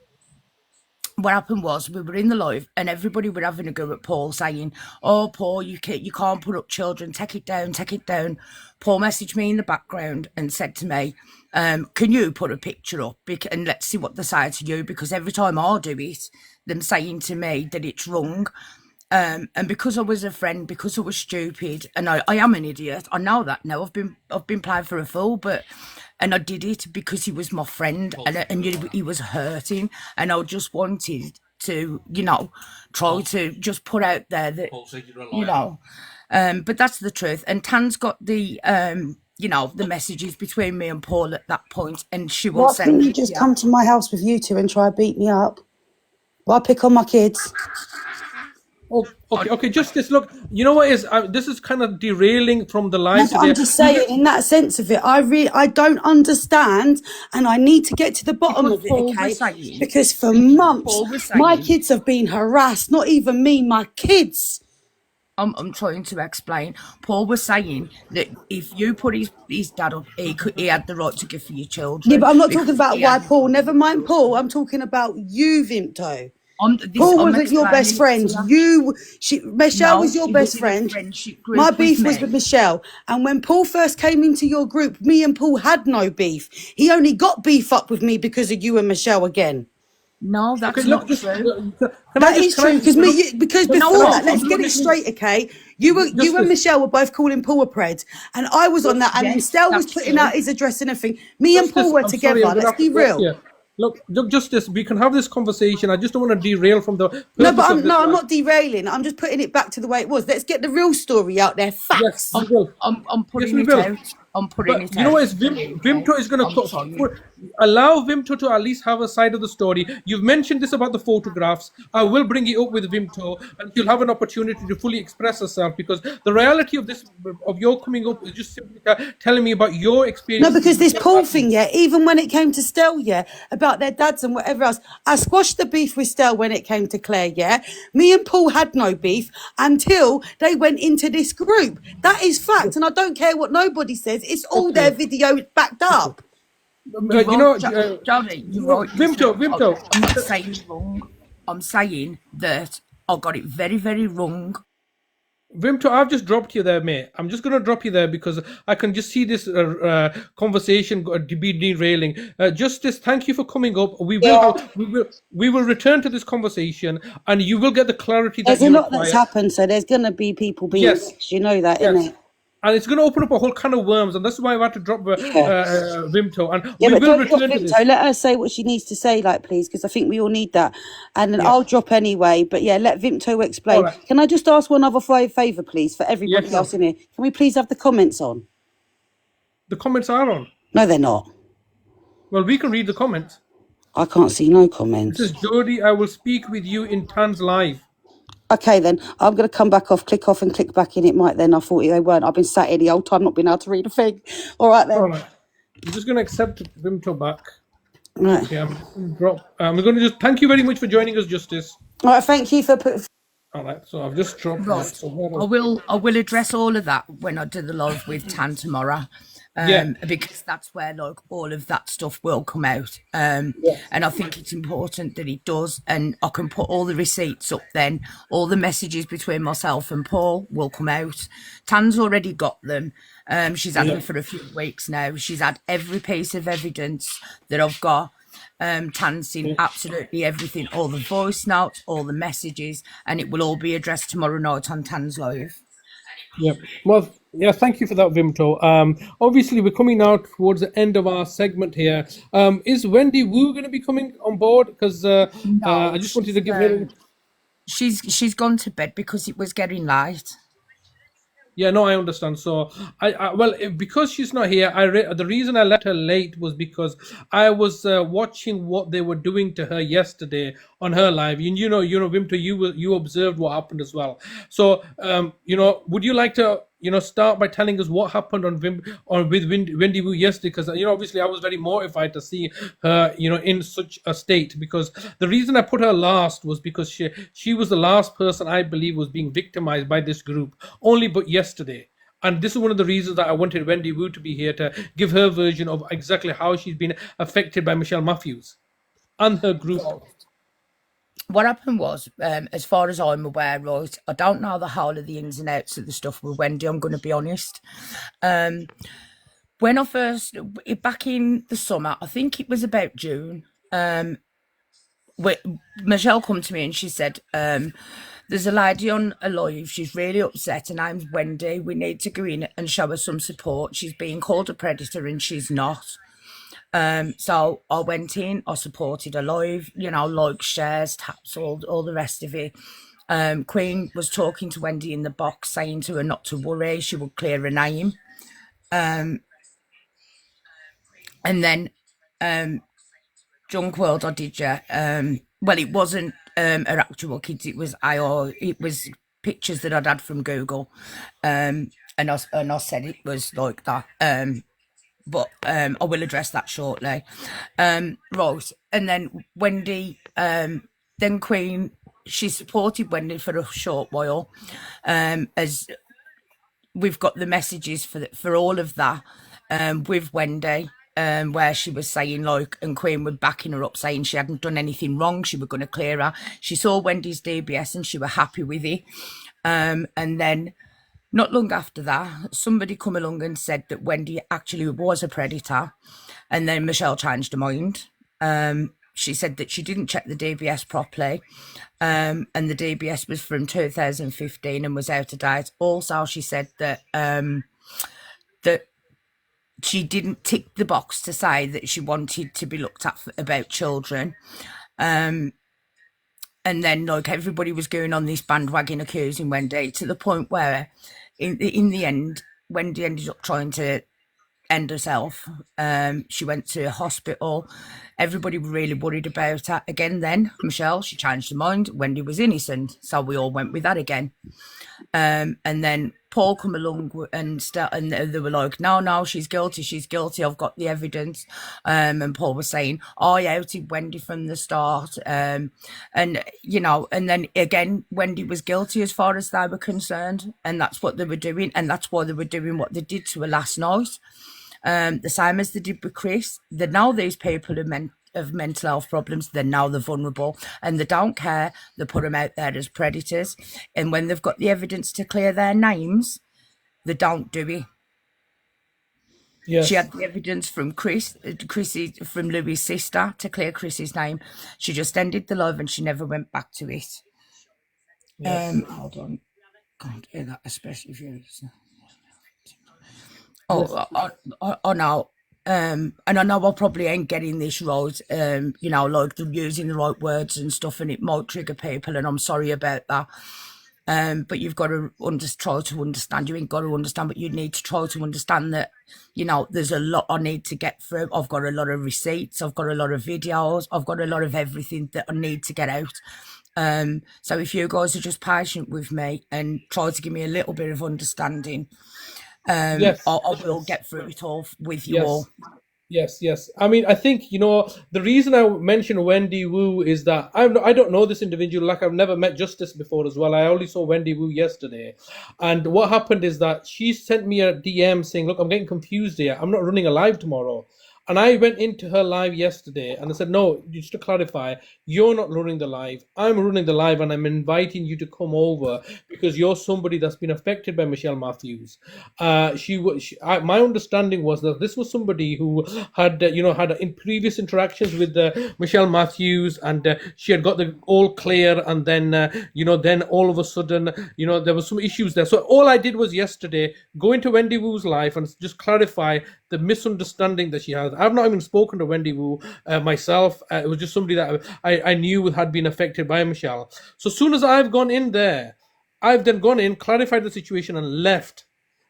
what happened was we were in the live and everybody were having a go at Paul, saying, "Oh, Paul, you can't put up children. Take it down, take it down." Paul messaged me in the background and said to me, "Can you put a picture up and let's see what they say to you? Because every time I do it, them saying to me that it's wrong." And because I was a friend, because I was stupid, and I am an idiot. I know that now. I've been playing for a fool, and I did it because he was my friend, and he was hurting, and I just wanted to, try to just put out there that, but that's the truth. And Tan's got the, the messages between me and Paul at that point, and she will Why send couldn't you it. just come to my house with you two and try to beat me up? Why pick on my kids? Oh, okay. Justice, look, you know what is this is kind of derailing from the live No, today. I'm just saying, in that sense of it, I don't understand, and I need to get to the bottom of it, okay? Because for months, my kids have been harassed. Not even me, my kids. I'm trying to explain. Paul was saying that if you put his dad up, he had the right to give for your children. Yeah, but I'm not talking about why Paul. Never mind Paul. I'm talking about you, Vimto. Paul wasn't your best friend. Michelle was your best friend. My beef was with Michelle. And when Paul first came into your group, me and Paul had no beef. He only got beef up with me because of you and Michelle again. No, that's not true. That is true because before that, let's get it straight, okay? You and Michelle were both calling Paul a pred, and I was on that, and Estelle was putting out his address and everything. Me and Paul were together. Let's be real. Look, Justice, we can have this conversation. I just don't want to derail from the I'm not derailing. I'm just putting it back to the way it was. Let's get the real story out there. Facts. Yes, we will. I'm putting it out. I'm putting it out. You know what? Vimto is going to allow Vimto to at least have a side of the story. You've mentioned this about the photographs. I will bring it up with Vimto, and she'll have an opportunity to fully express herself, because the reality of this, of your coming up, is just simply telling me about your experience. No, because this Paul thing, even when it came to Stell, about their dads and whatever else, I squashed the beef with Stell when it came to Claire, Me and Paul had no beef until they went into this group. That is fact, and I don't care what nobody says. It's all their video backed up. Johnny, you're right. Vimto. I'm not saying wrong. I'm saying that I got it very, very wrong. Vimto, I've just dropped you there, mate. I'm just going to drop you there because I can just see this conversation be derailing. Justice, thank you for coming up. We will return to this conversation, and you will get the clarity that there's a lot that's happened, so there's going to be people being rich, you know that, innit? And it's going to open up a whole can of worms, and that's why I've had to drop Vimto. And we will return to this. Let her say what she needs to say, please, because I think we all need that. And then I'll drop anyway. But let Vimto explain. Right. Can I just ask one other favour, please, for everybody else in here? Can we please have the comments on? The comments are on. No, they're not. Well, we can read the comments. I can't see no comments. This is Jody. I will speak with you in Tan's live. Okay, then. I'm going to come back off, click off and click back in. It might then. I thought they weren't. I've been sat here the whole time, not been able to read a thing. All right, then. All right. I'm just going to accept Vimto back. Right. Okay, I'm going to just thank you very much for joining us, Justice. All right, thank you for all right, so I've just dropped that. So I will address all of that when I do the live with Tan tomorrow. Because that's where all of that stuff will come out. And I think it's important that it does, and I can put all the receipts up then. All the messages between myself and Paul will come out. Tan's already got them. She's had them for a few weeks now. She's had every piece of evidence that I've got. Tan's seen absolutely everything, all the voice notes, all the messages, and it will all be addressed tomorrow night on Tan's live. Yep. Well, thank you for that, Vimto. Obviously, we're coming now towards the end of our segment here. Is Wendy Wu going to be coming on board? Because I just wanted to give her... She's gone to bed because it was getting late. Yeah, no, I understand. So, because she's not here, the reason I let her late was because I was watching what they were doing to her yesterday on her live. You know, Vimto, you observed what happened as well. So, would you like to, start by telling us what happened with Wendy Wu yesterday? Because obviously, I was very mortified to see her, in such a state. Because the reason I put her last was because she was the last person I believe was being victimized by this group. But yesterday. And this is one of the reasons that I wanted Wendy Wu to be here to give her version of exactly how she's been affected by Michelle Matthews and her group. what happened was, as far as I'm aware, right, I don't know the whole of the ins and outs of the stuff with Wendy, I'm going to be honest. When I first, back in the summer, I think it was about June, Michelle come to me and she said, there's a lady on a live, she's really upset, her name's Wendy, we need to go in and show her some support. She's being called a predator and she's not. So I went in, I supported her live, you know, like shares, taps, all the rest of it. Queen was talking to Wendy in the box, saying to her not to worry, she would clear her name. And then Junk World, I did, yeah. Well, it wasn't her actual kids, it was it was pictures that I'd had from Google. And I said it was like that. But I will address that shortly. Right, and then Wendy, then Queen, she supported Wendy for a short while, as we've got the messages for all of that, with Wendy, where she was saying, like, and Queen were backing her up, saying she hadn't done anything wrong, she was going to clear her. She saw Wendy's DBS and she were happy with it. And then not long after that, somebody come along and said that Wendy actually was a predator, and then Michelle changed her mind. She said that she didn't check the DBS properly, and the DBS was from 2015 and was out of date. Also, she said that that she didn't tick the box to say that she wanted to be looked at about children. And then, like, everybody was going on this bandwagon accusing Wendy, to the point where in the end, Wendy ended up trying to end herself. She went to a hospital. Everybody was really worried about her. Again, then, Michelle, she changed her mind. Wendy was innocent. So we all went with that again. And then Paul come along and they were like, no, she's guilty, I've got the evidence. And Paul was saying, I outed Wendy from the start. And, you know, and then again, Wendy was guilty as far as they were concerned. And that's what they were doing. And that's why they were doing what they did to her last night. The same as they did with Chris. They know these people have mental health problems, they're now the vulnerable, and they don't care. They put them out there as predators, and when they've got the evidence to clear their names, they don't do it. Yes. She had the evidence from from Louis' sister to clear Chris's name. She just ended the live and she never went back to it. Yes. Hold on, can't hear that, especially if you're. I know. And I know I probably ain't getting this right, you know, like using the right words and stuff, and it might trigger people, and I'm sorry about that. But you've got to try to understand. You ain't got to understand, but you need to try to understand that, you know, there's a lot I need to get through. I've got a lot of receipts, I've got a lot of videos, I've got a lot of everything that I need to get out. So if you guys are just patient with me and try to give me a little bit of understanding, Yes. I will get through it all with you all. Yes. I mean, I think, you know, the reason I mentioned Wendy Wu is that I don't know this individual. Like, I've never met Justice before as well. I only saw Wendy Wu yesterday. And what happened is that she sent me a DM saying, look, I'm getting confused here. I'm not running a live tomorrow. And I went into her live yesterday and I said, no, just to clarify, you're not running the live. I'm running the live, and I'm inviting you to come over because you're somebody that's been affected by Michelle Matthews. My understanding was that this was somebody who had, had in previous interactions with Michelle Matthews, and she had got the all clear, and then, then all of a sudden, there was some issues there. So all I did was yesterday go into Wendy Wu's live and just clarify the misunderstanding that she has. I've not even spoken to Wendy Wu myself. It was just somebody that I knew had been affected by Michelle. So as soon as I've gone in there, I've then gone in, clarified the situation, and left.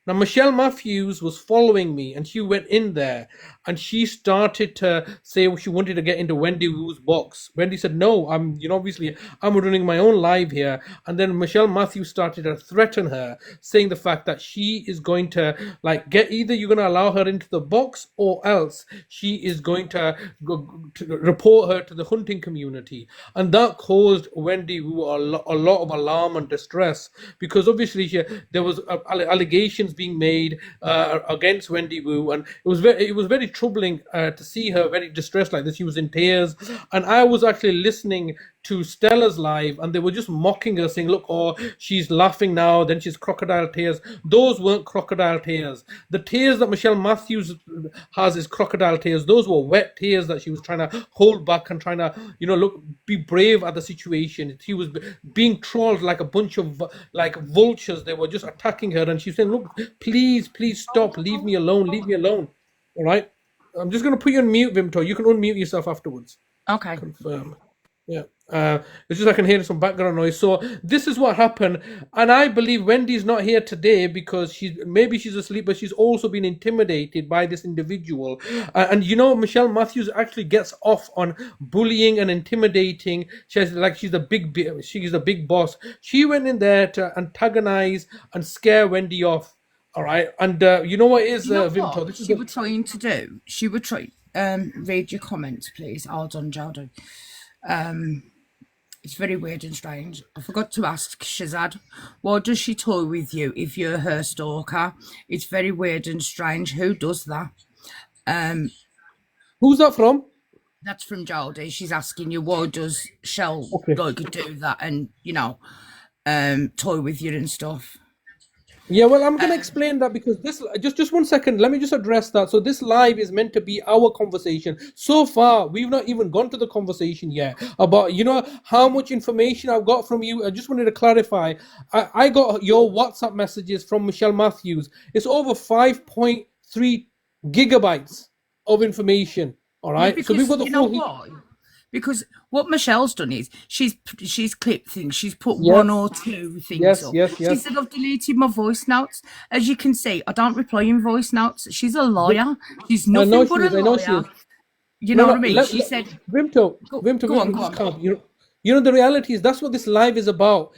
Now, Michelle Matthews was following me, and she went in there, and she started to say she wanted to get into Wendy Wu's box. Wendy said, no, obviously, I'm running my own live here. And then Michelle Matthews started to threaten her, saying the fact that she is going to, either you're going to allow her into the box, or else she is going to report her to the hunting community. And that caused Wendy Wu a lot of alarm and distress, because obviously there was allegations being made against Wendy Wu, and it was very troubling to see her very distressed like this. She was in tears, and I was actually listening to Stella's live, and they were just mocking her, saying, "Look, oh, she's laughing now, then she's crocodile tears." Those weren't crocodile tears. The tears that Michelle Matthews has is crocodile tears. Those were wet tears that she was trying to hold back and trying to, look, be brave at the situation. She was being trolled like a bunch of like vultures. They were just attacking her, and she said, "Look, please, please stop. Leave me alone. Leave me alone." All right. I'm just going to put you on mute, Vimto. You can unmute yourself afterwards. Okay. Confirm. Yeah. It's just I can hear some background noise. So this is what happened, and I believe Wendy's not here today because she's asleep, but she's also been intimidated by this individual. And Michelle Matthews actually gets off on bullying and intimidating. She's the big boss. She went in there to antagonize and scare Wendy off. All right, and you know what is Vimto? This is she was trying to do. She would try. Read your comments, please. Hold on, Jordan. It's very weird and strange. I forgot to ask Shazad, why does she toy with you if you're her stalker? It's very weird and strange. Who does that? Who's that from? That's from Jodie. She's asking you, why does Shell do that and toy with you and stuff? Yeah, well, I'm going to explain that because this, just 1 second, let me just address that. So this live is meant to be our conversation. So far, we've not even gone to the conversation yet about, how much information I've got from you. I just wanted to clarify. I got your WhatsApp messages from Michelle Matthews. It's over 5.3 gigabytes of information. All right. Yeah, because, so we've got the full. Why? Because what Michelle's done is she's clipped things. She's put one or two things up. Yes. She said, "I've deleted my voice notes." As you can see, I don't reply in voice notes. She's a liar. She's nothing but a liar. You know what I mean? She said, Vimto, go on. The reality is that's what this live is about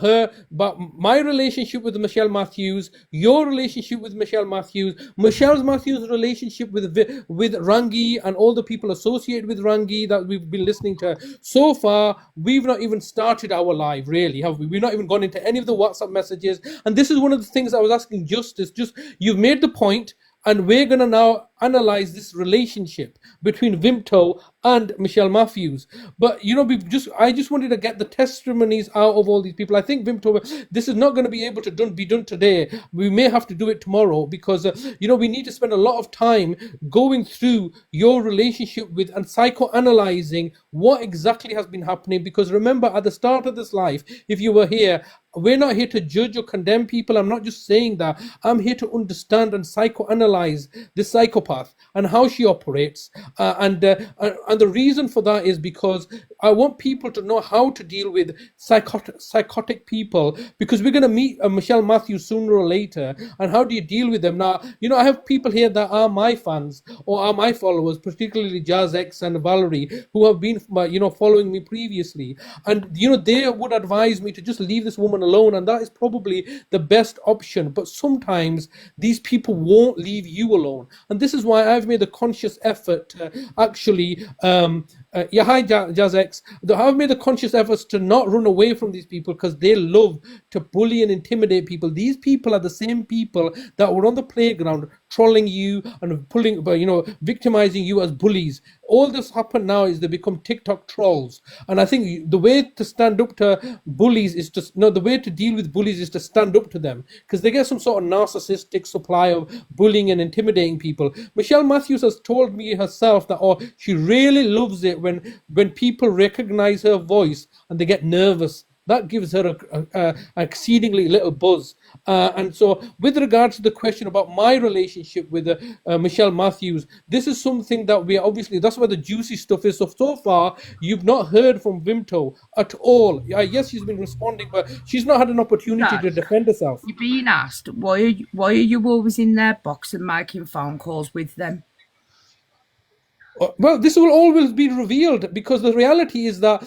her, about my relationship with Michelle Matthews, your relationship with Michelle Matthews, relationship with Rangi and all the people associated with Rangi that we've been listening to. So far, we've not even started our live, really, have we? We've not even gone into any of the WhatsApp messages. And this is one of the things I was asking Justice. You've made the point, and we're going to now analyze this relationship between Vimto and Michelle Matthews. But, I just wanted to get the testimonies out of all these people. I think Vimto, this is not going to be able to be done today. We may have to do it tomorrow because, we need to spend a lot of time going through your relationship with and psychoanalyzing what exactly has been happening. Because remember, at the start of this life, if you were here, we're not here to judge or condemn people. I'm not just saying that. I'm here to understand and psychoanalyze this psychopath and how she operates. And the reason for that is because I want people to know how to deal with psychotic people, because we're going to meet Michelle Matthews sooner or later. And how do you deal with them? Now, I have people here that are my fans or are my followers, particularly Jazz X and Valerie, who have been, following me previously. And, they would advise me to just leave this woman alone, and that is probably the best option. But sometimes these people won't leave you alone, and this is why I've made a conscious effort to actually hi Jazex. I've made the conscious efforts to not run away from these people because they love to bully and intimidate people. These people are the same people that were on the playground trolling you and victimizing you as bullies. All this happened now is they become TikTok trolls. And I think the way to stand up to bullies is the way to deal with bullies is to stand up to them, because they get some sort of narcissistic supply of bullying and intimidating people. Michelle Matthews has told me herself that she really loves it when people recognize her voice and they get nervous. That gives her a exceedingly little buzz. And so with regards to the question about my relationship with Michelle Matthews, this is something that that's where the juicy stuff is. So far, you've not heard from Vimto at all. Yes, she's been responding, but she's not had an opportunity to defend herself. You're being asked, why are you always in their box and making phone calls with them? Well, this will always be revealed, because the reality is that,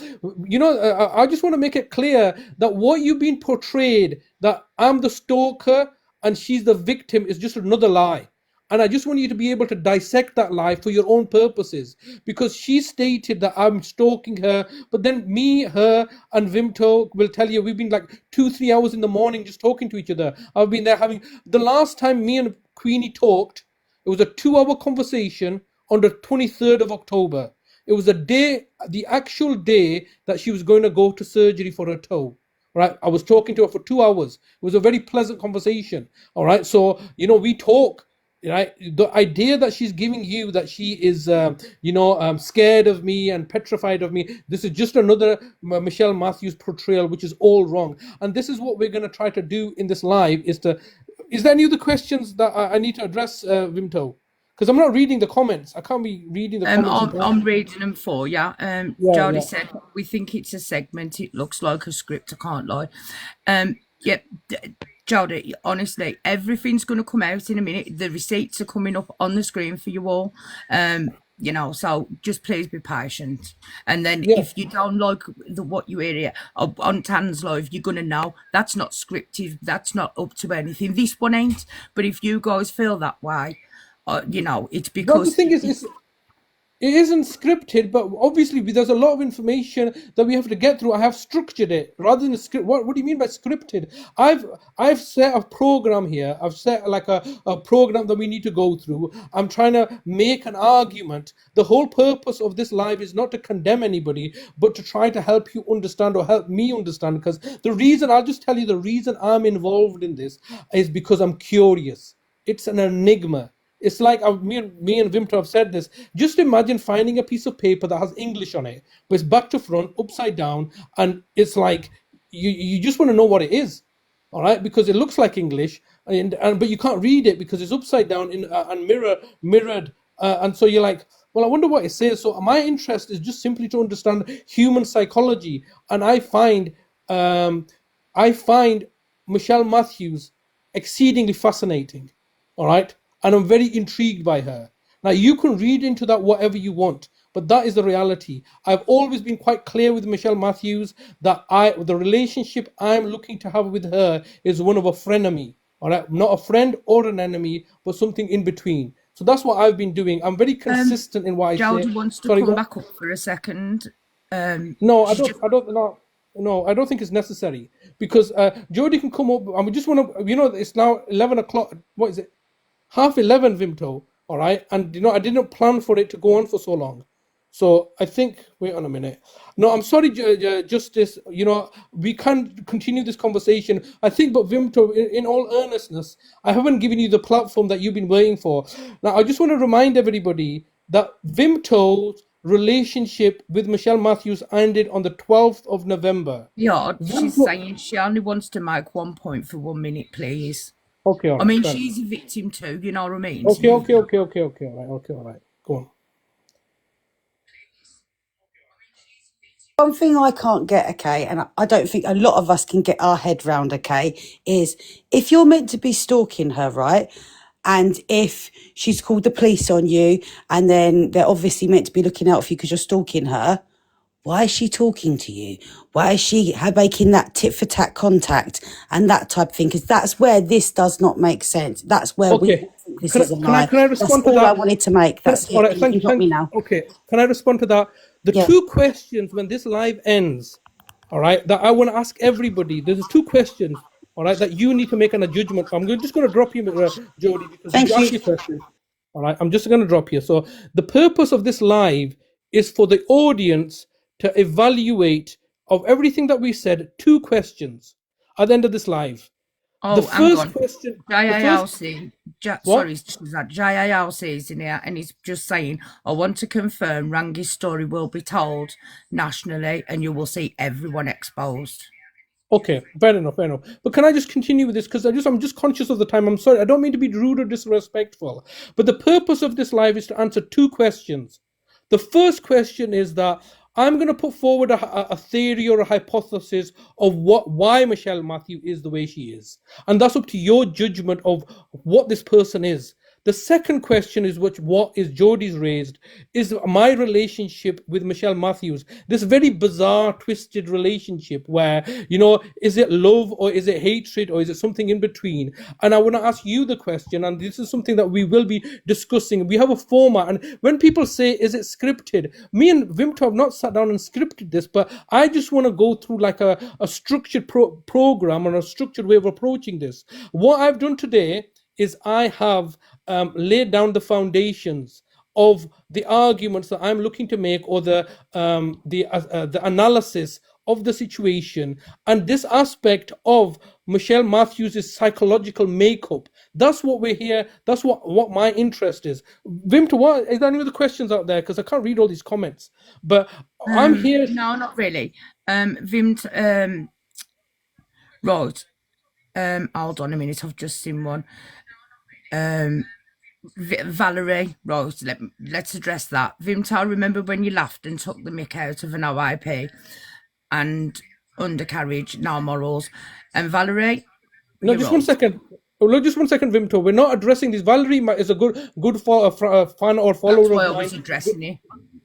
I just want to make it clear that what you've been portrayed, that I'm the stalker and she's the victim, is just another lie. And I just want you to be able to dissect that lie for your own purposes, because she stated that I'm stalking her, but then me, her, and Vimto will tell you we've been like 2-3 hours in the morning just talking to each other. I've been there the last time me and Queenie talked, It was a 2-hour conversation on the 23rd of October. It was the actual day that she was going to go to surgery for her toe. Right, I was talking to her for 2 hours. It was a very pleasant conversation. All right, so we talk. Right, the idea that she's giving you that she is, scared of me and petrified of me. This is just another Michelle Matthews portrayal, which is all wrong. And this is what we're going to try to do in this live. Is there any other questions that I need to address, Vimto? Because I'm not reading the comments. I can't be reading the comments. I'm reading them for you. Jodie said, we think it's a segment. It looks like a script. I can't lie. Jodie, honestly, everything's going to come out in a minute. The receipts are coming up on the screen for you all. So just please be patient. And then if you don't like what you hear here on Tan's Live, you're going to know that's not scripted. That's not up to anything. This one ain't. But if you guys feel that way, it's because... Well, the thing is, it isn't scripted, but obviously there's a lot of information that we have to get through. I have structured it rather than a script. What do you mean by scripted? I've set a program here. I've set like a program that we need to go through. I'm trying to make an argument. The whole purpose of this live is not to condemn anybody, but to try to help you understand or help me understand. Because I'll just tell you the reason I'm involved in this is because I'm curious. It's an enigma. It's like me and Vimto have said this. Just imagine finding a piece of paper that has English on it, but it's back to front, upside down, and it's like you just want to know what it is, all right? Because it looks like English, but you can't read it because it's upside down and mirrored, and so you're like, well, I wonder what it says. So my interest is just simply to understand human psychology, and I find Michelle Matthews exceedingly fascinating, all right? And I'm very intrigued by her. Now, you can read into that whatever you want, but that is the reality. I've always been quite clear with Michelle Matthews that the relationship I'm looking to have with her is one of a frenemy. All right, not a friend or an enemy, but something in between. So that's what I've been doing. I'm very consistent in what I say. Jodie wants to come back up for a second. No, I don't think it's necessary because Jodie can come up. I just want to, it's now 11 o'clock. What is it? 11:30, Vimto, all right? And, I didn't plan for it to go on for so long. So I think, wait on a minute. No, I'm sorry, Justice, we can't continue this conversation. I think, but Vimto, in all earnestness, I haven't given you the platform that you've been waiting for. Now, I just want to remind everybody that Vimto's relationship with Michelle Matthews ended on the 12th of November. Yeah, she's saying she only wants to make 1 point for 1 minute, please. Okay, all right. I mean, she's a victim too, you know what I mean? Okay, all right. Go on. One thing I can't get, okay, and I don't think a lot of us can get our head round, okay, is if you're meant to be stalking her, right, and if she's called the police on you, and then they're obviously meant to be looking out for you because you're stalking her, why is she talking to you? Why is she making that tit-for-tat contact and that type of thing? Because that's where this does not make sense. That's where this is a lie. Can I respond to that? That's all I wanted to make. That's it. All right, You got me now. Okay, can I respond to that? The two questions when this live ends, all right, that I want to ask everybody. There's 2 questions, all right, that you need to make a judgment. I'm just going to drop you, Jodie, because you asked your question. All right, I'm just going to drop you. So the purpose of this live is for the audience to evaluate of everything that we said. 2 questions at the end of this live. Oh, the first question. JILC is in here and he's just saying, I want to confirm Rangi's story will be told nationally and you will see everyone exposed. Okay, fair enough. But can I just continue with this? Because I'm just conscious of the time. I'm sorry. I don't mean to be rude or disrespectful. But the purpose of this live is to answer 2 questions. The first question is that I'm going to put forward a theory or a hypothesis of why Michelle Matthews is the way she is. And that's up to your judgment of what this person is. The second question is what is Jodie's raised, is my relationship with Michelle Matthews. This very bizarre, twisted relationship where, is it love or is it hatred or is it something in between? And I want to ask you the question, and this is something that we will be discussing. We have a format, and when people say, is it scripted? Me and Vimto have not sat down and scripted this, but I just want to go through like a structured program and a structured way of approaching this. What I've done today is I have laid down the foundations of the arguments that I'm looking to make, or the analysis of the situation, and this aspect of Michelle Matthews' psychological makeup. That's what we're here. That's what my interest is. Vimta, what is there any other questions out there? Because I can't read all these comments. But I'm here. No, not really. Vimt, right. Hold on a minute. I've just seen one. Valerie, right. Let's address that. Vimt, I remember when you laughed and took the mick out of an OIP and undercarriage, no morals. And Valerie, No, you're just one right. second. No, just 1 second, Vimto. We're not addressing this. Valerie is a good fan or follower That's why of I was mine. addressing it.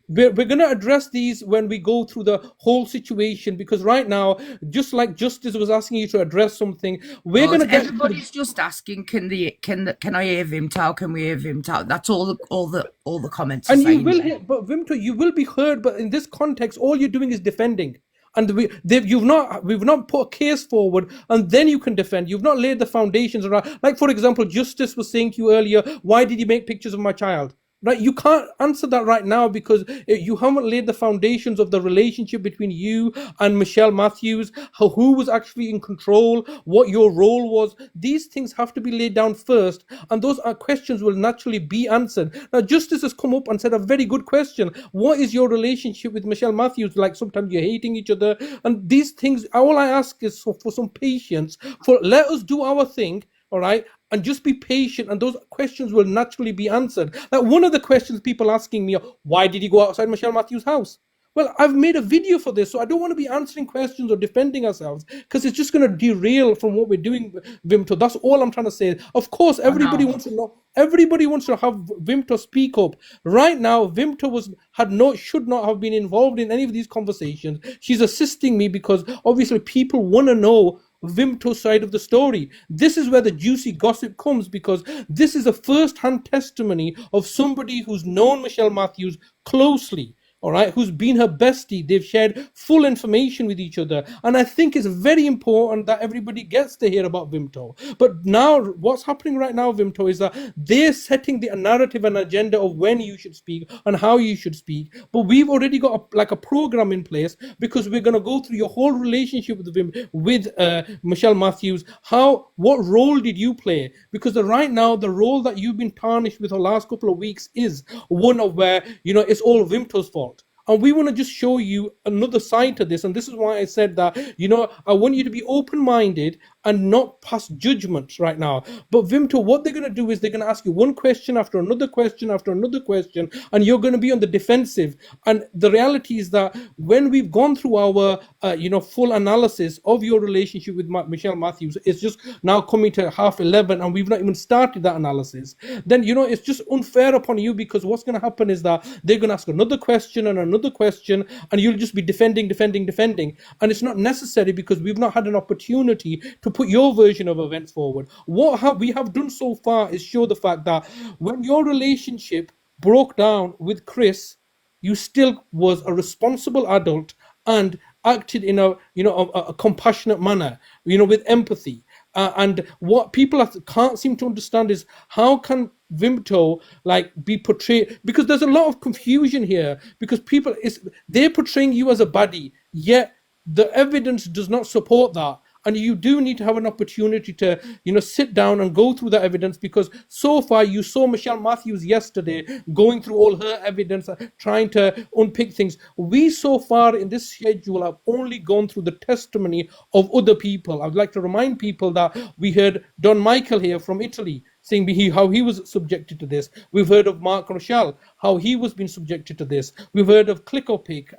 We're going to address these when we go through the whole situation, because right now, just like Justice was asking you to address something, we're going to get. Everybody's just asking, can I hear Vimto? Can we hear Vimto? That's all the comments are And you saying. will hear, but Vimto, you will be heard. But in this context, all you're doing is defending. And we've not put a case forward, and then you can defend. You've not laid the foundations around. Like, for example, Justice was saying to you earlier, why did you make pictures of my child? Right, you can't answer that right now because you haven't laid the foundations of the relationship between you and Michelle Matthews, who was actually in control, what your role was. These things have to be laid down first, and those questions will naturally be answered. Now, Justice has come up and said a very good question. What is your relationship with Michelle Matthews? Like, sometimes you're hating each other, and these things, all I ask is for some patience, let us do our thing, all right? And just be patient, and those questions will naturally be answered. Like, one of the questions people asking me, why did you go outside Michelle Matthews' house? Well, I've made a video for this, so I don't want to be answering questions or defending ourselves, because it's just going to derail from what we're doing, Vimto. That's all I'm trying to say. Of course, everybody wants to know. Everybody wants to have Vimto speak up. Right now, Vimto should not have been involved in any of these conversations. She's assisting me because obviously people want to know Vimto's side of the story. This is where the juicy gossip comes, because this is a first-hand testimony of somebody who's known Michelle Matthews closely, all right, who's been her bestie. They've shared full information with each other, and I think it's very important that everybody gets to hear about Vimto. But now, what's happening right now, Vimto, is that they're setting the narrative and agenda of when you should speak and how you should speak. But we've already got a program in place, because we're going to go through your whole relationship with Michelle Matthews. What role did you play? Because right now, the role that you've been tarnished with the last couple of weeks is one of where it's all Vimto's fault. And we want to just show you another side to this. And this is why I said that, I want you to be open-minded and not pass judgments right now. But Vimto, what they're going to do is they're going to ask you one question after another question after another question, and you're going to be on the defensive. And the reality is that when we've gone through our, full analysis of your relationship with Michelle Matthews, it's just now coming to 11:30, and we've not even started that analysis. Then, it's just unfair upon you, because what's going to happen is that they're going to ask another question and another question, and you'll just be defending. And it's not necessary, because we've not had an opportunity to put your version of events forward. What we have done so far is show the fact that when your relationship broke down with Chris, you still was a responsible adult and acted in a compassionate manner, with empathy. And what people can't seem to understand is, how can Vimto be portrayed? Because there's a lot of confusion here, because they're portraying you as a baddie, yet the evidence does not support that. And you do need to have an opportunity to, sit down and go through that evidence, because so far you saw Michelle Matthews yesterday going through all her evidence, trying to unpick things. We so far in this schedule have only gone through the testimony of other people. I'd like to remind people that we heard Don Michael here from Italy saying how he was subjected to this. We've heard of Mark Rochelle, how he was being subjected to this. We've heard of Clickopic,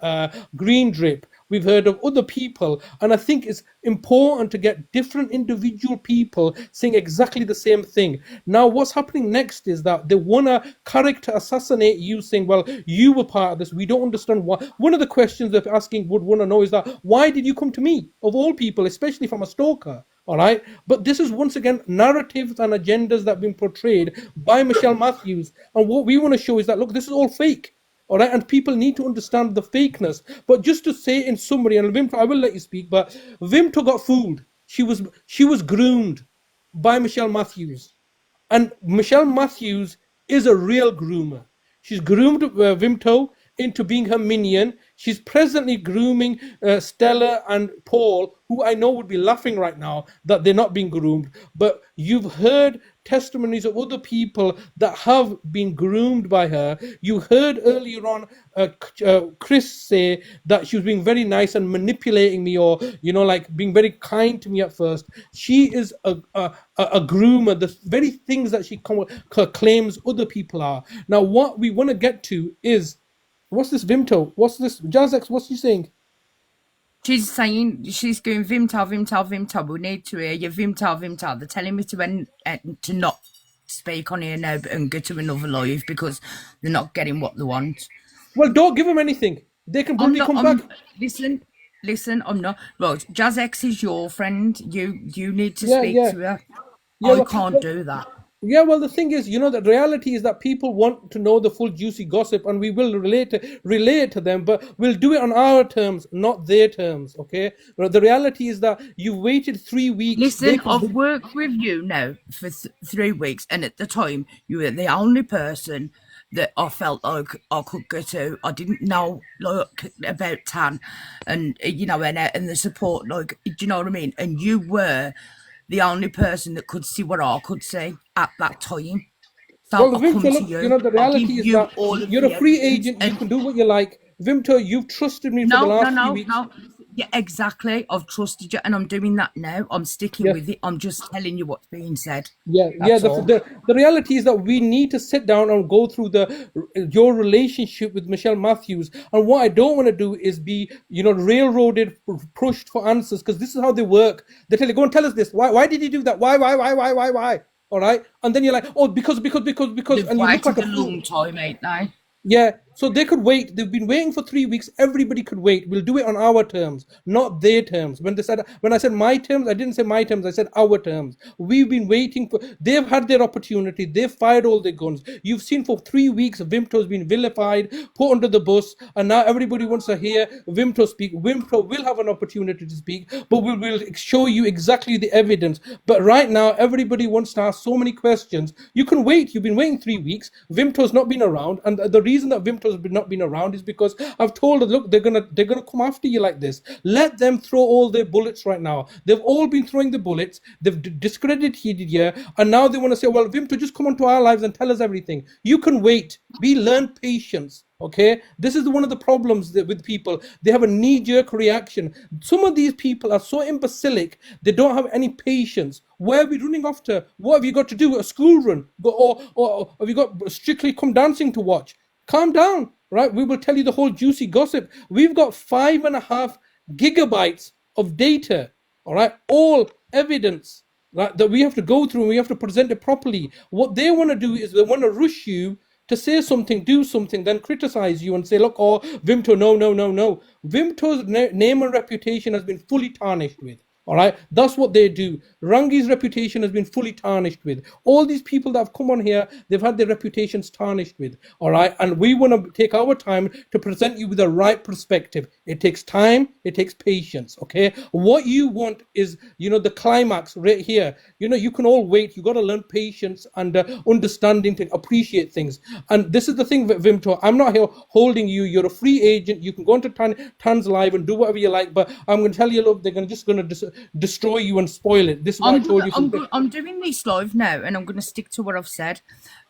Green Drip. We've heard of other people. And I think it's important to get different individual people saying exactly the same thing. Now, what's happening next is that they want to character assassinate you, saying, well, you were part of this. We don't understand why. One of the questions they're asking would want to know is that, why did you come to me, of all people, especially from a stalker? All right. But this is, once again, narratives and agendas that have been portrayed by Michelle Matthews. And what we want to show is that, look, this is all fake. All right. And people need to understand the fakeness. But just to say in summary, and Vimto, I will let you speak, but Vimto got fooled. She was groomed by Michelle Matthews. And Michelle Matthews is a real groomer. She's groomed Vimto into being her minion. She's presently grooming Stella and Paul, who I know would be laughing right now that they're not being groomed. But you've heard testimonies of other people that have been groomed by her. You heard earlier on Chris say that she was being very nice and manipulating me, or like being very kind to me at first. She is a groomer. The very things that she claims other people are. Now, what we want to get to is, what's this Vimto? What's this Jazex? What's she saying? She's saying, she's going Vimto, Vimto, Vimto. We need to hear you, Vimto, Vimto. They're telling me to not speak on here now and go to another live because they're not getting what they want. Well, don't give them anything. They can probably come back. Listen, I'm not. Right, Jazex is your friend. You need to speak to her. I can't do that. Yeah, well, the thing is, the reality is that people want to know the full juicy gossip, and we will relate it to them, but we'll do it on our terms, not their terms, okay? But the reality is that you waited 3 weeks. Listen, I've worked with you now for 3 weeks, and at the time, you were the only person that I felt like I could go to. I didn't know about Tan, and and the support. Do you know what I mean? And you were the only person that could see what I could see at that time. So well, Vimto, look, the reality is that you're a free agent. You can do what you like. Vimto, you've trusted me for the last 3 weeks. No. Yeah, exactly. I've trusted you, and I'm doing that now. I'm sticking with it. I'm just telling you what's being said. The reality is that we need to sit down and go through your relationship with Michelle Matthews. And what I don't want to do is be, railroaded, pushed for answers, because this is how they work. They tell you, go and tell us this. Why did he do that? Why? All right, and then you're like, oh, because, They've and you look like a long time, ain't they? Yeah, so they could wait. They've been waiting for 3 weeks. Everybody could wait. We'll do it on our terms, not their terms. When I said my terms, I didn't say my terms. I said our terms. We've been waiting for. They've had their opportunity. They've fired all their guns. You've seen for 3 weeks Vimto's been vilified, put under the bus, and now everybody wants to hear Vimto speak. Vimto will have an opportunity to speak, but we'll show you exactly the evidence. But right now, everybody wants to ask so many questions. You can wait. You've been waiting 3 weeks. Vimto's not been around, and the reason that Vimto's not been around is because I've told her, look, they're gonna come after you like this. Let them throw all their bullets right now. They've all been throwing the bullets. They've discredited you, and now they want to say, well, Vimto, just come onto our lives and tell us everything. You can wait. Learn patience. Okay, this is one of the problems with people. They have a knee-jerk reaction. Some of these people are so imbecilic, they don't have any patience. Where are we running off to? What have you got to do? A school run? Or have you got Strictly Come Dancing to watch? Calm down, right? We will tell you the whole juicy gossip. We've got 5.5 gigabytes of data, all right? All evidence, right, that we have to go through, and we have to present it properly. What they want to do is they want to rush you to say something, do something, then criticize you and say, look, oh, Vimto, no. Vimto's name and reputation has been fully tarnished with. All right, that's what they do. Rangi's reputation has been fully tarnished with. All these people that have come on here, they've had their reputations tarnished with. All right, and we want to take our time to present you with the right perspective. It takes time, it takes patience. Okay, what you want is, the climax right here. You can all wait. You got to learn patience and understanding to appreciate things. And this is the thing, Vimto. I'm not here holding you. You're a free agent. You can go into Tan's live and do whatever you like. But I'm going to tell you, look, they're just going to destroy you and spoil it. This is what I told you. I'm doing this live now, and I'm going to stick to what I've said.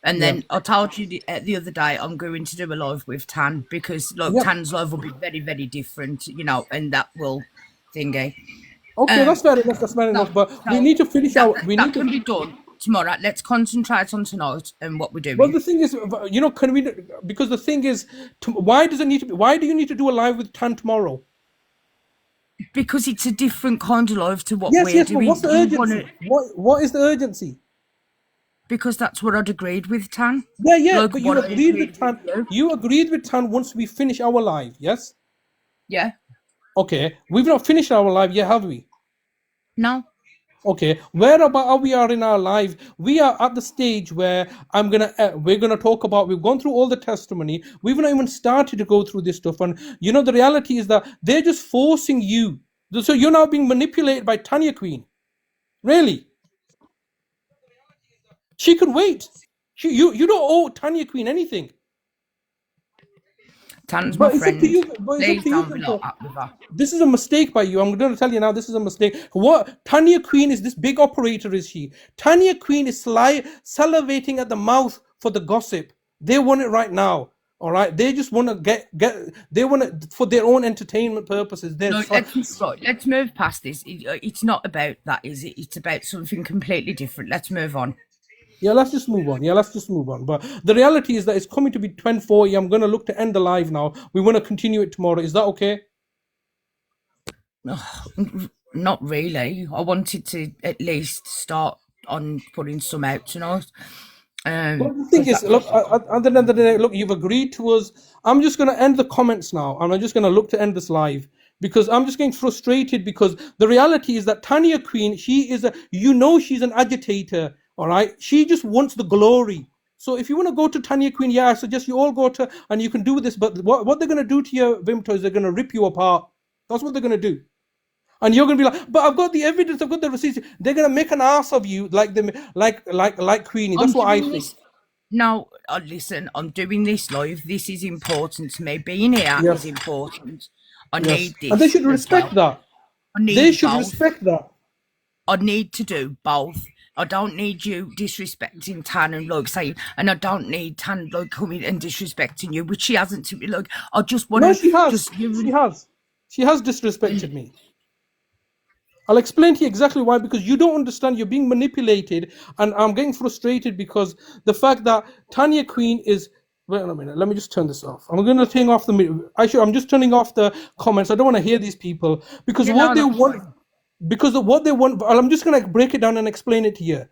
And then I told you the other day I'm going to do a live with Tan, because Tan's live will be very, very different, and that will thingy. Okay, that's fair enough. That's fair enough. But we need to finish that can be done tomorrow. Let's concentrate on tonight and what we're doing. Well, the thing is, can we? Because the thing is, why does it need to be? Why do you need to do a live with Tan tomorrow? Because it's a different kind of life to what we're doing. But what's the urgency? What is the urgency? Because that's what I'd agreed with Tan. Yeah, but you agreed with Tan. You agreed with Tan once we finish our live, yes? Yeah. Okay, we've not finished our live yet, have we? No. Okay, where are we in our live? We are at the stage where we're gonna talk about. We've gone through all the testimony. We've not even started to go through this stuff, and the reality is that they're just forcing you. So you're now being manipulated by Tanya Queen, really. She can wait. You don't owe Tanya Queen anything. Tan's my But it's up to friend. you. But it's up Please to you, don't be like Vimto. that with her. This is a mistake by you. I'm going to tell you now. This is a mistake. What Tanya Queen is this big operator? Is she? Tanya Queen is salivating at the mouth for the gossip. They want it right now. All right. They just want to get. They want it for their own entertainment purposes. No, let's move past this. It's not about that, is it? It's about something completely different. Let's move on. Yeah, let's just move on. But the reality is that it's coming to be 10:40. I'm going to look to end the live now. We want to continue it tomorrow. Is that okay? Not really. I wanted to at least start on putting some out tonight. Well, the thing is, look, at the end of the day, look, you've agreed to us. I'm just going to end the comments now, and I'm just going to look to end this live because I'm just getting frustrated because the reality is that Tanya Queen, she's an agitator, all right? She just wants the glory. So if you want to go to Tanya Queen, yeah, I suggest you all go to, and you can do this, but what they're going to do to you, Vimto, is they're going to rip you apart. That's what they're going to do. And you're gonna be like, but I've got the evidence, I've got the receipts. They're gonna make an ass of you, like Queenie. That's what I think. No, listen, I'm doing this live. This is important to me. Being here is important. I need this. And they should respect that. They should respect that. I need to do both. I don't need you disrespecting Tan and like saying, and I don't need Tan like coming and disrespecting you, which she hasn't to me. Like, I just want to. No, she has. She has disrespected me. I'll explain to you exactly why, because you don't understand. You're being manipulated, and I'm getting frustrated because the fact that Tanya Queen is. Wait a minute. Let me just turn this off. I'm going to turn off I'm just turning off the comments. I don't want to hear these people because what they want. Because of what they want. I'm just going to break it down and explain it to you.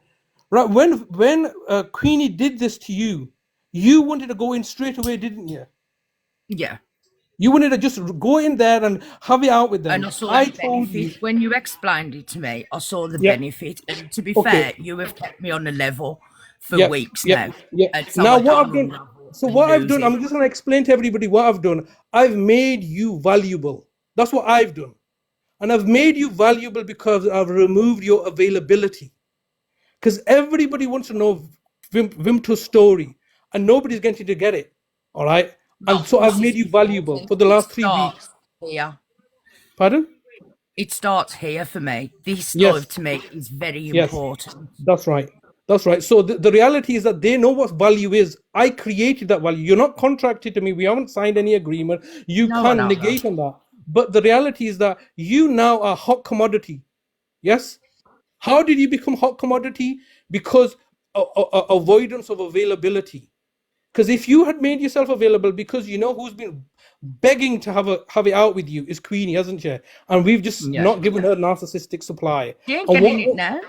Right? When Queenie did this to you, you wanted to go in straight away, didn't you? Yeah. You wanted to just go in there and have it out with them. And I saw the benefit. When you explained it to me, I saw the benefit. And to be fair, you have kept me on a level for weeks now. Yeah. So now what I've done, I'm just going to explain to everybody what I've done. I've made you valuable. That's what I've done. And I've made you valuable because I've removed your availability. Because everybody wants to know Vimto's story. And nobody's getting to get it. All right? And so I've made you valuable for the last 3 weeks. Here. Pardon? It starts here for me. This live to me is very important. That's right. That's right. So the reality is that they know what value is. I created that value. You're not contracted to me. We haven't signed any agreement. You can't negate on that. But the reality is that you now are hot commodity. Yes? How did you become hot commodity? Because avoidance of availability. Because if you had made yourself available, because you know who's been begging to have it out with you is Queenie, hasn't she? And we've just not given her narcissistic supply. She ain't getting it now.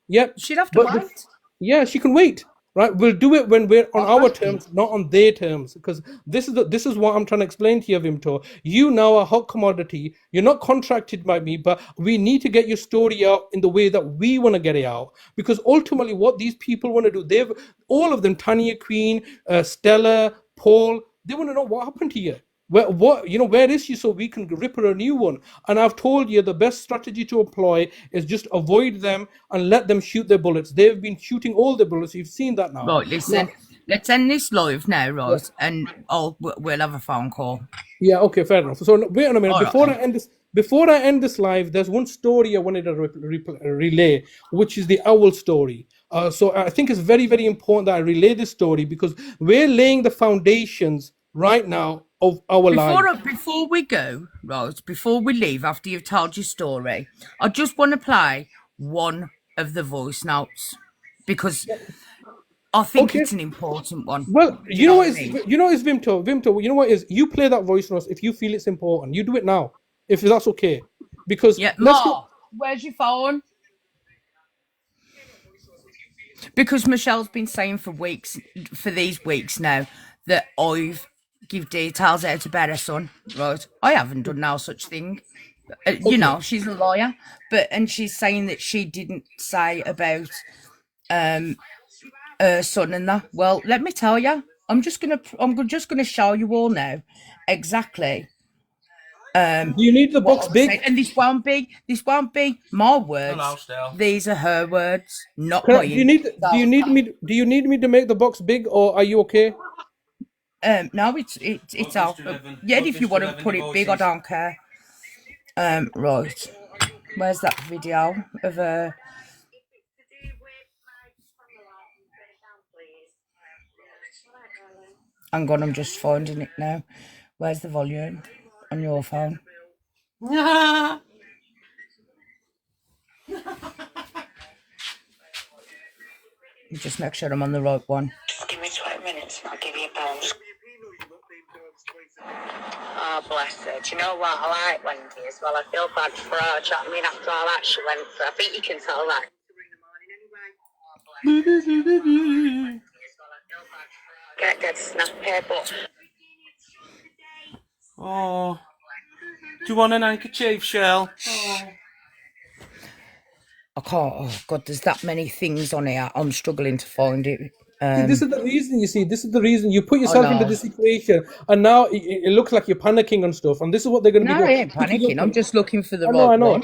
Yep. She'd have to wait. Yeah, she can wait. Right, we'll do it when we're on our terms, not on their terms. Because this is what I'm trying to explain to you, Vimto. You now are a hot commodity. You're not contracted by me, but we need to get your story out in the way that we want to get it out. Because ultimately, what these people want to do, all of them, Tanya Queen, Stella, Paul, they want to know what happened to you. Where is she so we can rip her a new one? And I've told you the best strategy to employ is just avoid them and let them shoot their bullets. They've been shooting all the bullets. You've seen that now. Right, listen. Let's end this live now, right? And we'll have a phone call. Yeah, okay, fair enough. So wait a minute. Before I end this live, there's one story I wanted to relay, which is the owl story. So I think it's very, very important that I relay this story because we're laying the foundations right now of our life. Before we go, right, before we leave, after you've told your story, I just want to play one of the voice notes because I think it's an important one. Well, you know what is Vimto? Vimto, you know what is? You play that voice note if you feel it's important. You do it now, if that's okay. Because where's your phone? Because Michelle's been saying for these weeks now, that I've give details out about her son, right? I haven't done no such thing. You know, she's a lawyer, and she's saying that she didn't say about her son and that. Well, let me tell you, I'm just gonna show you all now exactly Do you need the what box I was big? saying. And this won't be my words. Hello, Stel. These are her words, not Do you mine. need? Do you need me? Do you need me to make the box big, or are you okay? No, it's out. Yeah, if you want to put it big, I don't care. Right. Where's that video of Hang on, I'm just finding it now. Where's the volume on your phone? Just make sure I'm on the right one. Give me 20 minutes and I'll give you a pound. Oh, bless her. Do you know what? I like Wendy as well. I feel bad for her. Do you know what I mean? After all that she went through. I think you can tell that. Get dead snappy, but... Oh. Do you want an handkerchief, Shell? Oh. I can't. Oh God, there's that many things on here. I'm struggling to find it. This is the reason. You see, this is the reason you put yourself into this situation, and now it looks like you're panicking and stuff. And this is what they're going to be No, I doing. ain't panicking. I'm just looking for the I know. right one.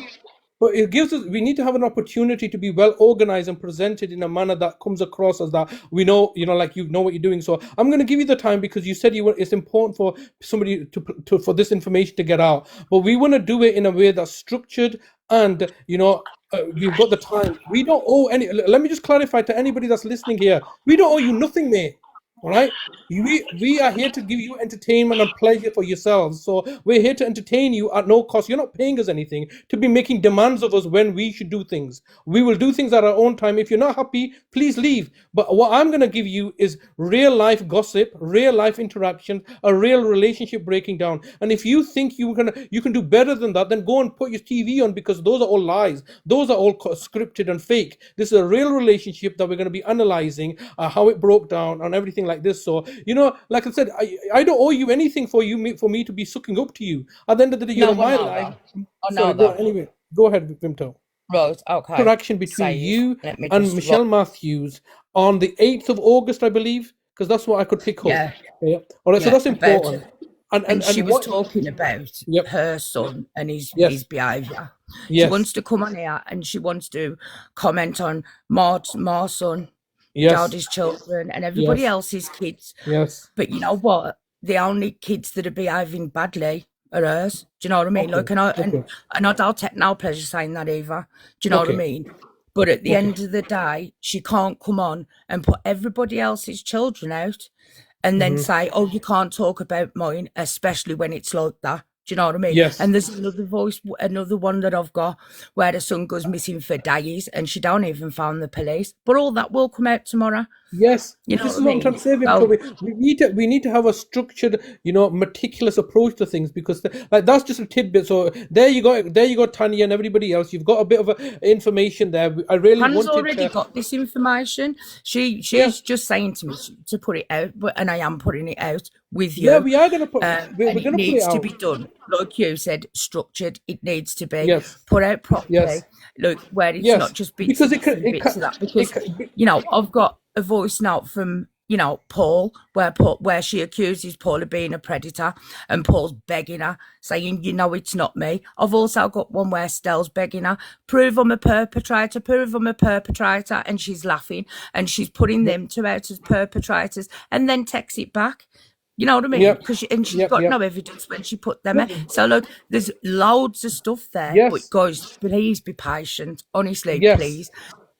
But it gives us, we need to have an opportunity to be well organized and presented in a manner that comes across as that we know, like you know what you're doing. So I'm going to give you the time because you said it's important for somebody to for this information to get out. But we want to do it in a way that's structured and, we've got the time. We don't owe any, let me just clarify to anybody that's listening here. We don't owe you nothing, mate. All right, we are here to give you entertainment and pleasure for yourselves. So we're here to entertain you at no cost. You're not paying us anything to be making demands of us when we should do things. We will do things at our own time. If you're not happy, please leave. But what I'm going to give you is real life gossip, real life interaction, a real relationship breaking down. And if you think you can do better than that, then go and put your TV on, because those are all lies. Those are all scripted and fake. This is a real relationship that we're going to be analyzing how it broke down and everything like this. So like I said, I don't owe you anything for me to be sucking up to you. At the end of the day, you're my life. Anyway, go ahead, Vimto. Right, okay. Interaction between you and Michelle Matthews on the 8th of August, I believe, because that's what I could pick up. Yeah. All right, so that's important. And she was talking about her son and his behaviour. Yes. She wants to come on here and she wants to comment on Mar's son, Dowdy's children, and everybody else's kids. Yes. But you know what? The only kids that are behaving badly are hers. Do you know what I mean? Okay. And I don't take no pleasure saying that either. Do you know what I mean? But at the end of the day, she can't come on and put everybody else's children out and then say, oh, you can't talk about mine, especially when it's like that. Do you know what I mean? Yes. And there's another one that I've got where the son goes missing for days and she don't even find the police. But all that will come out tomorrow. Yes, You know this is what I what I'm trying to mean? say. We need to have a structured, meticulous approach to things, because that's just a tidbit. So there you go, Tanya and everybody else. You've got a bit of information there. I really Hannah's wanted already got this information. She's just saying to me to put it out, and I am putting it out with you. Yeah, we are going to put. We're and going to put it needs out. to be done, like you said, structured. It needs to be Yes. put out properly. Yes. Look, where it's Yes. not just bits, Because and bits of that. Because I've got a voice note from Paul, where she accuses Paul of being a predator, and Paul's begging her, saying, it's not me. I've also got one where Stell's begging her, prove I'm a perpetrator, and she's laughing, and she's putting them two out as perpetrators, and then takes it back. You know what I mean? Yep. Because she's got no evidence when she put them in. So look, there's loads of stuff there. Yes. But guys, please be patient. Honestly, Yes. please.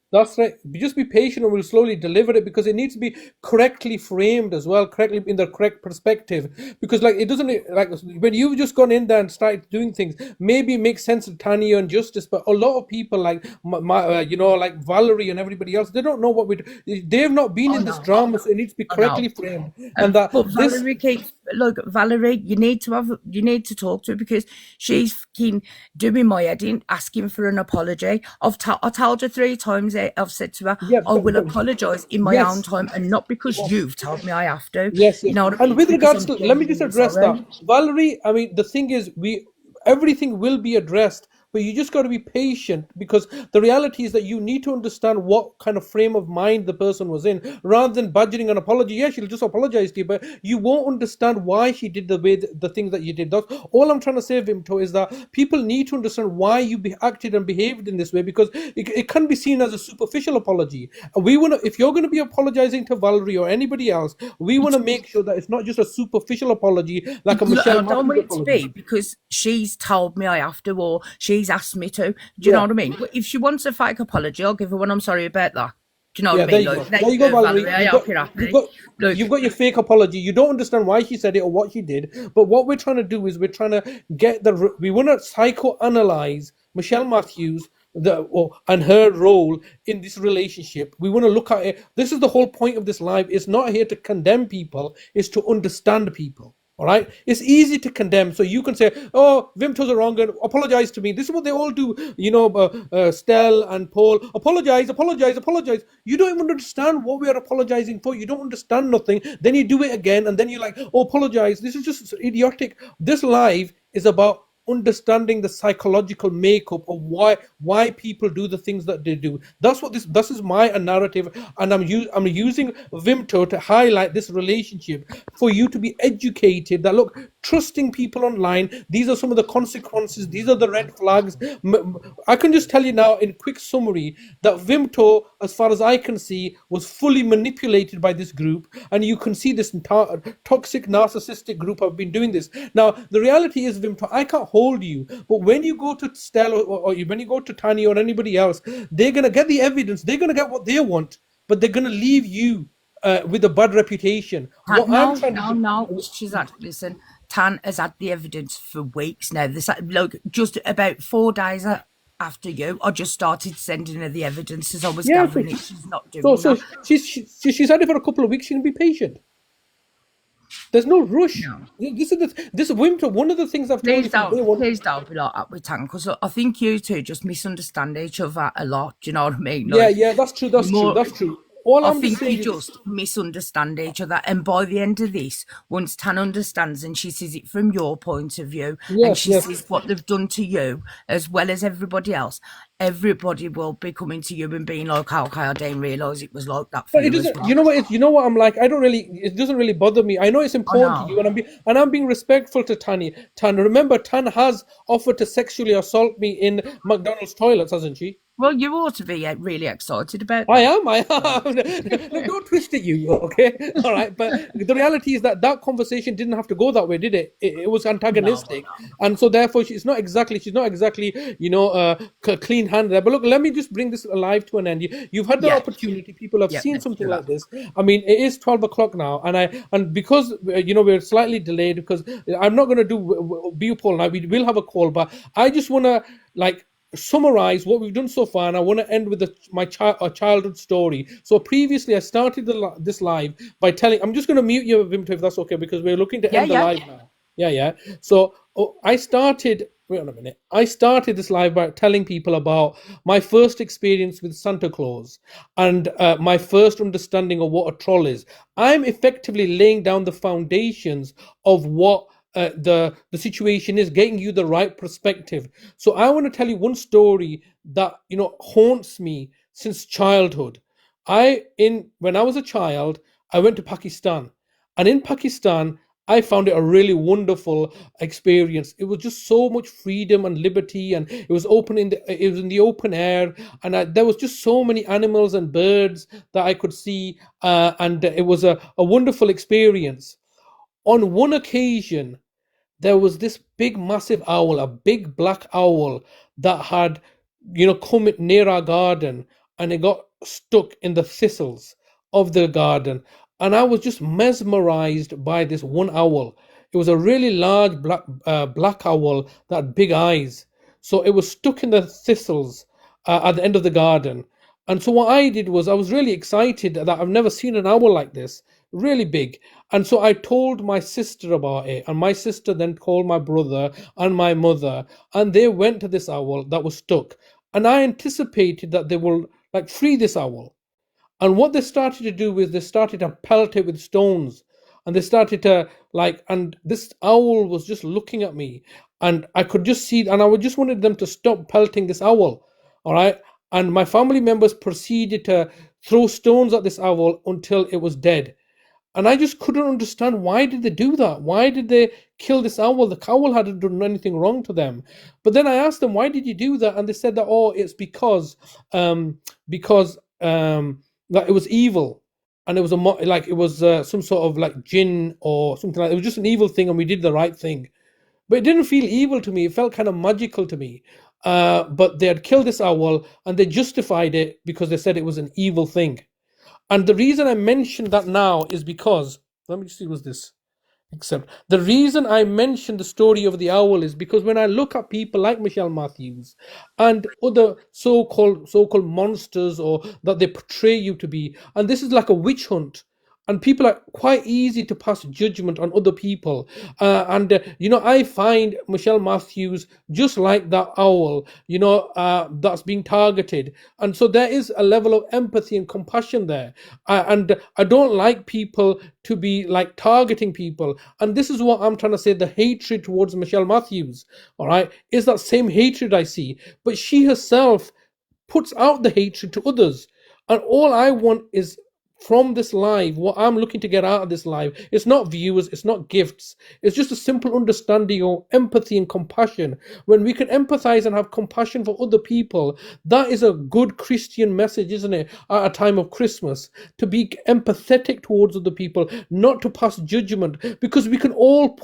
That's right. Just be patient and we'll slowly deliver it, because it needs to be correctly framed as well, correctly in the correct perspective. Because it doesn't, when you've just gone in there and started doing things, maybe it makes sense to Tanya and Justice, but a lot of people like Valerie and everybody else, they don't know what they've not been in this drama, so it needs to be correctly framed. And But Valerie keeps, look, Valerie, you need to talk to her, because she's fucking doing my head in, asking for an apology. I told her 3 times. I've said to her, I will apologise in my own time, and not because you've told me I have to. Yes. You know what I mean? And with Because regards to, I'm let me just genuinely address sorry. that. Valerie, the thing is, everything will be addressed. but you just got to be patient, because the reality is that you need to understand what kind of frame of mind the person was in, rather than budgeting an apology. Yeah, she'll just apologize to you, but you won't understand why she did the thing that you did. That's all I'm trying to say, Vimto, is that people need to understand why you acted and behaved in this way, because it can be seen as a superficial apology. We want to, if you're going to be apologizing to Valerie or anybody else, we want to make sure that it's not just a superficial apology like a Michelle I don't Matthews want it to apology. be because she's told me I have to, or she's asked me to. Do you know Yeah. what I mean? But if she wants a fake apology, I'll give her one. I'm sorry about that. Do you know what Yeah, I there mean? you go. Like, There you go, Valerie. Valerie, I You've hope got you're you've happy. got Look, you've got your fake apology. You don't understand why she said it or what she did. But what we're trying to do is we're trying to we want to psychoanalyze Michelle Matthews and her role in this relationship. We want to look at it. This is the whole point of this live. It's not here to condemn people. It's to understand people. All right, it's easy to condemn. So you can say, "Oh, Vimto's wrong," and apologize to me. This is what they all do. Stell and Paul apologize, apologize, apologize. You don't even understand what we are apologizing for. You don't understand nothing. Then you do it again, and then you're like, "Oh, apologize." This is just idiotic. This live is about understanding the psychological makeup of why people do the things that they do. That's what this is my narrative, and I'm using Vimto to highlight this relationship for you to be educated that, look, trusting people online, these are some of the consequences, these are the red flags. I can just tell you now in quick summary that Vimto, as far as I can see, was fully manipulated by this group, and you can see this toxic narcissistic group have been doing this. Now the reality is, Vimto, I can't hold you, but when you go to Stella or when you go to Tani or anybody else, they're going to get the evidence, they're going to get what they want, but they're going to leave you with a bad reputation. What I'm trying to do, no. She's had, listen, Tan has had the evidence for weeks now. This, look, just about 4 days after you, I just started sending her the evidence as I was yeah, gathering it. She's not doing so that. she's had it for a couple of weeks. She can be patient. There's no rush. No. This Winter. One of the things I've told you from day one. Please don't be like that with Tan, because I think you two just misunderstand each other a lot. Do you know what I mean? Yeah, Like, yeah, that's true. That's true. That's true. All I I'm just think saying you is, just misunderstand each other. And by the end of this, once Tan understands and she sees it from your point of view, and yes, she yes. sees what they've done to you as well as everybody else, everybody will be coming to you and being like, okay, I didn't realise it was like that for But it you as doesn't. well. You know what? You know what I'm like. I don't really. It doesn't really bother me. I know it's important to you, know. and I'm being respectful to Tani. Tan, remember, Tan has offered to sexually assault me in McDonald's toilets, hasn't she? Well, you ought to be really excited about I that. am. I am. Look, don't twist it, you. Okay, all right. But the reality is that that conversation didn't have to go that way, did it? It was antagonistic, and so therefore she's not exactly. Clean-handed. But look, let me just bring this alive to an end. You've had the Yeah. opportunity. People have Yeah, seen let's something do like that. this. I mean, it is 12 o'clock now, and because we're slightly delayed because I'm not going to do view poll now. We will have a call, but I just want to summarize what we've done so far, and I want to end with my childhood story. So previously I started this live by telling, I'm just going to mute you, Vimto, if that's okay, because we're looking to end the live now. Yeah. So I started this live by telling people about my first experience with Santa Claus and my first understanding of what a troll is. I'm effectively laying down the foundations of what the situation is, getting you the right perspective. So I want to tell you one story that haunts me since childhood. When I was a child, I went to Pakistan, and in Pakistan I found it a really wonderful experience. It was just so much freedom and liberty, and it was in the open air, and there was just so many animals and birds that I could see, and it was a wonderful experience. On one occasion, there was this big massive owl, a big black owl that had come near our garden, and it got stuck in the thistles of the garden, and I was just mesmerized by this one owl. It was a really large black owl that had big eyes. So it was stuck in the thistles at the end of the garden. And so what I did was, I was really excited that I've never seen an owl like this, really big. And so I told my sister about it, and my sister then called my brother and my mother, and they went to this owl that was stuck. And I anticipated that they will free this owl. And what they started to do is they started to pelt it with stones. And they started to and this owl was just looking at me. and I could just see, and I would just wanted them to stop pelting this owl, all right? And my family members proceeded to throw stones at this owl until it was dead. And I just couldn't understand, why did they do that? Why did they kill this owl? The owl hadn't done anything wrong to them. But then I asked them, why did you do that? And they said that, oh, it's because that it was evil, and it was like it was some sort of like jinn or something like. It was just an evil thing, and we did the right thing. But it didn't feel evil to me. It felt kind of magical to me. But they had killed this owl, and they justified it because they said it was an evil thing. And the reason I mentioned that now is because, let me see, was this? Except the reason I mentioned the story of the owl is because when I look at people like Michelle Matthews and other so-called monsters, or that they portray you to be, and this is like a witch hunt, and people are quite easy to pass judgment on other people. I find Michelle Matthews just like that owl, that's being targeted. And so there is a level of empathy and compassion there. And I don't like people to be like targeting people. And this is what I'm trying to say, the hatred towards Michelle Matthews, all right, is that same hatred I see. But she herself puts out the hatred to others. And all I want is, from this live, what I'm looking to get out of this live, it's not viewers, it's not gifts, it's just a simple understanding of empathy and compassion. When we can empathize and have compassion for other people, that is a good Christian message, isn't it, at a time of Christmas? To be empathetic towards other people, not to pass judgment, because we can all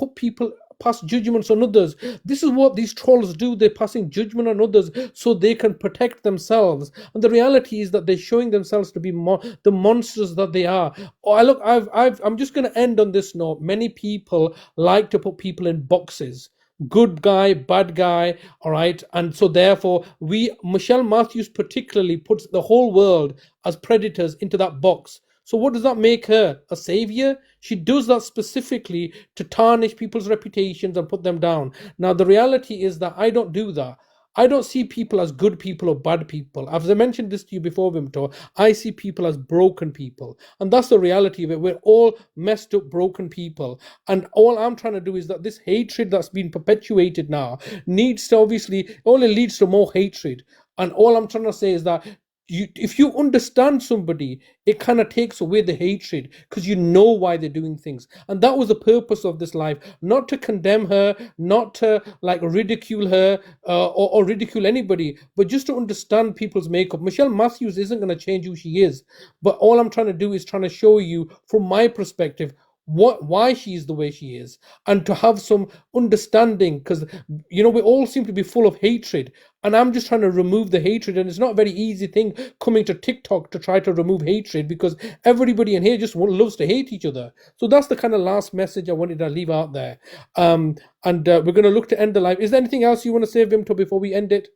pass judgments on others. This is what these trolls do. They're passing judgment on others so they can protect themselves. And the reality is that they're showing themselves to be the monsters that they are. I'm just going to end on this note. Many people like to put people in boxes. Good guy, bad guy, all right? And so therefore, Michelle Matthews particularly puts the whole world as predators into that box. So what does that make her? A savior? She does that specifically to tarnish people's reputations and put them down. Now, the reality is that I don't do that. I don't see people as good people or bad people. As I mentioned this to you before, Vimto, I see people as broken people. And that's the reality of it. We're all messed up, broken people. And all I'm trying to do is that this hatred that's been perpetuated now needs to only leads to more hatred. And all I'm trying to say is that if you understand somebody, it kind of takes away the hatred, because you know why they're doing things. And that was the purpose of this life, not to condemn her, not to like ridicule her, or ridicule anybody, but just to understand people's makeup. Michelle Matthews isn't going to change who she is, but all I'm trying to do is trying to show you from my perspective why she is the way she is, and to have some understanding, because we all seem to be full of hatred, and I'm just trying to remove the hatred. And it's not a very easy thing coming to TikTok to try to remove hatred, because everybody in here just loves to hate each other. So that's the kind of last message I wanted to leave out there. And we're going to look to end the live. Is there anything else you want to say, Vimto, before we end it?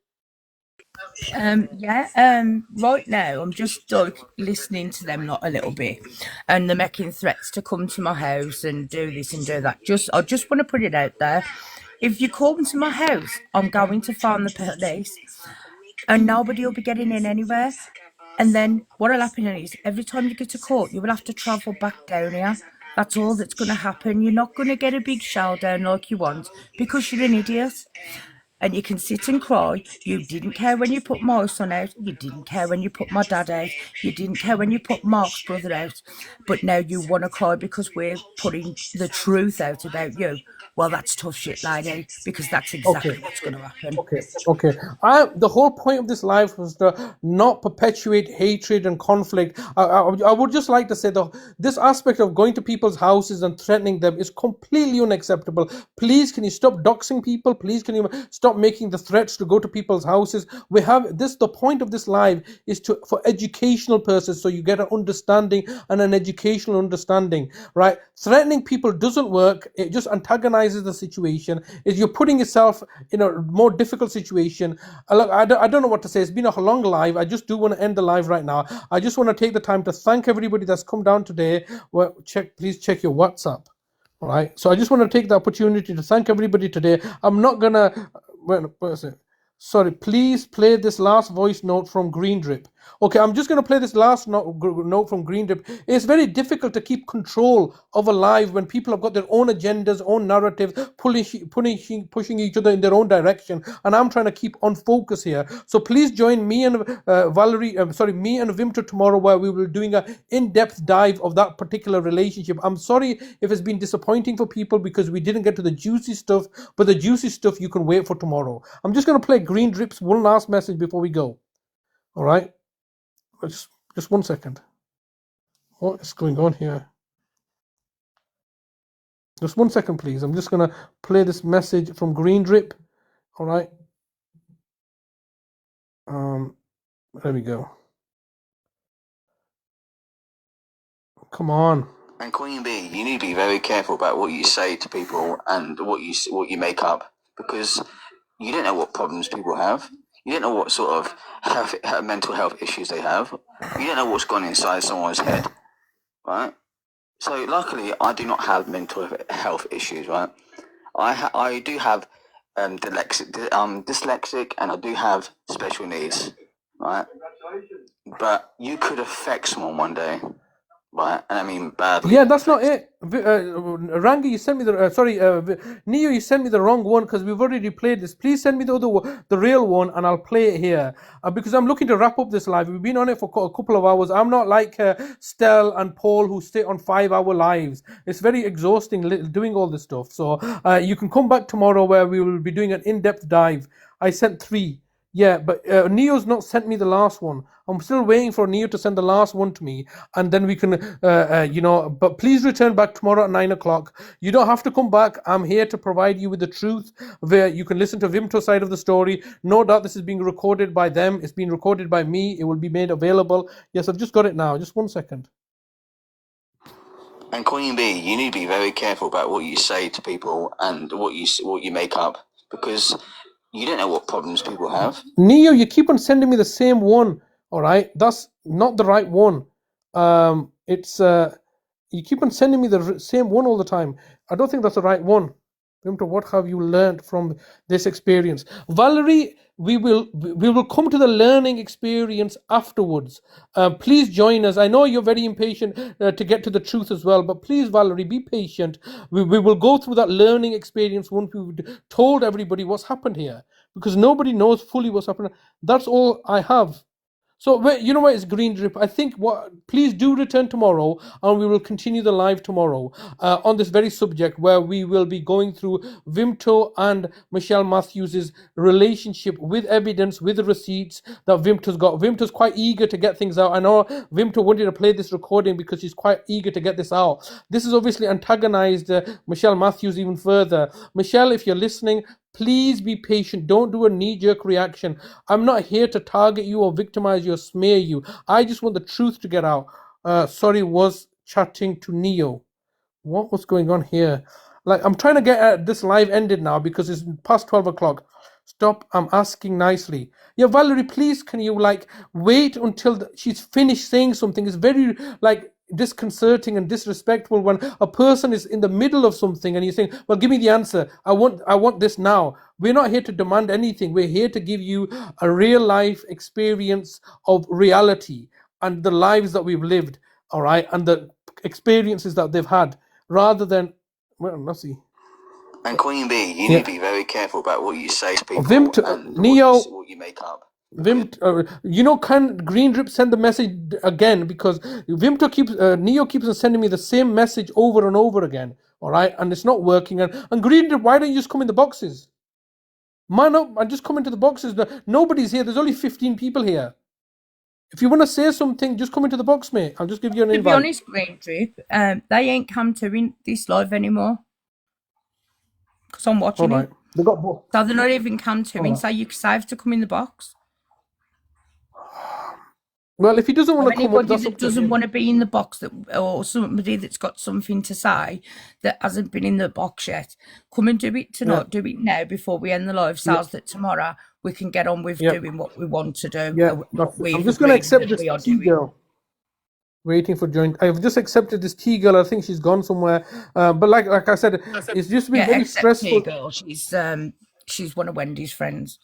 Right now I'm just like listening to them not a little bit, and they're making threats to come to my house and do this and do that. I just want to put it out there. If you come to my house, I'm going to phone the police, and nobody will be getting in anywhere. And then what'll happen is, every time you get to court, you will have to travel back down here. That's all that's going to happen. You're not going to get a big showdown like you want, because you're an idiot. And you can sit and cry. You didn't care when you put my son out. You didn't care when you put my dad out. You didn't care when you put Mark's brother out. But now you want to cry because we're putting the truth out about you. Well, that's tough shit, lady, because that's exactly what's going to happen. Okay. The whole point of this live was to not perpetuate hatred and conflict. I would just like to say that this aspect of going to people's houses and threatening them is completely unacceptable. Please, can you stop doxing people? Please, can you stop making the threats to go to people's houses? We have this. The point of this live is for educational purposes, so you get an understanding and an educational understanding, right? Threatening people doesn't work. It just antagonizes the situation. Is you're putting yourself in a more difficult situation. Look, I don't know what to say. It's been a long live. I just do want to end the live right now. I just want to take the time to thank everybody that's come down today. Well, please check your WhatsApp. All right. So I just want to take the opportunity to thank everybody today. I'm not gonna. Sorry, please play this last voice note from Green Drip. Okay, I'm just going to play this last note from Green Drip. It's very difficult to keep control of a live when people have got their own agendas, own narratives, pushing each other in their own direction, and I'm trying to keep on focus here. So please join me and me and Vimto tomorrow, where we will be doing an in-depth dive of that particular relationship. I'm sorry if it's been disappointing for people because we didn't get to the juicy stuff, but the juicy stuff you can wait for tomorrow. I'm just going to play Green Drip's one last message before we go. All right. Just 1 second. What is going on here? Just 1 second, please. I'm just going to play this message from Green Drip. All right. There we go. Come on. And Queen Bee, you need to be very careful about what you say to people and what you make up, because you don't know what problems people have. You don't know what sort of mental health issues they have. You don't know what's gone inside someone's head, right? So luckily, I do not have mental health issues, right? I do have dyslexic, and I do have special needs, right? But you could affect someone one day, right? And I mean badly. Yeah, that's not it. Rangi, you sent me the Neo, you sent me the wrong one because we've already played this. Please send me the real one, and I'll play it here because I'm looking to wrap up this live. We've been on it for a couple of hours. I'm not like Stel and Paul who stay on 5-hour lives. It's very exhausting doing all this stuff. So you can come back tomorrow where we will be doing an in-depth dive. I sent 3. Yeah, but Neo's not sent me the last one. I'm still waiting for Neo to send the last one to me, and then we can, but please return back tomorrow at 9 o'clock. You don't have to come back. I'm here to provide you with the truth, where you can listen to Vimto's side of the story. No doubt this is being recorded by them. It's being recorded by me. It will be made available. Yes, I've just got it now. Just 1 second. And Queen Bee, you need to be very careful about what you say to people and what you make up, because you don't know what problems people have. Neo, you keep on sending me the same one. All right, that's not the right one. It's you keep on sending me the same one all the time. I don't think that's the right one. What have you learned from this experience, Valerie? We will come to the learning experience afterwards. Please join us. I know you're very impatient to get to the truth as well, but please, Valerie, be patient. We will go through that learning experience once we've told everybody what's happened here, because nobody knows fully what's happened. That's all I have. So you know what, it's Green Drip. I think please do return tomorrow, and we will continue the live tomorrow on this very subject, where we will be going through Vimto and Michelle Matthews' relationship with evidence, with the receipts that Vimto's got. Vimto's quite eager to get things out. I know Vimto wanted to play this recording because she's quite eager to get this out. This has obviously antagonized Michelle Matthews even further. Michelle, if you're listening, please be patient. Don't do a knee-jerk reaction. I'm not here to target you or victimize you or smear you. I just want the truth to get out. Was chatting to Neo. What was going on here? Like, I'm trying to get this live ended now because it's past 12 o'clock. Stop, I'm asking nicely. Yeah, Valerie, please, can you, wait until she's finished saying something? It's very, disconcerting and disrespectful when a person is in the middle of something and you're saying, well, give me the answer. I want this now. We're not here to demand anything. We're here to give you a real life experience of reality and the lives that we've lived, all right, and the experiences that they've had, rather than, well, let's see. And Queen Bee, you need to be very careful about what you say to people and Neo, what you make up. Can Green Drip send the message again? Because Neo keeps on sending me the same message over and over again. All right, and it's not working. And Green Drip, why don't you just come in the boxes? Man up and just come into the boxes. Nobody's here. There's only 15 people here. If you want to say something, just come into the box, mate. I'll just give you an invite. To be honest, Green Drip, they ain't come to this live anymore because I'm watching it. They got both. So they're not even come to me. So you save to come in the box. Well, if he doesn't want to come up, that doesn't want to be in the box, or somebody that's got something to say that hasn't been in the box yet, come and do it tonight. Do it now before we end the live, so that tomorrow we can get on with doing what we want to do. Yeah, I'm just going to accept this T girl. Waiting for joint. I've just accepted this T girl. I think she's gone somewhere. But like I said, it's just been very stressful. T girl. She's one of Wendy's friends.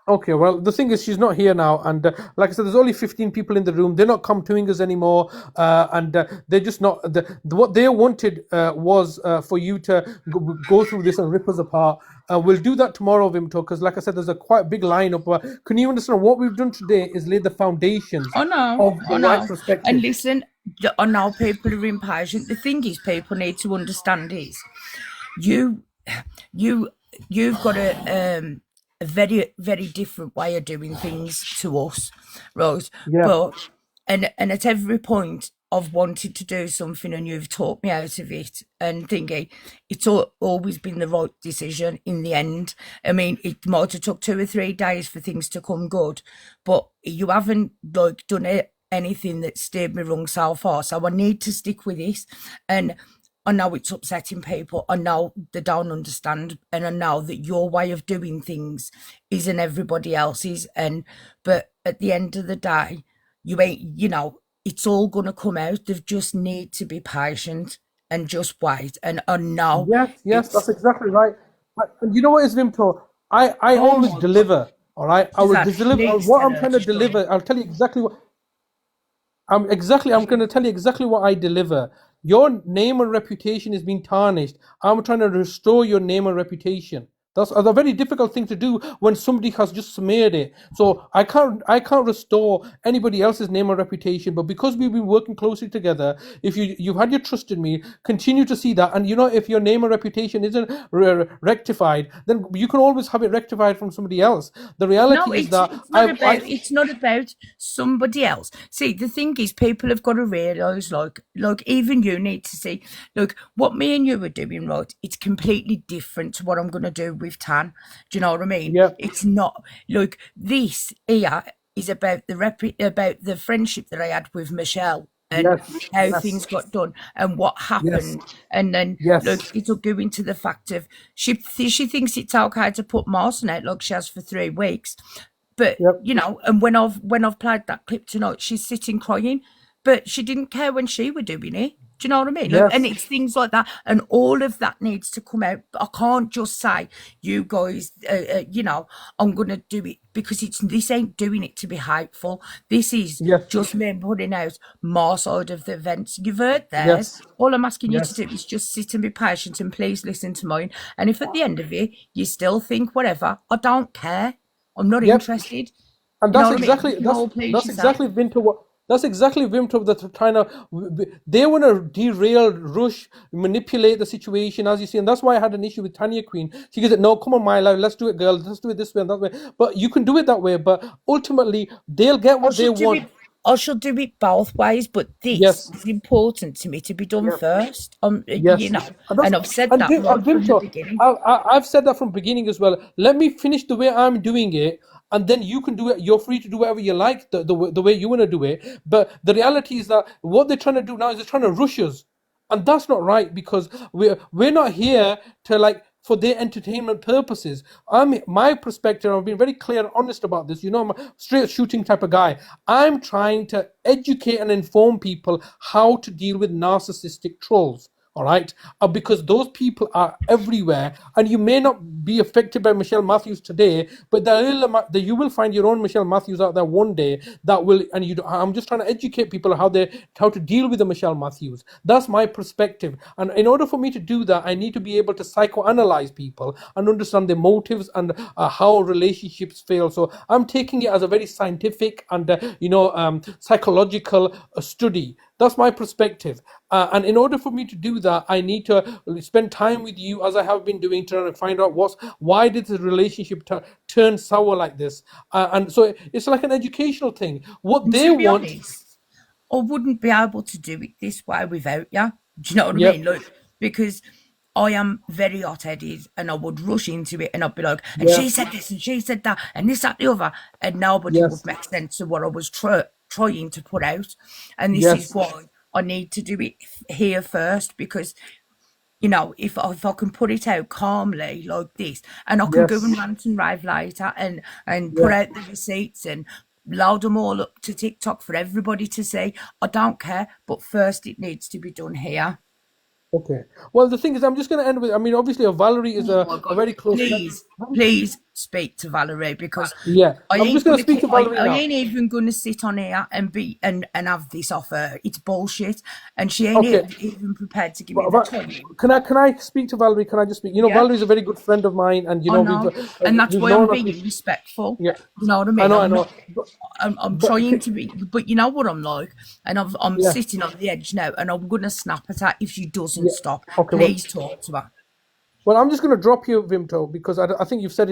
Okay, well, the thing is, she's not here now, and like I said, there's only 15 people in the room. They're not coming us anymore, and they're just not. What they wanted was for you to go through this and rip us apart. We'll do that tomorrow, Vimto, because, like I said, there's a quite big lineup. Can you understand what we've done today is lay the foundations I know, of I the right know. perspective. And listen, I know people are impatient. The thing is, people need to understand is you, you've got a very, very different way of doing things to us, right? Yeah, But and at every point I've wanted to do something and you've talked me out of it and thinking it's always been the right decision in the end. I mean, it might have took 2 or 3 days for things to come good, but you haven't like done anything that steered me wrong so far. So I need to stick with this. And I know it's upsetting people. I know they don't understand, and I know that your way of doing things isn't everybody else's. But at the end of the day, you ain't. It's all gonna come out. They just need to be patient and just wait. And I know yes, it's. that's exactly right. And you know what is Vimto? I Oh always my God, deliver. All right, I will Shazad, deliver please what tell I'm her trying to to shut up. deliver. I'll tell you exactly what. I'm going to tell you exactly what I deliver. Your name and reputation is being tarnished. I'm trying to restore your name and reputation. That's a very difficult thing to do when somebody has just smeared it. So I can't restore anybody else's name or reputation. But because we've been working closely together, if you've had your trust in me, continue to see that. And if your name or reputation isn't rectified, then you can always have it rectified from somebody else. The No, reality is it's that it's not I about it's not about somebody else. See, the thing is, people have got to realise, like even you need to see, look, what me and you are doing, right? It's completely different to what I'm going to do with Tan. Do you know what I mean? yeah It's not like this here is about about the friendship that I had with Michelle and yes how yes things got done and what yes happened. And then look, yes it'll go into the fact of she thinks it's okay to put Martin out like she has for 3 weeks. But yep and when I've played that clip tonight, she's sitting crying, but she didn't care when she were doing it. Do you know what I mean? Like, and yes it's things like that, and all of that needs to come out. But I can't just say, "You guys, I'm gonna do it," because this ain't doing it to be hateful. This is yes just me putting out my side of the events. You've heard theirs. yes All I'm asking you to yes do is just sit and be patient, and please listen to mine. And if at the end of it you still think whatever, I don't care. I'm not yep. interested. And You know that's what I mean? You exactly can all please that's yourself. exactly Winter what that's exactly Winter that's trying to they want to derail, rush, manipulate the situation, as you see, and that's why I had an issue with Tanya Queen. She goes, "No, come on, my love, let's do it, girl. Let's do it this way and that way." But you can do it that way, but ultimately they'll get I what they should do want. it. I should do it both ways, but this Yes, is important to me to be done yeah, first. yes, and And I've said and that right from the Vimto, beginning. I've said that from beginning as well. Let me finish the way I'm doing it, and then you can do it. You're free to do whatever you like, the way you want to do it. But the reality is that what they're trying to do now is they're trying to rush us, and that's not right because we're not here to for their entertainment purposes. My perspective. I've been very clear and honest about this. I'm a straight shooting type of guy. I'm trying to educate and inform people how to deal with narcissistic trolls. All right, because those people are everywhere, and you may not be affected by Michelle Matthews today, but you will find your own Michelle Matthews out there one day that will. And I'm just trying to educate people how to deal with the Michelle Matthews. That's my perspective, and in order for me to do that, I need to be able to psychoanalyze people and understand their motives and how relationships fail. So I'm taking it as a very scientific and psychological study. That's my perspective. And in order for me to do that, I need to spend time with you, as I have been doing, trying to find out why did the relationship turn sour like this. And so it's like an educational thing. What And they to be want, honest, I wouldn't be able to do it this way without you. Do you know what I yep, mean? Look, because I am very hot headed and I would rush into it and I'd be like, and yeah, she said this and she said that and this, that, the other. And nobody would yes, make sense of what I was trying to put out. And this is yes, why I need to do it here first because if I can put it out calmly like this, and I can go and yes, rant and rave later, and put yeah. out the receipts and load them all up to TikTok for everybody to see. I don't care, but first it needs to be done here. Okay. Well, the thing is, I'm just going to end with. I mean, obviously, Valerie is Oh my a God! very close friend. Please, please, speak to Valerie because Yeah, I I'm ain't just going gonna to speak to Valerie I now. ain't even gonna sit on here and have this offer. It's bullshit, and she ain't Okay. even prepared to give me the time. Can I speak to Valerie? Can I just speak? You know, Yeah. Valerie's a very good friend of mine, and you I know know, and that's we've why I'm known being her. respectful. Yeah, You know what I I mean? know, I I'm know. not. I'm But trying to be, but you know what I'm like, and I'm yeah, sitting on the edge now, and I'm gonna snap at her if she doesn't yeah. stop. Okay, well, Please talk to her. Well, I'm just going to drop you, Vimto, because I think you've said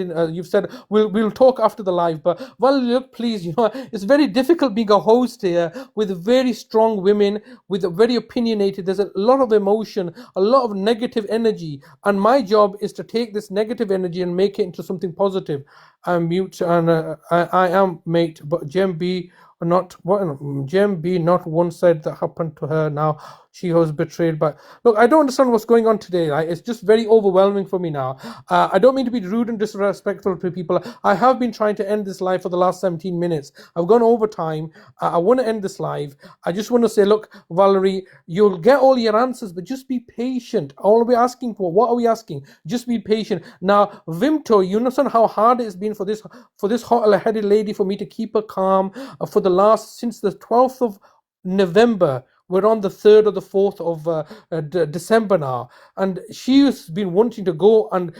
we'll talk after the live. But well, look, please, you know, it's very difficult being a host here with very strong women, with a very opinionated. There's a lot of emotion, a lot of negative energy, and my job is to take this negative energy and make it into something positive. I'm mute, and I am mate, but Gem B. Not what Gem B. Not one said that happened to her. Now she was betrayed by. Look, I don't understand what's going on today. Right? It's just very overwhelming for me now. I don't mean to be rude and disrespectful to people. I have been trying to end this live for the last 17 minutes. I've gone over time. I want to end this live. I just want to say, look, Valerie, you'll get all your answers, but just be patient. All we're asking for, what are we asking? Just be patient. Now, Vimto, you understand how hard it's been for this hot-headed lady for me to keep her calm for the last since the 12th of November. We're on the 3rd or the 4th of December now, and she's been wanting to go and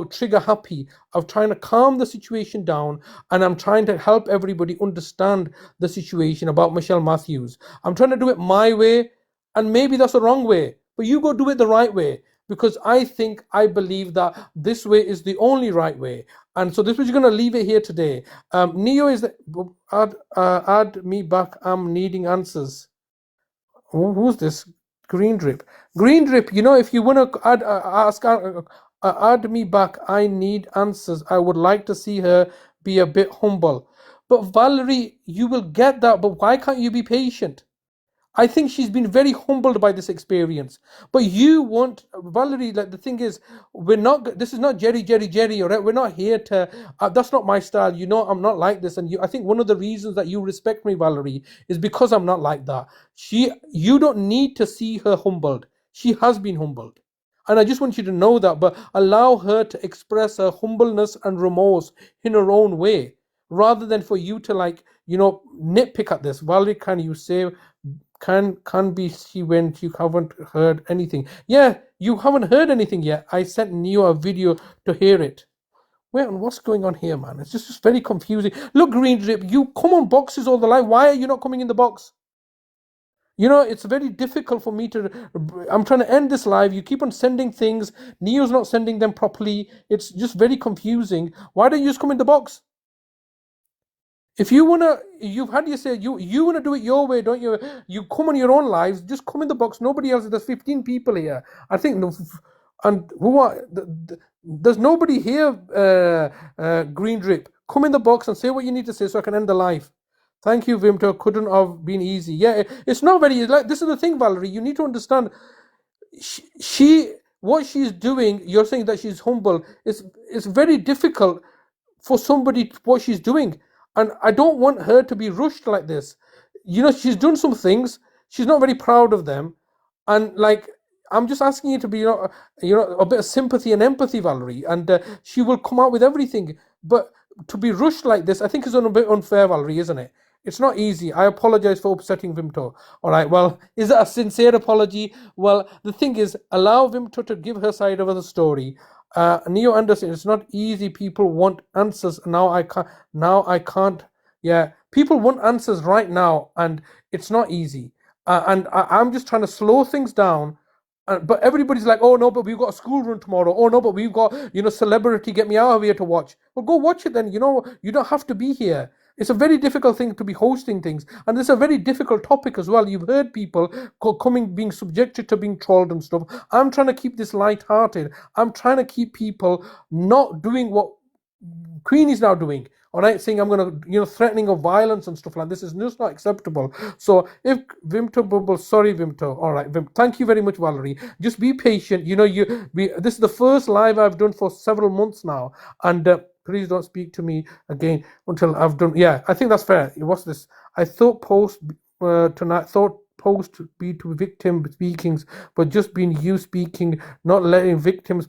trigger happy of trying to calm the situation down, and I'm trying to help everybody understand the situation about Michelle Matthews. I'm trying to do it my way, and maybe that's the wrong way, but you go do it the right way, because I believe that this way is the only right way. And so this was going to leave it here today. Neo is add me back. I'm needing answers. Who's this? Green Drip. Green Drip, if you want to add me back, I need answers. I would like to see her be a bit humble. But Valerie, you will get that, but why can't you be patient? I think she's been very humbled by this experience. But you want Valerie, like the thing is, this is not Jerry, all right? We're not here to, that's not my style. I'm not like this. And I think one of the reasons that you respect me, Valerie, is because I'm not like that. You don't need to see her humbled. She has been humbled. And I just want you to know that, but allow her to express her humbleness and remorse in her own way, rather than for you to nitpick at this. Valerie, can you say, can be see when you haven't heard anything? Yeah, you haven't heard anything yet. I sent you a video to hear it. Wait, what's going on here, man? It's just very confusing. Look, Green Drip, you come on boxes all the life. Why are you not coming in the box? It's very difficult for me to. I'm trying to end this live. You keep on sending things. Neo's not sending them properly. It's just very confusing. Why don't you just come in the box? If you wanna, you've had you say you wanna do it your way, don't you? You come on your own lives. Just come in the box. Nobody else. There's 15 people here. I think, and who are there's nobody here. Green Drip, come in the box and say what you need to say so I can end the live. Thank you, Vimto. Couldn't have been easy. Yeah, it's not very like this is the thing, Valerie. You need to understand. What she's doing. You're saying that she's humble. It's very difficult for somebody what she's doing, and I don't want her to be rushed like this. She's done some things. She's not very proud of them, and I'm just asking you to be a bit of sympathy and empathy, Valerie, and she will come out with everything. But to be rushed like this, I think is a bit unfair, Valerie, isn't it? It's not easy. I apologize for upsetting Vimto. All right, well, is that a sincere apology? Well, the thing is, allow Vimto to give her side of the story. Neo Anderson, it's not easy. People want answers. Now I can't. Yeah, people want answers right now, and it's not easy. I'm just trying to slow things down. But everybody's like, oh no, but we've got a school run tomorrow. Oh no, but we've got, celebrity, get me out of here to watch. Well, go watch it then. You don't have to be here. It's a very difficult thing to be hosting things. And it's a very difficult topic as well. You've heard people being subjected to being trolled and stuff. I'm trying to keep this light-hearted. I'm trying to keep people not doing what Queen is now doing. All right, saying I'm going to, threatening of violence and stuff like this is just not acceptable. So if Vimto Bubble, sorry Vimto, all right, thank you very much, Valerie. Just be patient. This is the first live I've done for several months now, and please don't speak to me again until I've done. Yeah, I think that's fair. What's this? I thought post tonight. Thought post be to victim speakings, but just being you speaking, not letting victims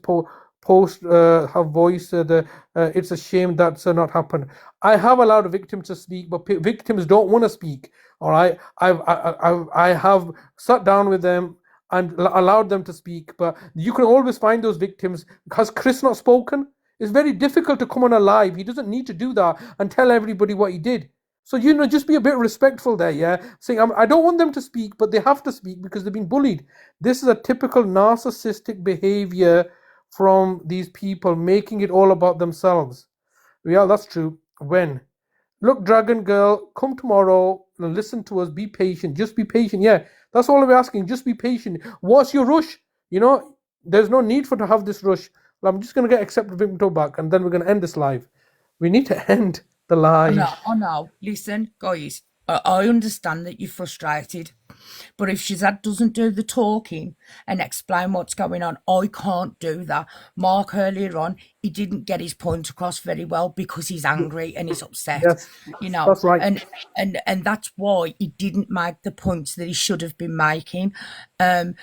post her voice. It's a shame that's not happened. I have allowed victims to speak, but victims don't want to speak. All right, I have sat down with them and allowed them to speak, but you can always find those victims. Has Chris not spoken? It's very difficult to come on a live. He doesn't need to do that and tell everybody what he did. So, just be a bit respectful there, yeah? Saying, I don't want them to speak, but they have to speak because they've been bullied. This is a typical narcissistic behavior from these people, making it all about themselves. Yeah, that's true. When? Look, Dragon Girl, come tomorrow and listen to us. Be patient. Just be patient. Yeah, that's all we're asking. Just be patient. What's your rush? There's no need to have this rush. I'm just going to get accepted Victor back and then we're going to end this live. We need to end the live. I know. Listen, guys, I understand that you're frustrated, but if Shazad doesn't do the talking and explain what's going on, I can't do that. Mark earlier on, he didn't get his point across very well because he's angry and he's upset. Yes, that's right. And that's why he didn't make the points that he should have been making. And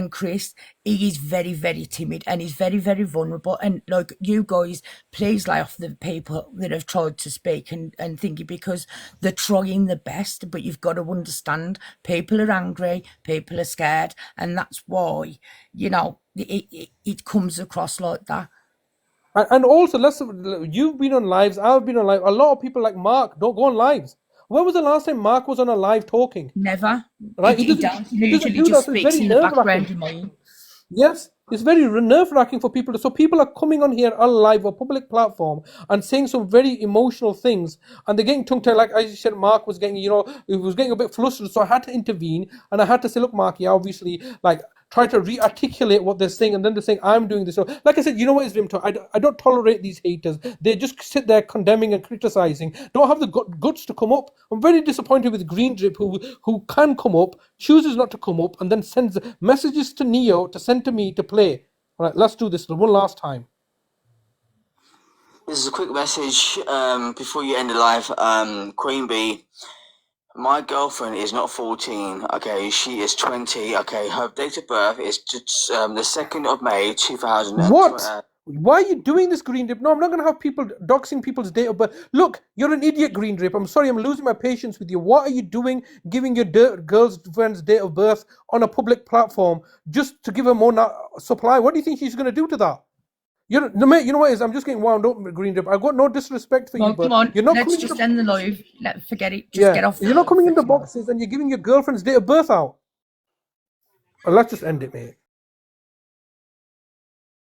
Chris, he is very, very timid and he's very, very vulnerable. And like, you guys, please lay off the people that have tried to speak and think it, because they're trying the best, but you've got to understand people are angry, people are scared, and that's why, it comes across like that. And also, you've been on lives, I've been on live. A lot of people like Mark don't go on lives. When was the last time Mark was on a live talking? Never. Right? He usually just speaks in the background. Yes, it's very nerve-wracking for people. So people are coming on here on live, a public platform, and saying some very emotional things, and they're getting tongue-tied. Like I said, Mark was getting, he was getting a bit flustered, so I had to intervene, and I had to say, look, Mark, yeah, obviously, like, try to re-articulate what they're saying, and then they're saying, I'm doing this. So, like I said, you know what is Vimto? I don't tolerate these haters. They just sit there condemning and criticizing, don't have the guts to come up. I'm very disappointed with Green Drip, who can come up, chooses not to come up, and then sends messages to Neo to send to me to play. All right, let's do this one last time. This is a quick message before you end the live. Queen Bee, my girlfriend is not 14, okay? She is 20, okay? Her date of birth is the 2nd of May, 2000. What? Why are you doing this, Green Drip? No, I'm not going to have people doxing people's date of birth. Look, you're an idiot, Green Drip. I'm sorry, I'm losing my patience with you. What are you doing giving your girlfriend's date of birth on a public platform just to give her more supply? What do you think she's going to do to that? You know what it is? I'm just getting wound up, Green Drip. I've got no disrespect for you, but come on, you're not let's coming just end the live. Forget it. Just get off. You're not coming in the boxes and you're giving your girlfriend's date of birth out. Let's just end it, mate.